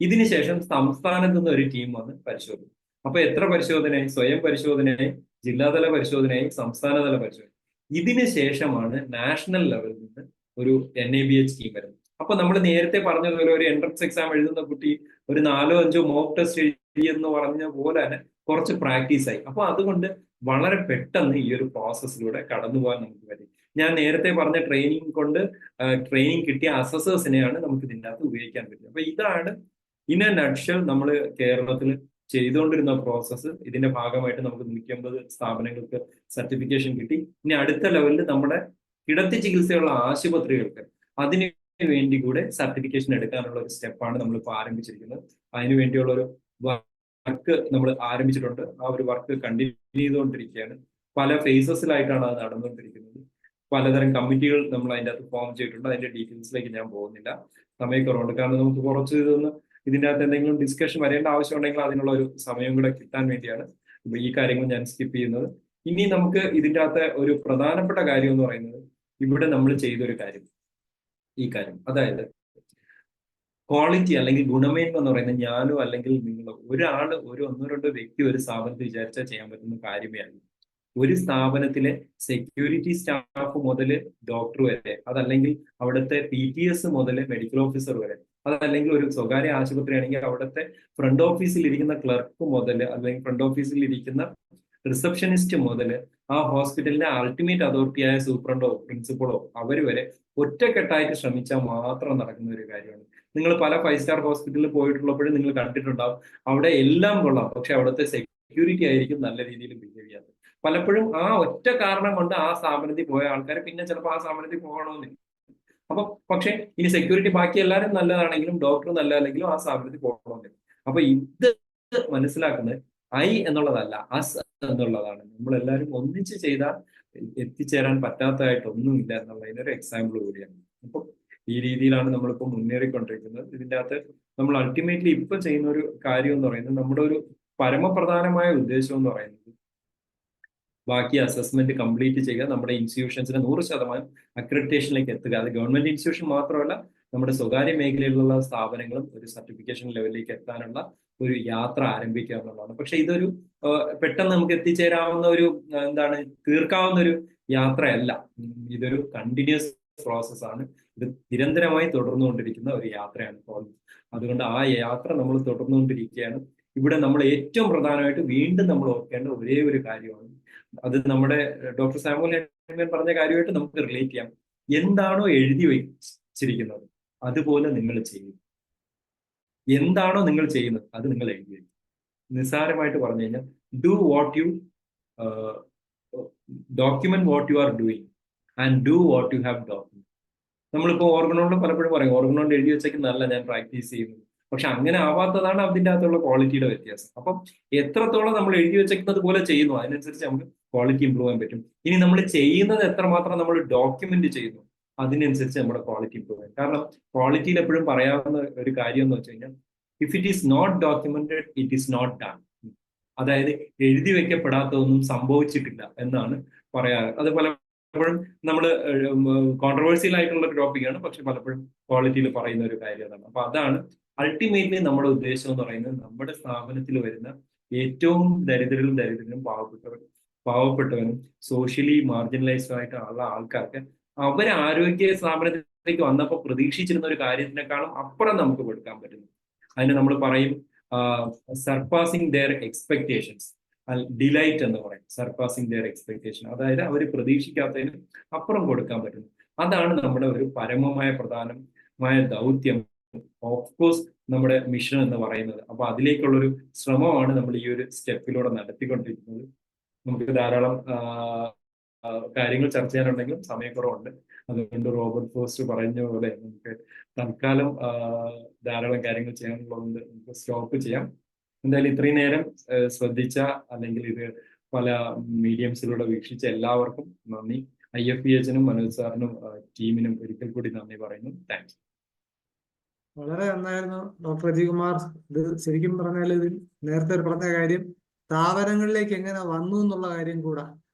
ഇതിനുശേഷം സംസ്ഥാനത്ത് നിന്ന് ഒരു ടീം വന്ന് പരിശോധിക്കും. അപ്പൊ എത്ര പരിശോധനയായി? സ്വയം പരിശോധനയായി, ജില്ലാതല പരിശോധനയായി, സംസ്ഥാനതല പരിശോധന. ഇതിന് ശേഷമാണ് നാഷണൽ ലെവലിൽ നിന്ന് ഒരു NABH ടീം വരുന്നത്. അപ്പൊ നമ്മൾ നേരത്തെ പറഞ്ഞതുപോലെ ഒരു എൻട്രൻസ് എക്സാം എഴുതുന്ന കുട്ടി ഒരു 4-5 മോക്ക് ടെസ്റ്റ് എഴുതി എന്ന് പറഞ്ഞ പോലെ തന്നെ കുറച്ച് പ്രാക്ടീസ് ആയി. അപ്പൊ അതുകൊണ്ട് വളരെ പെട്ടെന്ന് ഈ ഒരു പ്രോസസ്സിലൂടെ കടന്നു പോകാൻ നമുക്ക് പറ്റും. ഞാൻ നേരത്തെ പറഞ്ഞ ട്രെയിനിങ് കിട്ടിയ അസസേഴ്സിനെയാണ് നമുക്ക് ഇതിൻ്റെ അകത്ത് ഉപയോഗിക്കാൻ പറ്റും. അപ്പൊ ഇതാണ് ഇൻ എ നട്ട്ഷെൽ നമ്മൾ കേരളത്തിൽ ചെയ്തുകൊണ്ടിരുന്ന പ്രോസസ്സ്. ഇതിന്റെ ഭാഗമായിട്ട് നമുക്ക് 150 സ്ഥാപനങ്ങൾക്ക് സർട്ടിഫിക്കേഷൻ കിട്ടി. ഇനി അടുത്ത ലെവലിൽ നമ്മുടെ കിടത്തി ചികിത്സയുള്ള ആശുപത്രികൾക്ക് അതിന് വേണ്ടി കൂടെ സർട്ടിഫിക്കേഷൻ എടുക്കാനുള്ള ഒരു സ്റ്റെപ്പാണ് നമ്മളിപ്പോൾ ആരംഭിച്ചിരിക്കുന്നത്. അതിനു വേണ്ടിയുള്ള ഒരു വർക്ക് നമ്മൾ ആരംഭിച്ചിട്ടുണ്ട്. ആ ഒരു വർക്ക് കണ്ടിന്യൂ ചെയ്തുകൊണ്ടിരിക്കുകയാണ്. പല ഫേസസിലായിട്ടാണ് അത് നടന്നുകൊണ്ടിരിക്കുന്നത്. പലതരം കമ്മിറ്റികൾ നമ്മൾ അതിൻ്റെ അകത്ത് ഫോം ചെയ്തിട്ടുണ്ട്. അതിന്റെ ഡീറ്റെയിൽസിലേക്ക് ഞാൻ പോകുന്നില്ല, സമയക്കുറവുണ്ട്. കാരണം നമുക്ക് കുറച്ച് ഇതിൻ്റെ അകത്ത് എന്തെങ്കിലും ഡിസ്കഷൻ വരേണ്ട ആവശ്യമുണ്ടെങ്കിൽ അതിനുള്ള ഒരു സമയം കൂടെ കിട്ടാൻ വേണ്ടിയാണ് ഈ കാര്യങ്ങൾ ഞാൻ സ്കിപ്പ് ചെയ്യുന്നത്. ഇനി നമുക്ക് ഇതിൻ്റെ അകത്തെ ഒരു പ്രധാനപ്പെട്ട കാര്യം എന്ന് പറയുന്നത് ഇവിടെ നമ്മൾ ചെയ്തൊരു കാര്യം, ഈ കാര്യം, അതായത് ക്വാളിറ്റി അല്ലെങ്കിൽ ഗുണമേന്മ എന്ന് പറയുന്നത് ഞാനോ അല്ലെങ്കിൽ നിങ്ങളോ ഒരാള് 1-2 വ്യക്തി ഒരു സ്ഥാപനത്തിൽ വിചാരിച്ചാൽ ചെയ്യാൻ പറ്റുന്ന കാര്യമേ അല്ല. ഒരു സ്ഥാപനത്തിലെ സെക്യൂരിറ്റി സ്റ്റാഫ് മുതൽ ഡോക്ടർ വരെ, അതല്ലെങ്കിൽ അവിടുത്തെ PTS മുതൽ മെഡിക്കൽ ഓഫീസർ വരെ, അതല്ലെങ്കിൽ ഒരു സ്വകാര്യ ആശുപത്രി ആണെങ്കിൽ അവിടുത്തെ ഫ്രണ്ട് ഓഫീസിൽ ഇരിക്കുന്ന ക്ലർക്ക് മുതൽ, അല്ലെങ്കിൽ ഫ്രണ്ട് ഓഫീസിൽ ഇരിക്കുന്ന റിസപ്ഷനിസ്റ്റ് മുതൽ ആ ഹോസ്പിറ്റലിന്റെ അൾട്ടിമേറ്റ് അതോറിറ്റിയായ സൂപ്രണ്ടോ പ്രിൻസിപ്പളോ അവർ വരെ ഒറ്റക്കെട്ടായിട്ട് ശ്രമിച്ചാൽ മാത്രം നടക്കുന്ന ഒരു കാര്യമാണ്. നിങ്ങൾ പല 5-സ്റ്റാർ ഹോസ്പിറ്റലിൽ പോയിട്ടുള്ളപ്പോഴും നിങ്ങൾ കണ്ടിട്ടുണ്ടാവും, അവിടെ എല്ലാം കൊള്ളാം, പക്ഷെ അവിടുത്തെ സെക്യൂരിറ്റി ആയിരിക്കും നല്ല രീതിയിൽ ബിഹേവ് ചെയ്യാത്തത്. പലപ്പോഴും ആ ഒറ്റ കാരണം കൊണ്ട് ആ സ്ഥാപനത്തിൽ പോയ ആൾക്കാർ പിന്നെ ചിലപ്പോൾ ആ സ്ഥാപനത്തിൽ പോകണമെന്നില്ല. അപ്പൊ പക്ഷെ ഇനി സെക്യൂരിറ്റി ബാക്കി എല്ലാവരും നല്ലതാണെങ്കിലും ഡോക്ടർ നല്ലതല്ലെങ്കിലും ആ സ്ഥാപനത്തിൽ പോകണമെന്നില്ല. അപ്പൊ ഇത് മനസ്സിലാക്കുന്നത് എന്നുള്ളതല്ല, അസ് എന്നുള്ളതാണ്. നമ്മളെല്ലാവരും ഒന്നിച്ച് ചെയ്താൽ എത്തിച്ചേരാൻ പറ്റാത്തതായിട്ടൊന്നുമില്ല എന്നുള്ളതിനൊരു എക്സാമ്പിൾ കൂടിയാണ്. അപ്പൊ ഈ രീതിയിലാണ് നമ്മളിപ്പോൾ മുന്നേറിക്കൊണ്ടിരിക്കുന്നത്. ഇതിൻ്റെ അകത്ത് നമ്മൾ അൾട്ടിമേറ്റ്ലി ഇപ്പൊ ചെയ്യുന്ന ഒരു കാര്യം എന്ന് പറയുന്നത്, നമ്മുടെ ഒരു പരമപ്രധാനമായ ഉദ്ദേശം എന്ന് പറയുന്നത് ബാക്കി അസസ്മെന്റ് കംപ്ലീറ്റ് ചെയ്യുക, നമ്മുടെ ഇൻസ്റ്റിറ്റ്യൂഷൻസിനെ 100% അക്രഡിറ്റേഷനിലേക്ക് എത്തുക. അത് ഗവൺമെന്റ് ഇൻസ്റ്റിറ്റ്യൂഷൻ മാത്രമല്ല, നമ്മുടെ സ്വകാര്യ മേഖലയിലുള്ള സ്ഥാപനങ്ങളും ഒരു സർട്ടിഫിക്കേഷൻ ലെവലിലേക്ക് എത്താനുള്ള ഒരു യാത്ര ആരംഭിക്കുക എന്നുള്ളതാണ്. പക്ഷെ ഇതൊരു പെട്ടെന്ന് നമുക്ക് എത്തിച്ചേരാവുന്ന ഒരു എന്താണ് തീർക്കാവുന്ന ഒരു യാത്രയല്ല. ഇതൊരു കണ്ടിന്യൂസ് പ്രോസസ് ആണ്. ഇത് നിരന്തരമായി തുടർന്നുകൊണ്ടിരിക്കുന്ന ഒരു യാത്രയാണ് ഇപ്പോൾ. അതുകൊണ്ട് ആ യാത്ര നമ്മൾ തുടർന്നുകൊണ്ടിരിക്കുകയാണ്. ഇവിടെ നമ്മൾ ഏറ്റവും പ്രധാനമായിട്ട് വീണ്ടും നമ്മൾ ഓർക്കേണ്ട ഒരേ ഒരു കാര്യമാണ്, അത് നമ്മുടെ ഡോക്ടർ സാമുവൽ ഹെൻറിമൻ പറഞ്ഞ കാര്യമായിട്ട് നമുക്ക് റിലേറ്റ് ചെയ്യാം. എന്താണോ എഴുതി വെച്ചിരിക്കുന്നത് അതുപോലെ നിങ്ങൾ ചെയ്യും. എന്താണോ നിങ്ങൾ ചെയ്യുന്നത് അത് നിങ്ങൾ എഴുതി വയ്ക്കും. നിസ്സാരമായിട്ട് പറഞ്ഞു കഴിഞ്ഞാൽ do what you document what you are doing and do what you have document. നമ്മളിപ്പോൾ ഓർഗനോണ്ട് പലപ്പോഴും പറയും ഓർഗനോണ്ട് എഴുതി വെച്ചേക്കുന്നല്ല ഞാൻ പ്രാക്ടീസ് ചെയ്യുന്നത്. പക്ഷെ അങ്ങനെ ആവാത്തതാണ് അതിൻ്റെ അകത്തുള്ള ക്വാളിറ്റിയുടെ വ്യത്യാസം. അപ്പം എത്രത്തോളം നമ്മൾ എഴുതി വെച്ചേക്കുന്നത് പോലെ ചെയ്യുന്നു അതിനനുസരിച്ച് നമുക്ക് ക്വാളിറ്റി ഇമ്പ്രൂവ് ചെയ്യാൻ പറ്റും. ഇനി നമ്മൾ ചെയ്യുന്നത് എത്രമാത്രം നമ്മൾ ഡോക്യുമെന്റ് ചെയ്യുന്നു അതിനനുസരിച്ച് നമ്മുടെ ക്വാളിറ്റി ഇമ്പ്രൂവ് ചെയ്യും. കാരണം ക്വാളിറ്റിയിൽ എപ്പോഴും പറയാവുന്ന ഒരു കാര്യം എന്ന് വെച്ച് കഴിഞ്ഞാൽ, if it is not documented it is not done. അതായത് എഴുതി വെക്കപ്പെടാത്തതൊന്നും സംഭവിച്ചിട്ടില്ല എന്നാണ് പറയാറ്. അത് പലപ്പോഴും നമ്മൾ കോൺട്രവേഴ്സിയൽ ആയിട്ടുള്ള ഒരു ടോപ്പിക്കാണ്, പക്ഷെ പലപ്പോഴും ക്വാളിറ്റിയിൽ പറയുന്ന ഒരു കാര്യമാണ്. അപ്പൊ അതാണ് അൾട്ടിമേറ്റ്ലി നമ്മുടെ ഉദ്ദേശം എന്ന് പറയുന്നത്. നമ്മുടെ സ്ഥാപനത്തിൽ വരുന്ന ഏറ്റവും ദരിദ്രരും പാവപ്പെട്ടവനും സോഷ്യലി മാർജിനലൈസ്ഡ് ആയിട്ടുള്ള ആൾക്കാർക്ക് അവർ ആരോഗ്യ സ്ഥാപനത്തിലേക്ക് വന്നപ്പോൾ പ്രതീക്ഷിച്ചിരുന്ന ഒരു കാര്യത്തിനേക്കാളും അപ്പുറം നമുക്ക് കൊടുക്കാൻ പറ്റുന്നു. അതിന് നമ്മൾ പറയും സർപ്പാസിങ് ദെയർ എക്സ്പെക്ടേഷൻസ്, ഡിലൈറ്റ് എന്ന് പറയും. സർപ്പാസിങ് ദെയർ എക്സ്പെക്ടേഷൻ, അതായത് അവർ പ്രതീക്ഷിക്കാത്തതിന് അപ്പുറം കൊടുക്കാൻ പറ്റുന്നു. അതാണ് നമ്മുടെ ഒരു പ്രധാനമായ ദൗത്യം, ഓഫ് കോഴ്സ് നമ്മുടെ മിഷൻ എന്ന് പറയുന്നത്. അപ്പൊ അതിലേക്കുള്ളൊരു ശ്രമമാണ് നമ്മൾ ഈ ഒരു സ്റ്റെപ്പിലൂടെ നടത്തിക്കൊണ്ടിരിക്കുന്നത്. നമുക്ക് ധാരാളം കാര്യങ്ങൾ ചർച്ച ചെയ്യാനുണ്ടെങ്കിലും സമയക്കുറവുണ്ട്. അതുകൊണ്ട് റോബർട്ട് ഫോസ്റ്റ് പറഞ്ഞ പോലെ നമുക്ക് തൽക്കാലം ധാരാളം കാര്യങ്ങൾ ചെയ്യാനുള്ളതുകൊണ്ട് നമുക്ക് സ്റ്റോപ്പ് ചെയ്യാം. എന്തായാലും ഇത്രയും നേരം ശ്രദ്ധിച്ച, അല്ലെങ്കിൽ ഇത് പല മീഡിയംസിലൂടെ വീക്ഷിച്ച എല്ലാവർക്കും നന്ദി. IFPHനും മനോജ് സാറിനും ടീമിനും ഒരിക്കൽ കൂടി നന്ദി പറയുന്നു. താങ്ക്സ്. വളരെ നന്നായിരുന്നു ഡോക്ടർ അജികുമാർ. ഇത് ശരിക്കും പറഞ്ഞാൽ ഇത് നേരത്തെ പറഞ്ഞ കാര്യം സ്ഥാപനങ്ങളിലേക്ക് എങ്ങനെ വന്നു എന്നുള്ള കാര്യം കൂടെ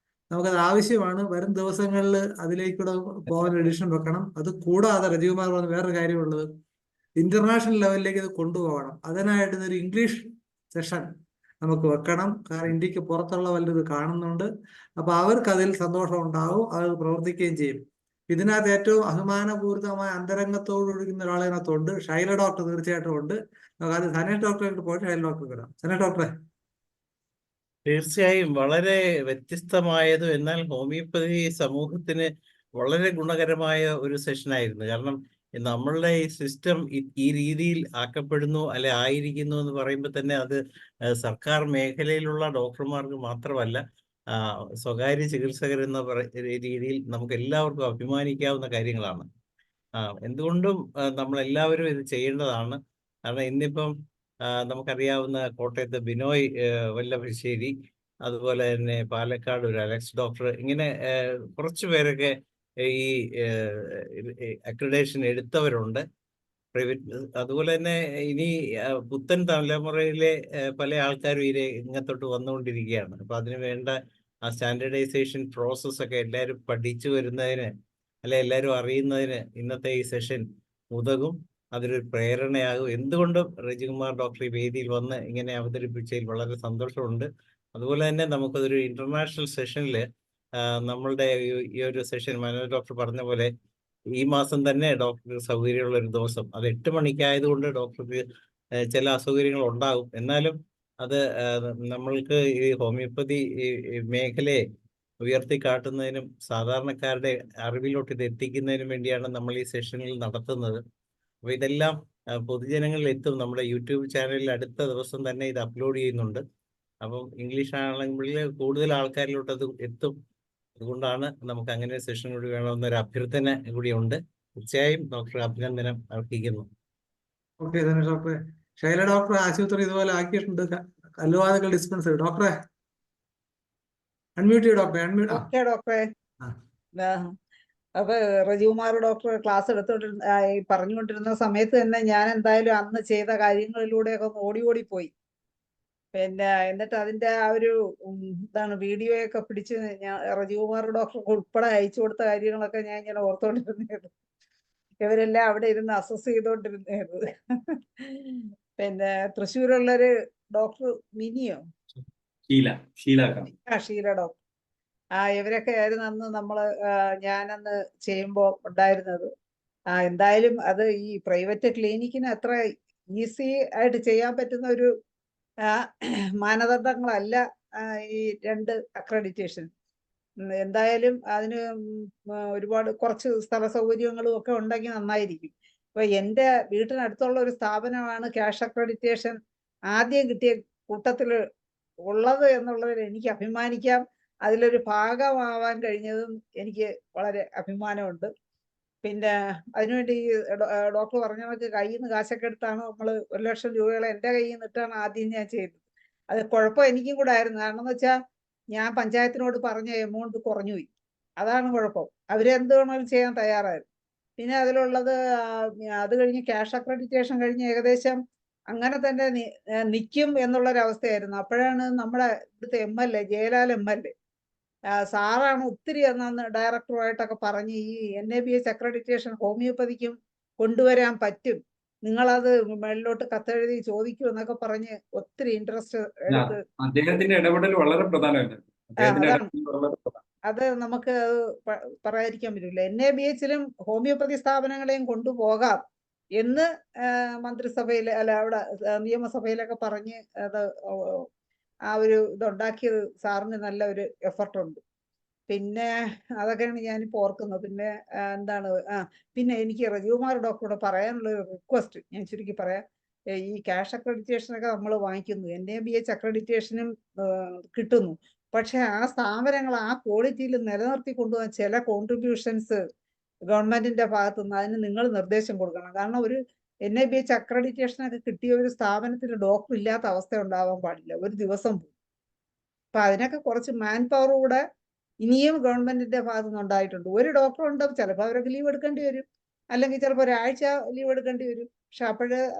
നമുക്കത് ആവശ്യമാണ്. വരും ദിവസങ്ങളിൽ അതിലേക്കൂടെ പോകാൻ എഡിഷൻ വെക്കണം. അത് കൂടാതെ രജികുമാർ പറഞ്ഞ വേറൊരു കാര്യമുള്ളത്, ഇന്റർനാഷണൽ ലെവലിലേക്ക് ഇത് കൊണ്ടുപോകണം. അതിനായിട്ട് ഇതൊരു ഇംഗ്ലീഷ് സെഷൻ നമുക്ക് വെക്കണം. കാരണം ഇന്ത്യക്ക് പുറത്തുള്ള വല്ലതും ഇത് കാണുന്നുണ്ട്. അപ്പൊ അവർക്ക് അതിൽ സന്തോഷം ഉണ്ടാവും, അത് പ്രവർത്തിക്കുകയും ചെയ്യും. ഇതിനകത്ത് ഏറ്റവും അഭിമാനപൂരിതമായ അന്തരംഗത്തോട് ഒഴുകുന്ന ഒരാളിനകത്തുണ്ട്. ഷൈല ഡോക്ടർ തീർച്ചയായിട്ടും ഉണ്ട്. അത് സനേഷ് ഡോക്ടറെ പോയിട്ട് ഷൈല ഡോക്ടർ വരാം. സനേഷ് ഡോക്ടറെ. തീർച്ചയായും വളരെ വ്യത്യസ്തമായതും എന്നാൽ ഹോമിയോപ്പതി സമൂഹത്തിന് വളരെ ഗുണകരമായ ഒരു സെഷനായിരുന്നു. കാരണം നമ്മളുടെ ഈ സിസ്റ്റം ഈ രീതിയിൽ ആക്കപ്പെടുന്നു അല്ലെ ആയിരിക്കുന്നു എന്ന് പറയുമ്പോൾ തന്നെ അത് സർക്കാർ മേഖലയിലുള്ള ഡോക്ടർമാർക്ക് മാത്രമല്ല, സ്വകാര്യ ചികിത്സകർ എന്ന രീതിയിൽ നമുക്ക് എല്ലാവർക്കും അഭിമാനിക്കാവുന്ന കാര്യങ്ങളാണ്. എന്തുകൊണ്ടും നമ്മളെല്ലാവരും ഇത് ചെയ്യേണ്ടതാണ്. കാരണം ഇന്നിപ്പം നമുക്കറിയാവുന്ന കോട്ടയത്ത് ബിനോയ് വല്ലഭശ്ശേരി, അതുപോലെ തന്നെ പാലക്കാട് ഒരു അലക്സ് ഡോക്ടർ, ഇങ്ങനെ കുറച്ചു പേരൊക്കെ ഈ അക്രഡിറ്റേഷൻ എടുത്തവരുണ്ട് പ്രൈവറ്റ്. അതുപോലെ തന്നെ ഇനി പുത്തൻ തലമുറയിലെ പല ആൾക്കാരും ഇങ്ങത്തോട്ട് വന്നുകൊണ്ടിരിക്കുകയാണ്. അപ്പൊ അതിന് വേണ്ട ആ സ്റ്റാൻഡേർഡൈസേഷൻ പ്രോസസ്സൊക്കെ എല്ലാവരും പഠിച്ചു വരുന്നതിന് അല്ലെ എല്ലാവരും അറിയുന്നതിന് ഇന്നത്തെ ഈ സെഷൻ ഉതകും, അതൊരു പ്രേരണയാകും. എന്തുകൊണ്ടും രജികുമാർ ഡോക്ടർ ഈ വേദിയിൽ വന്ന് ഇങ്ങനെ അവതരിപ്പിച്ചതിൽ വളരെ സന്തോഷമുണ്ട്. അതുപോലെ തന്നെ നമുക്കതൊരു ഇന്റർനാഷണൽ സെഷനിൽ നമ്മളുടെ ഈ ഒരു സെഷൻ മനോജ് ഡോക്ടർ പറഞ്ഞ പോലെ ഈ മാസം തന്നെ ഡോക്ടർക്ക് സൗകര്യമുള്ള ഒരു ദിവസം, അത് 8 മണിക്കായതുകൊണ്ട് ഡോക്ടർക്ക് ചില അസൗകര്യങ്ങൾ ഉണ്ടാകും. എന്നാലും അത് നമ്മൾക്ക് ഈ ഹോമിയോപ്പതി ഈ മേഖലയെ ഉയർത്തി കാട്ടുന്നതിനും സാധാരണക്കാരുടെ അറിവിലോട്ട് ഇത് എത്തിക്കുന്നതിനും വേണ്ടിയാണ് നമ്മൾ ഈ സെഷനിൽ നടത്തുന്നത്. അപ്പോൾ ഇതെല്ലാം പൊതുജനങ്ങളിൽ എത്തും. നമ്മുടെ യൂട്യൂബ് ചാനലിൽ അടുത്ത ദിവസം തന്നെ ഇത് അപ്ലോഡ് ചെയ്യുന്നുണ്ട്. അപ്പം ഇംഗ്ലീഷ് ആണെങ്കിൽ കൂടുതൽ ആൾക്കാരിലോട്ട് അത് എത്തും. അതുകൊണ്ടാണ് നമുക്ക് അങ്ങനെ ഒരു സെഷൻ കൂടി വേണമെന്നൊരു അഭ്യർത്ഥന കൂടി ഉണ്ട്. തീർച്ചയായും ഡോക്ടർ അഭിനന്ദനം അർപ്പിക്കുന്നു. ഓക്കെ ധനുഷ് ഡോക്ടറെ. ശൈല ഡോക്ടർ ആശുപത്രി ഇതുപോലെ ആക്കിയിട്ടുണ്ട്, കല്ലുവാതുക്കൽ ഡിസ്പെൻസറി. ഡോക്ടറെ അൺമ്യൂട്ട് ചെയ്യൂ ഡോക്ടറെ, അൺമ്യൂട്ട്. ഓക്കെ ഡോക്ടറെ. അപ്പൊ റജികുമാർ ഡോക്ടർ ക്ലാസ് പറഞ്ഞുകൊണ്ടിരുന്ന സമയത്ത് തന്നെ ഞാൻ എന്തായാലും അന്ന് ചെയ്ത കാര്യങ്ങളിലൂടെയൊക്കെ ഒന്ന് ഓടി പോയി. പിന്നെ എന്നിട്ട് അതിന്റെ ആ ഒരു എന്താണ് വീഡിയോ ഒക്കെ പിടിച്ച് ഞാൻ റജികുമാർ ഡോക്ടർക്ക് ഉൾപ്പെടെ അയച്ചു കൊടുത്ത കാര്യങ്ങളൊക്കെ ഞാൻ ഇങ്ങനെ ഓർത്തോണ്ടിരുന്നത്. ഇവരെല്ലാം അവിടെ ഇരുന്ന് അസസ് ചെയ്തോണ്ടിരുന്നത്. പിന്നെ തൃശ്ശൂരുള്ളൊരു ഡോക്ടർ മിനിയോ ഷീല ഡോക്ടർ, ഇവരൊക്കെ ആയിരുന്നു അന്ന് നമ്മള് ഞാനന്ന് ചെയ്യുമ്പോ ഉണ്ടായിരുന്നത്. എന്തായാലും അത് ഈ പ്രൈവറ്റ് ക്ലിനിക്കിന് അത്ര ഈസി ആയിട്ട് ചെയ്യാൻ പറ്റുന്ന ഒരു മാനദണ്ഡങ്ങളല്ല ഈ 2 അക്രഡിറ്റേഷൻ. എന്തായാലും അതിന് ഒരുപാട് കുറച്ച് സ്ഥല സൗകര്യങ്ങളും ഒക്കെ ഉണ്ടെങ്കിൽ നന്നായിരിക്കും. ഇപ്പൊ എൻ്റെ വീട്ടിനടുത്തുള്ള ഒരു സ്ഥാപനമാണ് ക്യാഷ് അക്രഡിറ്റേഷൻ ആദ്യം കിട്ടിയ കൂട്ടത്തിൽ ഉള്ളത് എന്നുള്ളതിൽ എനിക്ക് അഭിമാനിക്കാം. അതിലൊരു ഭാഗമാവാൻ കഴിഞ്ഞതും എനിക്ക് വളരെ അഭിമാനമുണ്ട്. പിന്നെ അതിനുവേണ്ടി ഡോക്ടർ പറഞ്ഞവർക്ക് കയ്യിൽ നിന്ന് കാശൊക്കെ എടുത്താണ് നമ്മൾ 1 ലക്ഷം രൂപയോളം എൻ്റെ കയ്യിൽ നിന്നിട്ടാണ് ആദ്യം ഞാൻ ചെയ്തത്. അത് കുഴപ്പം എനിക്കും കൂടെ ആയിരുന്നു. കാരണം എന്ന് വെച്ചാൽ ഞാൻ പഞ്ചായത്തിനോട് പറഞ്ഞ എമൗണ്ട് കുറഞ്ഞുപോയി, അതാണ് കുഴപ്പം. അവരെന്ത് വേണമെങ്കിലും ചെയ്യാൻ തയ്യാറായിരുന്നു. പിന്നെ അതിലുള്ളത് അത് കഴിഞ്ഞ് ക്യാഷ് അക്രഡിറ്റേഷൻ കഴിഞ്ഞ് ഏകദേശം അങ്ങനെ തന്നെ നിൽക്കും എന്നുള്ളൊരവസ്ഥയായിരുന്നു. അപ്പോഴാണ് നമ്മുടെ ഇവിടുത്തെ MLA ജയലാൽ MLA സാറാണ് ഒത്തിരി അന്ന് ഡയറക്ടറുമായിട്ടൊക്കെ പറഞ്ഞ് ഈ NABH അക്രഡിറ്റേഷൻ ഹോമിയോപ്പതിക്കും കൊണ്ടുവരാൻ പറ്റും, നിങ്ങളത് മേളിലോട്ട് കത്തെഴുതി ചോദിക്കൂ എന്നൊക്കെ പറഞ്ഞ് ഒത്തിരി ഇൻട്രസ്റ്റ് എടുത്ത്. അദ്ദേഹത്തിന്റെ ഇടപെടൽ വളരെ പ്രധാനമാണ്. അത് നമുക്ക് പറയാതിരിക്കാൻ പറ്റില്ല. NABHലും ഹോമിയോപ്പതി സ്ഥാപനങ്ങളെയും കൊണ്ടുപോകാം എന്ന് മന്ത്രിസഭയിൽ അല്ല അവിടെ നിയമസഭയിലൊക്കെ പറഞ്ഞ് അത് ആ ഒരു ഇതുണ്ടാക്കിയത് സാറിന് നല്ല ഒരു എഫർട്ടുണ്ട്. പിന്നെ അതൊക്കെയാണ് ഞാനിപ്പോൾ ഓർക്കുന്നത്. പിന്നെ എന്താണ് പിന്നെ എനിക്ക് റജികുമാർ ഡോക്ടറോട് പറയാനുള്ള ഒരു റിക്വസ്റ്റ് ഞാൻ ചുരുക്കി പറയാം. ഈ ക്യാഷ് അക്രഡിറ്റേഷനൊക്കെ നമ്മൾ വാങ്ങിക്കുന്നു, NABH അക്രഡിറ്റേഷനും കിട്ടുന്നു. പക്ഷെ ആ സ്ഥാപനങ്ങൾ ആ ക്വാളിറ്റിയിൽ നിലനിർത്തി കൊണ്ടുപോകാൻ ചില കോൺട്രിബ്യൂഷൻസ് ഗവൺമെന്റിന്റെ ഭാഗത്തുനിന്ന് അതിന് നിങ്ങൾ നിർദ്ദേശം കൊടുക്കണം. കാരണം ഒരു NABH അക്രഡിറ്റേഷനൊക്കെ കിട്ടിയ ഒരു സ്ഥാപനത്തിൽ ഡോക്ടർ ഇല്ലാത്ത അവസ്ഥ ഉണ്ടാവാൻ പാടില്ല, ഒരു ദിവസം പോകും. അപ്പൊ അതിനൊക്കെ കുറച്ച് മാൻ പവർ കൂടെ ഇനിയും ഗവൺമെന്റിന്റെ ഭാഗത്തുനിന്ന് ഉണ്ടായിട്ടുണ്ട്. ഒരു ഡോക്ടർ ഉണ്ടാവും, ചിലപ്പോൾ അവരൊക്കെ ലീവ് എടുക്കേണ്ടി വരും, അല്ലെങ്കിൽ ചിലപ്പോൾ ഒരാഴ്ച ലീവ് എടുക്കേണ്ടി വരും. പക്ഷെ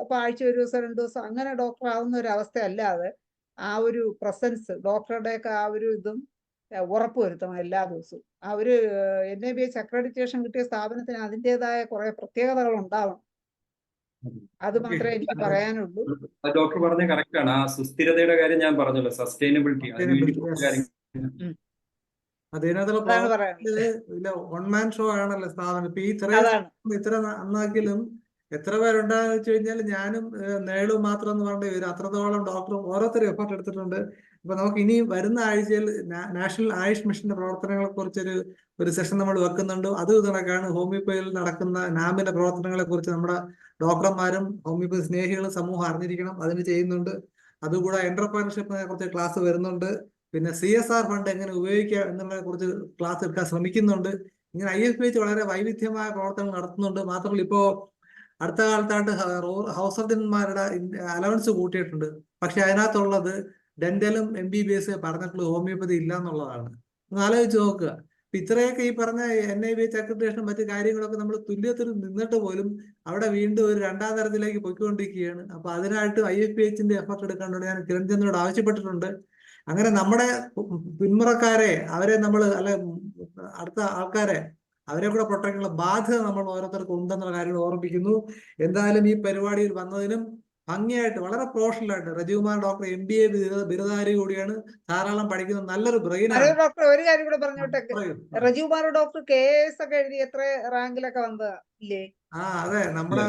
അപ്പൊ ആഴ്ച 1 ദിവസം 2 ദിവസം അങ്ങനെ ഡോക്ടർ ആവുന്ന ഒരു അവസ്ഥ അല്ലാതെ ആ ഒരു പ്രസൻസ് ഡോക്ടറുടെയൊക്കെ ആ ഒരു ഇതും ഉറപ്പുവരുത്തണം എല്ലാ ദിവസവും. ആ ഒരു NABH അക്രഡിറ്റേഷൻ കിട്ടിയ സ്ഥാപനത്തിന് അതിൻ്റെതായ കുറെ പ്രത്യേകതകൾ ഉണ്ടാവണം. അത് മാത്രമേ എനിക്ക് പറയാനുള്ളൂ. ഡോക്ടർ പറഞ്ഞ കറക്റ്റ് ആണ്. ആ സുസ്ഥിരതയുടെ കാര്യം ഞാൻ പറഞ്ഞല്ലോ, സസ്റ്റൈനബിലിറ്റി. അതിനകത്തുള്ള വൺ മാൻ ഷോ ആണല്ലോ സ്ഥാപനം. ഇപ്പൊ ഈ ഇത്ര നന്നാക്കിയാലും എത്ര പേരുണ്ടാന്ന് വെച്ച് കഴിഞ്ഞാൽ ഞാനും നേളും മാത്രം എന്ന് പറഞ്ഞ വരും. അത്രത്തോളം ഡോക്ടറും ഓരോരുത്തരും എഫർട്ട് എടുത്തിട്ടുണ്ട്. ഇപ്പൊ നമുക്ക് ഇനി വരുന്ന ആഴ്ചയിൽ നാഷണൽ ആയുഷ് മിഷന്റെ പ്രവർത്തനങ്ങളെ കുറിച്ചൊരു സെഷൻ നമ്മൾ വെക്കുന്നുണ്ട്. അത് കണക്കാണ് ഹോമിയോപ്പതിയിൽ നടക്കുന്ന നാമിന്റെ പ്രവർത്തനങ്ങളെ കുറിച്ച് നമ്മുടെ ഡോക്ടർമാരും ഹോമിയോപ്പതി സ്നേഹികളും സമൂഹം അറിഞ്ഞിരിക്കണം. അതിന് ചെയ്യുന്നുണ്ട്. അതുകൂടെ എന്റർപ്രൈനർഷിപ്പിനെ കുറിച്ച് ക്ലാസ് വരുന്നുണ്ട്. പിന്നെ CSR ഫണ്ട് എങ്ങനെ ഉപയോഗിക്കുക എന്നുള്ളതിനെ കുറിച്ച് ക്ലാസ് എടുക്കാൻ ശ്രമിക്കുന്നുണ്ട്. ഇങ്ങനെ IFPH വളരെ വൈവിധ്യമായ പ്രവർത്തനങ്ങൾ നടത്തുന്നുണ്ട്. മാത്രമല്ല ഇപ്പോ അടുത്ത കാലത്തായിട്ട് ഹൗസ് സർജന്മാരുടെ അലവൻസ് കൂട്ടിയിട്ടുണ്ട്. പക്ഷെ അതിനകത്തുള്ളത് ഡെന്റലും MBBS പറഞ്ഞിട്ടുള്ള ഹോമിയോപ്പതി ഇല്ല എന്നുള്ളതാണ്. ഒന്ന് ആലോചിച്ച് നോക്കുക. ഇത്രയൊക്കെ ഈ പറഞ്ഞ NABH അക്രഡിറ്റേഷനും മറ്റു കാര്യങ്ങളൊക്കെ നമ്മൾ തുല്യത്തിൽ നിന്നിട്ട് പോലും അവിടെ വീണ്ടും ഒരു 2ാം തരത്തിലേക്ക് പൊയ്ക്കൊണ്ടിരിക്കുകയാണ്. അപ്പൊ അതിനായിട്ട് IFPHന്റെ എഫർട്ട് എടുക്കാനോട് ഞാൻ കിരൺചന്ദ്രനോട് ആവശ്യപ്പെട്ടിട്ടുണ്ട്. അങ്ങനെ നമ്മുടെ പിന്മുറക്കാരെ അവരെ നമ്മൾ അല്ലെ അടുത്ത ആൾക്കാരെ അവരെ കൂടെ പ്രൊട്ടക്ട് ചെയ്യാനുള്ള ബാധ്യത നമ്മൾ ഓരോരുത്തർക്കും ഉണ്ടെന്നുള്ള കാര്യങ്ങൾ ഓർമ്മിപ്പിക്കുന്നു. എന്തായാലും ഈ പരിപാടിയിൽ വന്നതിനും ഭംഗിയായിട്ട് വളരെ പ്രൊഫഷണലായിട്ട് രജികുമാർ ഡോക്ടർ MBA ബിരുദധാരി കൂടിയാണ്, ധാരാളം പഠിക്കുന്ന നല്ലൊരു ബ്രെയിനാണ്. ഡോക്ടർ ഒരു കാര്യം കൂടെ പറഞ്ഞോട്ടെ, രജികുമാർ ഡോക്ടർ KS ഒക്കെ എഴുതി എത്ര റാങ്കിലൊക്കെ വന്നതല്ലേ? അതെ, നമ്മുടെ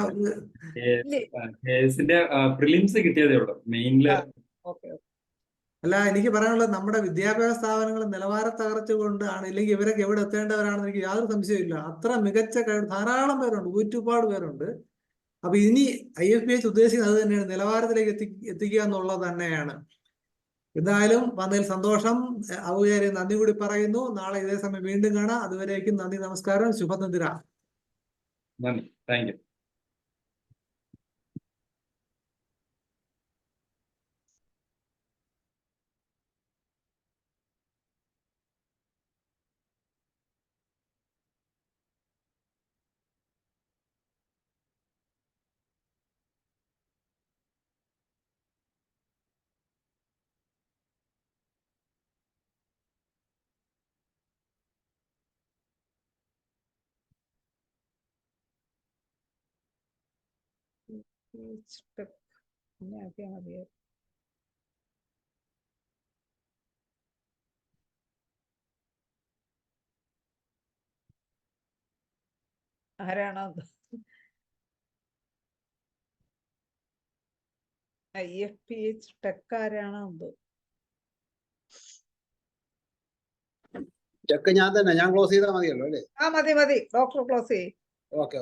കേസിന്റെ പ്രിലിംസ് കിട്ടിയതേ ഉള്ളൂ മെയിനില്. അല്ല, എനിക്ക് പറയാനുള്ളത് നമ്മുടെ വിദ്യാഭ്യാസ സ്ഥാപനങ്ങൾ നിലവാര തകർച്ച കൊണ്ടാണ്, ഇല്ലെങ്കിൽ ഇവരൊക്കെ എവിടെ എത്തേണ്ടവരാണെന്ന് എനിക്ക് യാതൊരു സംശയമില്ല. അത്ര മികച്ച ധാരാളം പേരുണ്ട്, ഒരുപാട് പേരുണ്ട്. അപ്പൊ ഇനി IFPH ഉദ്ദേശിക്കുന്നത് അത് തന്നെയാണ്, നിലവാരത്തിലേക്ക് എത്തിക്കുക എന്നുള്ളത് തന്നെയാണ്. എന്തായാലും വന്നതിൽ സന്തോഷം, ഔപചാരിക നന്ദി കൂടി പറയുന്നു. നാളെ ഇതേ സമയം വീണ്ടും കാണാം. അതുവരേക്കും നന്ദി, നമസ്കാരം, ശുഭനിദ്ര. നന്ദി, താങ്ക് യു. ആരാണോ IFPH ടെക് ആരാണോ എന്തോ? ചെക്ക് ഞാൻ തന്നെ, ഞാൻ ക്ലോസ് ചെയ്താൽ മതിയല്ലോ അല്ലേ? മതി ഡോക്ടർ ക്ലോസ് ചെയ്യും. ഓക്കെ.